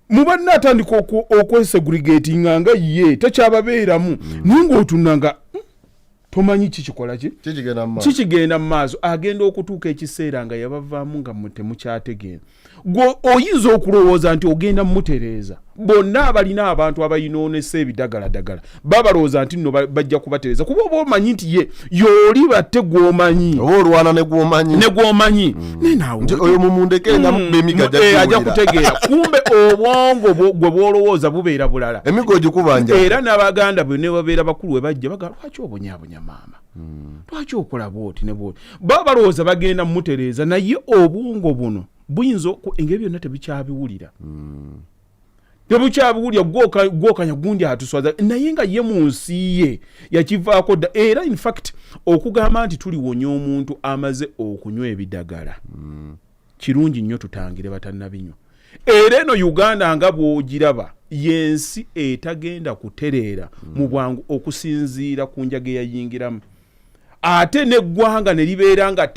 mubanna atandika okwesegregatinga nga ye takyababeeramu naye ng'otunanga tomanyi kikikola ki kikigenda mu maaso agenda okutuuka ekiseera nga yabavaamu nga temukyategeera gwe oyinza okulowooza nti ogenda mumutereeza bonna abalina abantu abayinoonesa ebidagaladagala babalowooza nti nno bajja kubatereeza kuba oba omanyi nti ye yooli batte gw'omanyi oba olwana ne gw'omanyi oyo mumundekeenga emiga ajja kutegeera kumbe obwongo gwe bwolowooza bubeera bulala emigo gikubanja era n'abaganda bwe ne babeera bakulu we bajja bagala lwaki obonyaabonya maama lwaki okola bwoti ne bwoti baba balowooza bagenda mumutereeza naye obwongo buno buyinza engeri byonna tebikyabiwulira tebukyabiwulira gwokanya gundi atuswaza naye nga ye mu nsi ye yakivaako dda era in fact okugamba nti tuliwonya omuntu amaze okunywa ebidagala kirungi nnyo tutangire batannabinywa era eno Uganda nga bw'ogiraba yensi etagenda kutereera mu bwangu okusinziira ku njaga eyayingiramu ate n'eggwanga ne libeera nga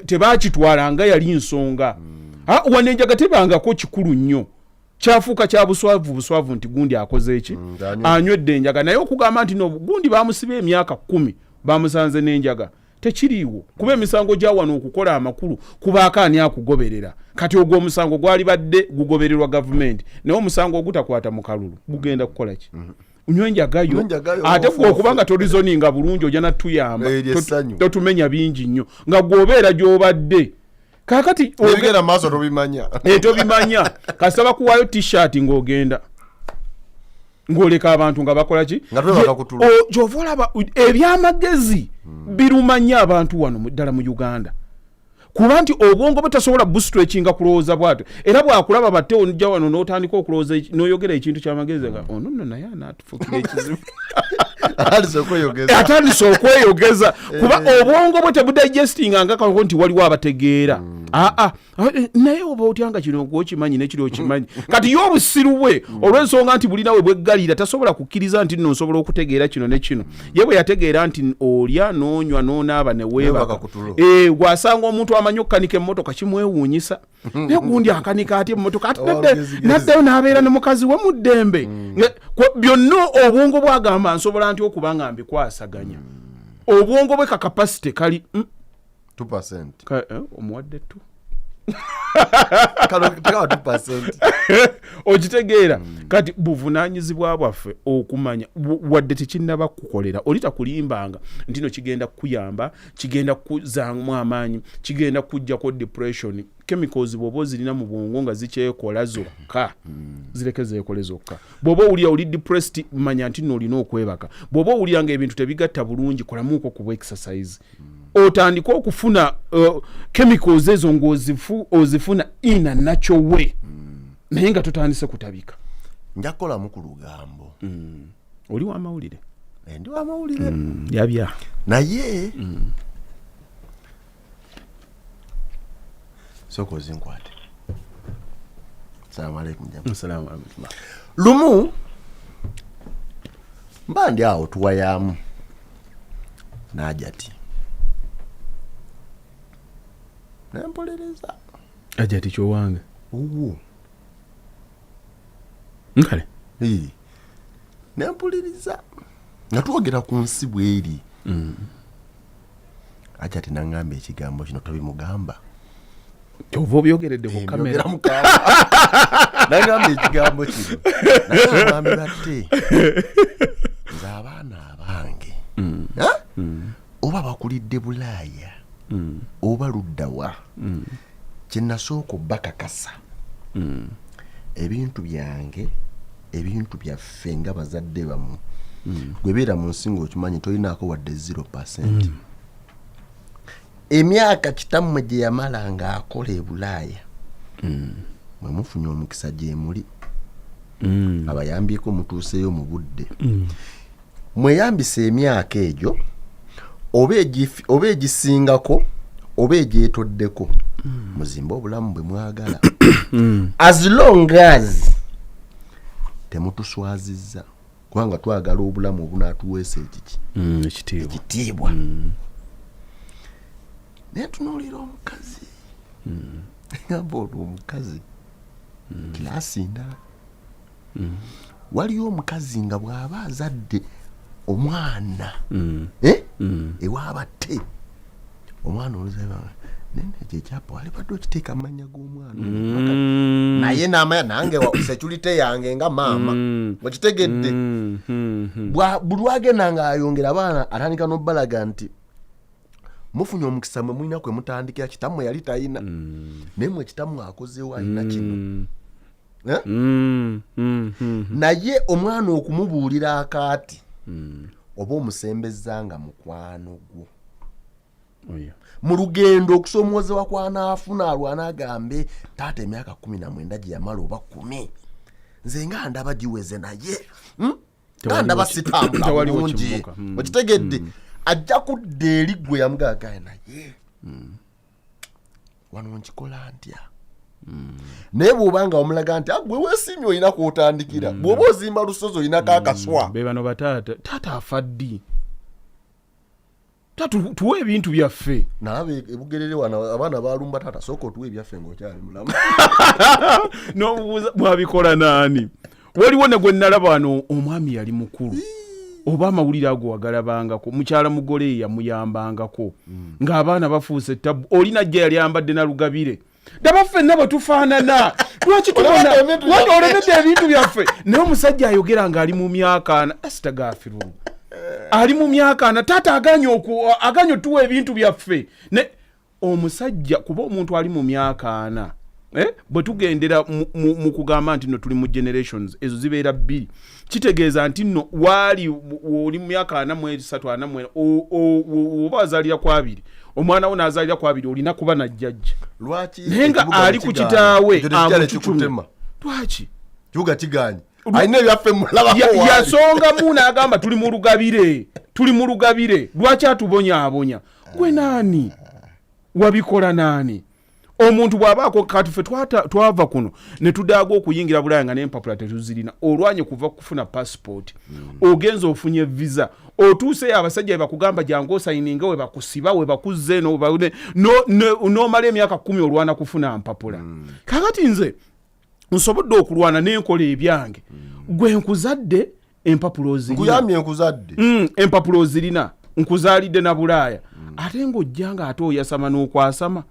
tebakitwala nga yali nsonga wane enjaga tebangako kikulu nnyo kyafuuka kya buswavu nti gundi akoze eki anywedde enjaga naye okugamba nti no gundi bamusiba emyaka 10 bamusanze n'enjaga tekiriiwo kuba emisango gya wano okukola amakulu kubaako ani akugoberera kati ogwo omusango gwali badde gugobererwa gavumenti naye omusango ogutakwata mu kalulu gugenda kukola ki unywa enjagayo ate gwe okubanga tolizoninga bulungi ojja natuyamba totumenya bingi nnyo nga gwobeera gy'obadde kakati ogera maaso tobimanya kasaba kuwaayo t-shirt ng'ogenda ng'oleka abantu nga bakola ki gy'ova olaba ebyamagezi birumanya abantu wano ddala mu Uganda kuba nti obwongo bwe tasobola bustretchinga kulowooza bwatyo era bwakulaba batte onijja wano n'otandika okulowooza n'oyogera ekintu ky'amagezi nga ono nno naye anaatufukira ekizibu atandise okweyogeza kuba obwongo bwe tebudigestinga nga kako nti waliwo abategeera naye oba otyanga kino gwokimanyi nekiri okimanyi kati y'obusiru bwe olw'ensonga nti bulinawe bweggalira tasobola kukkiriza nti nno nsobola okutegeera kino ne kino ye bwe yategeera nti olya n'onywa n'onaaba ne weebaka gwasanga omuntu amanyi okukanika emmotoka kimwewuunyisa naye gundi akanika atya emmotoka ati naddayo n'abeera ne mukazi we mu ddembe byonna obwongo bwagamba nsobola nti okuba nga mbikwasaganya obwongo bwe kakapasite kali 2% omuwadde tu kano tekawa 2%. Okitegeera kati buvunaanyizibwa bwaffe okumanya wadde tekinnaba kukolera olita kulimbanga ntino kigenda kuyamba kigenda kuzaamu amaanyi kigenda kujjako depression chemicals bw'oba zirina mu bwongo nga zikyekola zokka zireke zeekole zokka bw'oba owulira oli depressed manya nti nno olina okwebaka bw'oba owulira nga ebintu tebigatta bulungi kolamuuko ku exercise otandika okufuna chemicals ezo ng'ozifuna in a natural way naye nga totandise kutabika nja kukolamu ku lugambo oli w'amawulire ndi w'amawulire yabya naye soko zinkwate salamu alaikum jamaa assalamu alaikum lumu mba ndi awo tuwayamu n'ajati nempolereza ajati kyowange uwo nkale nempuliriza nga twogera ku nsi bweri ajati naŋŋamba ekigambo kino tobimugamba ova obyogeredde ku kamera naŋŋamba ekigambo kino naye omwami batte nze abaana abange oba bakulidde Bulaaya oba luddawa kye nasooka obbakakasa ebintu byange ebintu byaffe nga bazadde bamu gwe beera mu nsi ng'okimanyi tolinaako wadde 0%. Emyaka kitammwe gye yamala ng'akola e Bulaaya mwe mufunye omukisa gye muli abayambyeko mutuuseyo mu budde mweyambisa emyaka egyo oba egisingako oba egyetoddeko muzimba obulamu bwe mwagala as long as temutuswazizza kubanga twagala obulamu obunaatuweesa ekitiibwa naye tunuulira omukazi ngamba olwo omukazi kilaasi ndala waliyo omukazi nga bw'aba azadde omwana ewabatte omwana oluzaiba nene ekyo ekyapa wali badde okiteeka amanya g'omwana naye n'amanya nange security yange nga maama okitegedde buli lwagenda ng'ayongera abaana atandika n'obbalaga nti mufunye omukisa mwe mulina kwe mutandikira kitammwe yali tayina naye mwe kitammwe akozeewo alina kino naye omwana okumubuulira akaati oba omusembezza nga mukwano gwo mu lugendo okusoomoozebwa kwanaafuna alwana agambe taata emyaka 19 gye yamala oba 10 nze nga ndaba giweze naye nga ndaba sitambula bulungi okitegedde ajja kudda eri gwe yamugagaye naye wano nkikola ntya naye bw'obanga omulaga nti gwe weesiimye olina kwotandikira bw'oba ozimba lusozi olinako akaswa be bano bataata taata afa ddi tuwe ebintu byaffe naabe ebugerere wano abaana balumba taata sooka otuwe ebyaffe ng'okyali mulamu n'obubuuza mwabikola naani waliwo ne gwe nalaba wano omwami yali mukulu oba amawulire ago wagalabangako mukyala mugole yamuyambangako ng'abaana bafuuse ttabu olina jja yali ayambadde na lugabire daba ffenna bwe tufaanana lwaki tubona wati olemedde ebintu byaffe naye omusajja ayogera ng'ali mu myaka ana asitagafirulu ali mu myaka ana taata aganya otuwa ebintu byaffe ne omusajja kuba omuntu ali mu myaka ana bwe tugendera mu kugamba nti no tuli mu generations ezo zibeera bbiri kitegeeza nti nno waali oli mu myaka ana mu 3 ana mu oba azaalira ku abiri omwana wo n'azaalira ku abiri olina kuba najjajja naye nga ali ku kitaawe amucucuma lwaki kibuga kiganye alina ebyaffe mulabako yasongamu n'agamba tuli mu lugabire lwaki atubonyaabonya gwe naani wabikola naani omuntu bw'abaako katufe twava kuno ne tudaaga okuyingira Bulaaya nga n'empapula tetuzirina olwanye kuva kufuna passport ogenza ofunye visa otuuseyo abasajja bakugamba jangu osayininga we bakusiba we bakuzze n'omala emyaka 10 olwana kufuna mpapula kakati nze nsobodde okulwana n'enkola ebyange gwe nkuzadde empapula ozirina nkuyamye nkuzadde empapula ozirina nkuzaalidde na Bulaaya ate ng'ojjanga ate oyasama n'okwasama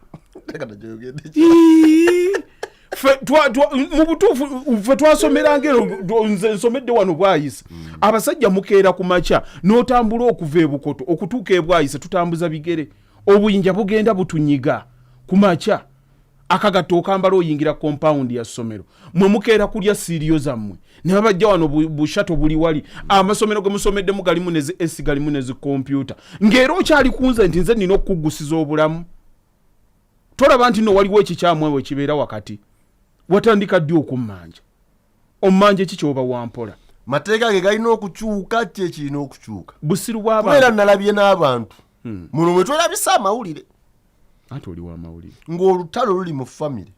mu butuufu ffe twasomeranga ero nze nsomedde wano bwayise abasajja mukeera ku makya n'otambula okuva ebukoto okutuuka ebwayise tutambuza bigere obuyinja bugenda butunyiga ku makya akagatta okambala oyingira compound ya ssomero mwe mukeera kulya siriyo zammwe ne babajja wano bushato buli wali amasomero ge musomeddemu galimu nezi esi galimu nezi kompyuta ng'era okyali kunze nti nze nina okukugusiza obulamu tolaba nti no waliwo ekikyamu ewe kibeera wakati watandika ddi okummanja ommanja ki kyoba wampola mateeka ge galina okukyuka ki ekirina okukyuka busiru bw'abantu kubeera nalabye n'abantu muno mwe twelabisa amawulire ate oli w'amawulire ng'olutalo luli mu famire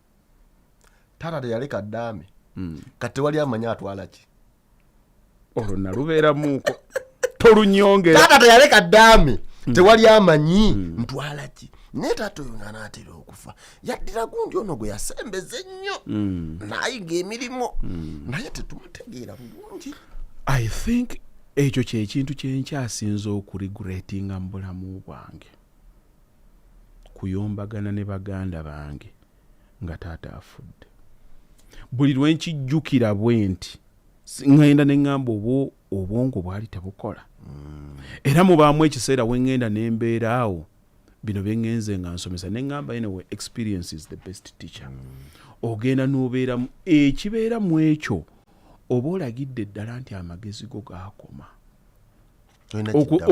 taata teyaleka ddaame kati tewali amanya atwala ki olwo nalubeeramuuko tolunyongera taata teyaleka ddaame tewali amanyi ntwala ki naye taata oyo ng'anaatera okufa yaddira gundi ono gwe yasembeza ennyo n'ayiga emirimu naye tetumutegeera bulungi. I think ekyo kyekintu kyenkyasinza okuregulatinga mu bulamu bwange kuyombagana ne baganda bange nga taata afudde buli lwenkijjukira bwe nti ŋŋenda ne ŋŋamba obwongo bwali tebukola era mubaamu ekiseera we ŋŋenda ne mbeera awo bino bye ŋŋenze nga nsomesa ne ŋŋamba anyway experience is the best teacher ogenda n'obeeramu ekibeera mu ekyo oba olagidde ddala nti amagezi go gaakoma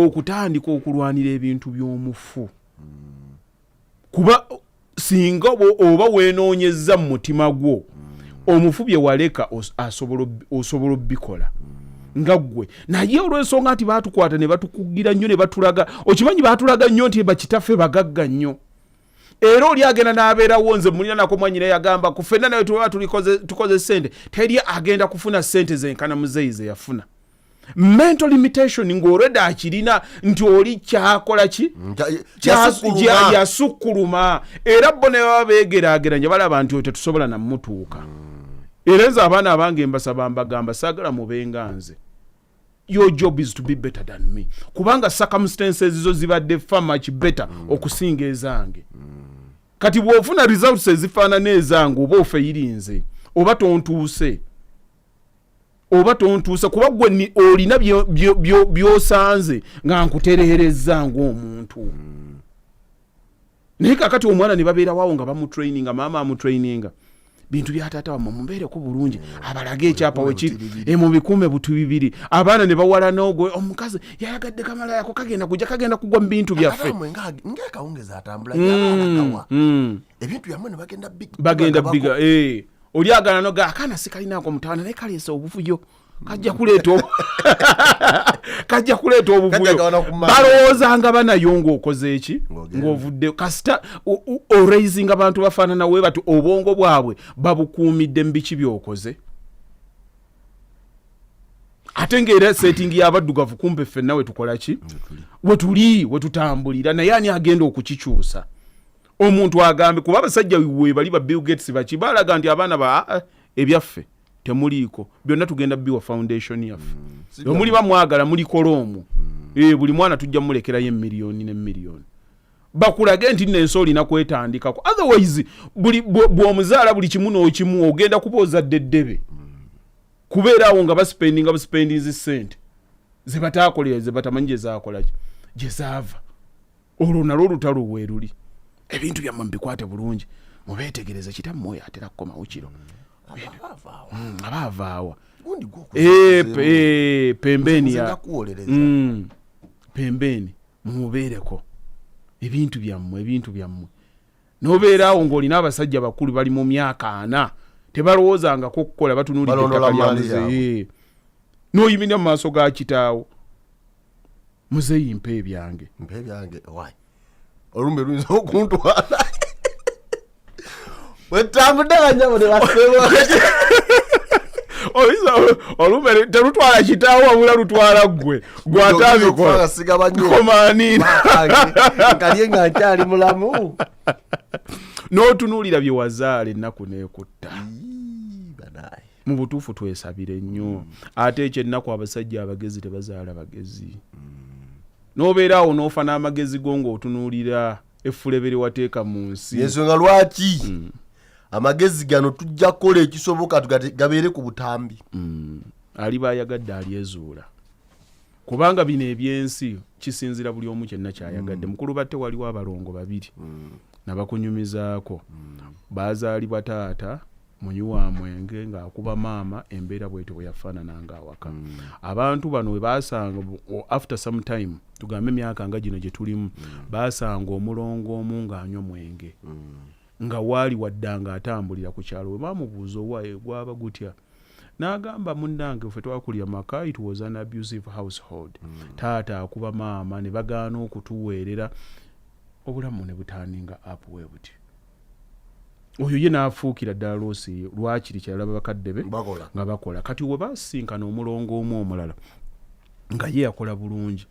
okutandika okulwanira ebintu by'omufu kuba singa oba weenoonyezza mu mutima gwo omufu bye waleka osobola obbikola nga ggwe naye olw'ensonga nti baatukwata ne batukugira nnyo ne batulaga okimanyi baatulaga nnyo nti bakitaffe bagagga nnyo era oli agenda n'abeerawo nze mulina nako mwanyina yagamba ku ffenna naye tuba tukoze ssente teri agenda kufuna ssente zenkana muzeeyi ze yafuna mental limitation ng'olwedde akirina nti oli kyakola ki yasukkuluma era bo ne baba beegeraageranya balaba nti oyo tetusobola namutuuka era nze abaana abange mbasaba mbagamba saagala mubenga nze your job is to be better than me kubanga circumstances zo zibadde far much better okusinga ezange kati bw'ofuna results ezifaanana ezange oba ofeyirinze oba tontuuse kuba gwe olina by'osanze nga nkutereerezza ng'omuntu naye kakati omwana ne babeerawawo nga bamutraininga maama amutraininga bintu bya taata wamwe mumbeereko bulungi abalage ekyapa wekiri mu bikuume butu bibiri abaana ne bawala n'ogwe omukazi yayagadde kamala yako kagenda kugwa mu bintu byaffe ng'akawungeza atambula ebintu byamwe ne bagenda biga oli agana noga akaana sikalinaako mutawana naye kaleesa obuvuyo kajja kuleeta obuvuyo balowoozanga banayo ng'okoze eki ng'ovudde kasita oraisinga abantu bafaanana we bati obwongo bwabwe babukuumidde mu biki byokoze ate ng'era setting y'abaddugavu kumpe ffenna we tukola ki we tutambulira naye ani agenda okukikyusa omuntu agambe kuba abasajja we bali ba Bill Gates baki balaga nti abaana ebyaffe temuliiko byonna tugenda biwa foundation yaffe omuli bamwagala mulikolo omwo buli mwana tujja mulekerayo emiliyoni n'emiliyoni bakulage nti n'ensi olina kwetandikako otherwise bw'omuzaala buli kimu n'okimu ogenda kubooza ddebe kubeera awo nga basipendinzi ssente ze bataakolera ze batamanyi gye zaakolaki gye zaava olwo nalwo olutalo weeruli ebintu byammwe mbikwate bulungi mubeetegereze kitammwe oyo atera kukomawo kiro abaavaawa pembeni pembeni mumubeereko ebintu byammwe n'obeeraawo ng'olina abasajja bakulu bali mu myaka 4 tebalowoozangako okukola batunuulidde ettaka lya muzeeyi n'oyimira mu maaso ga kitaawo muzeeyi mpa ebyange olumbe luyinza okuntwala wetambudde kanyabo ne baseewa olumbe terutwala kitaawo wabula lutwala ggwe gwataabikomaaniina kalye nga nkyali mulamu n'otunuulira bye wazaala ennaku neekutta mu butuufu twesabire nnyo ate ekyo ennaku abasajja abagezi tebazaala bagezi n'obeeraawo n'ofa n'amagezi go ng'otunuulira effulebere wateeka mu nsi. Yensonga lwaki amagezi gano tujja kukola ekisoboka gabeere ku butambi. Aliba ayagadde alyezuula. Kubanga bino ebyensi kisinzira buli omu kyenna kyayagadde. Mukulu batte waliwo abalongo babiri nabakunyumizaako. Baazaalibwa taata munywa mwenge ng'akuba maama embeera bwetyo bwe yafaanana ng'awaka. Abantu bano we baasanga after some time tugambe emyaka nga gino gye tulimu baasanga omulongo omu ng'anywa mwenge nga waali waddanga atambulira ku kyalo. We baamubuuza owaaye gwaba gutya n'agamba munnange ffe twakulya maka, it was an abusive household. Taata akuba maama ne bagaana okutuweerera obulamu ne butandinga up we buti. Oyo ye n'afuukira ddala loosi lwakiri kyalaba bakadde be nga bakola. Kati we baasinkana omulongo omu omulala nga ye yakola bulungi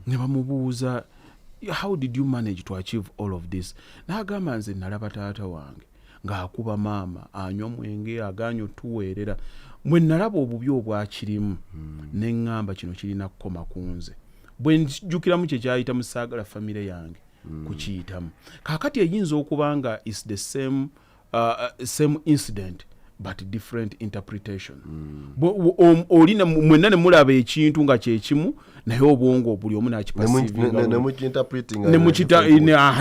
ne bamubuuza how did you manage to achieve all of this? N'agamba nze nalaba taata wange ng'akuba maama anywa mwenge aganya otuweerera. Bwe nalaba obubi obwakirimu ne ŋŋamba kino kirina kukoma ku nze. Bwe njukiramu kye kyayita mu saagala famire yange kukiyitamu. Kaakati eyinza okuba nga is the same incident but different interpretation. Olina mwenna ne mulaba ekintu nga kye kimu naye obwongo buli omu n'akipasivinga ne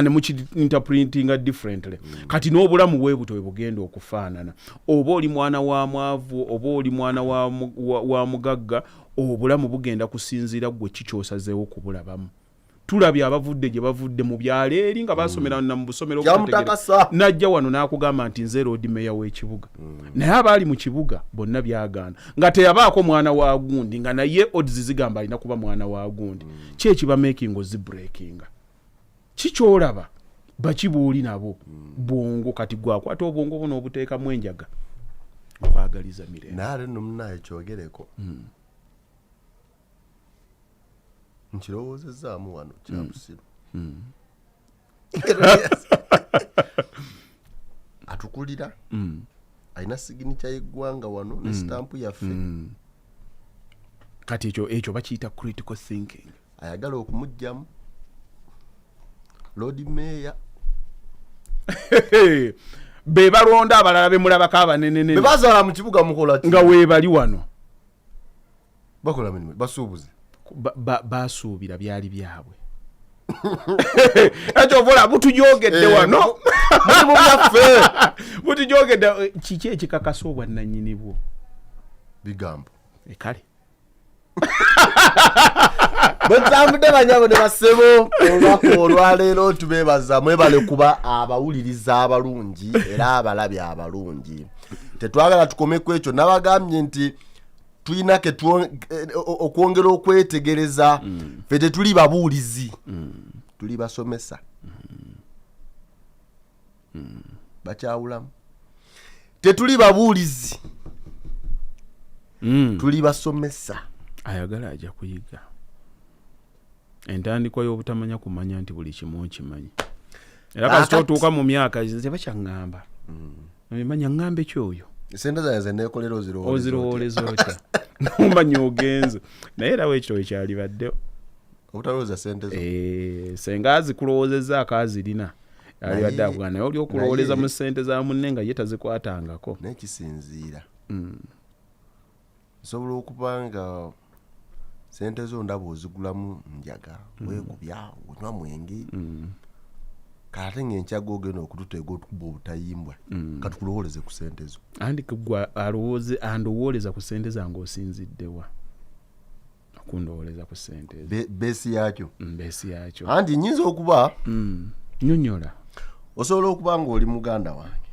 muki-interpretinga differently. Kati n'obulamu bwe buto bwe bugenda okufaanana. Oba oli mwana wa mwavu oba oli mwana wa mugagga, obulamu bugenda kusinziira gwe kikyosazeewo kubulabamu. Tulabye abavudde gye bavudde mu byalo eri nga basomera na mu busomero najja wano n'akugamba nti nze road meya w'ekibuga. Naye abaali mu kibuga bonna byagaana nga teyabaako mwana wa gundi nga naye odds zigamba alina kuba mwana wa gundi. Ki ekiba making ozibreakinga? Kikyolaba bakibuuli nabo bwongo. Kati gwakwata obwongo buno obuteekamu enjaga okwagaliza mirembe. Naale nno munnaye kyogereko nkirowoozezaamu wano kya busiru. Atukulira alina siginicha y'eggwanga wano ne sitampu yaffe. Kati ekyo bakiyita critical thinking. Ayagala okumuggyamu Lord Mayor. Be balonda abalala be mulabako abanenene be bazaala mu kibuga mukola nga weebali wano bakola minimu basuubuzi basuubira byali byabwe. Ekyo vola butujogedde wano mu byaffe butujogedde. Kiki ekikakasa obwannannyini bwo? Bigambo kale bwetambudde banyabo ne basebo olunaku olwaleero tubeebaza mwebale kuba abawuliriza abalungi era abalabi abalungi. Tetwagala tukome ku ekyo. Nabagambye nti tulina okwongera okwetegereza. Ffe tetuli babuulizi, tuli basomesa. Bakyawulamu. Tetuli babuulizi, tuli basomesa. Ayagala ajja kuyiga. Entandikwa y'obutamanya kumanya nti buli kimu okimanyi. Era kasita otuuka mu myaka ze bakyaŋŋamba. Manya ŋŋambe kyoyo. Sente zange neekolera ozirowooleza otya. Nomanya ogenze. Naye era weekito ekyalibaddewo. Obutalowooza sente zo. Senga azikulowoozezzaako azirina. Alibadde akugaa naye oli okulowooleza mu ssente za munne nga ye tazikwatangako. N'ekisinziira. Nsobola okuba nga sente zo ndaba ozigulamu njaga weegubya onywa mwenge. Kate ng'enkyaga ogenda okututeega okuba obutayimbwa katukulowooleze ku sente zo. Andi kugwa andowooleza ku sente zange osinziddewa okundowooleza ku sente beesi yakyo. Beesi yakyo anti nyinza okuba nyonnyola. Osobola okuba ng'oli muganda wange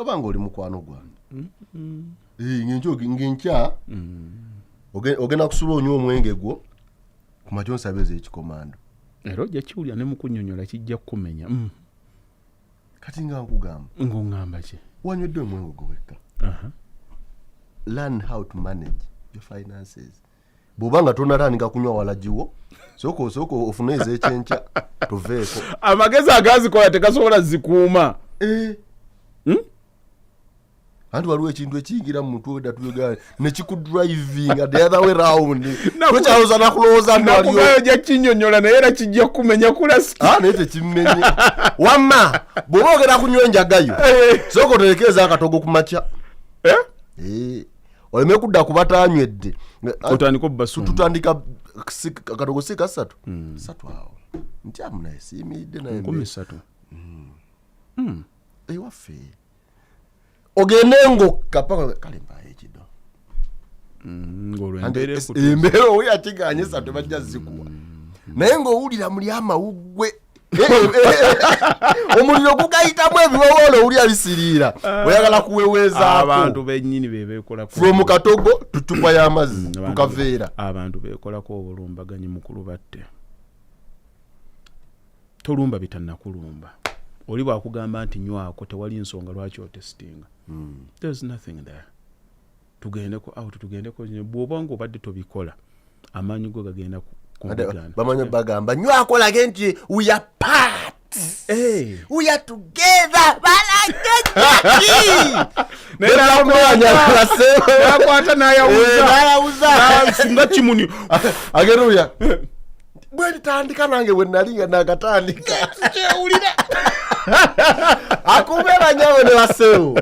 oba ng'oli mukwano gwange ng'enkya ogenda kusula onywa omwenge gwo ku makya onsabiriza ekikomando. Era ojja kiwulira ne mu kunnyonnyola kijja kukumenya. Kati nga nkugamba ng'oŋŋamba ki? Wanywedde omwenge gwo wekka. Learn how to manage your finances. Bw'oba nga tonatandika kunywa walagiwo sooka ofune ez'ekyenkya tuveeko. Amagezi agazikola tegasobola zikuuma. anti waliwo ekintu ekiyingira mu mutwe odatuyogera ne kikudriving the other way round tokyawuza nakulowooza nakubayo gya kinyonyola naye era kijja kumenya kulasiki naye tekimenye wamma bw'oba ogera kunywa enjagayo sooka oterekeeza akatogo ku makya oleme kudda ku batanywedde otandika obbasumba tutandika akatogo si kasatu satu awo ntyamu naye siyimiridde naye 13 ewaffe ogende ngokka paka kale mbaye ekido embeera oweyakiganye satu bajja zikuwa naye ng'owulira muli amawuggwe omuliro gugayitamu ebiwowoolo owulira bisiriira oyagala kuweweezaako abantu bennyini bebeekolako from katogo tutupa y'amazzi tukaveera abantu beekolako obulumbaganyi mukulu batte tolumba bitannakulumba oli bwakugamba nti nywako tewali nsonga lwaki otesitinga there's nothing there tugendeko out tugendeko bw'oba ng'obadde tobikola amaanyi go gagenda bamanyi bagamba nywako lage nti we are part we are together nakwata nayawuza nga kimuni ageruya bwetandika nange bwenalinga nakatandika kyewulira akubeera nyawe ne basewo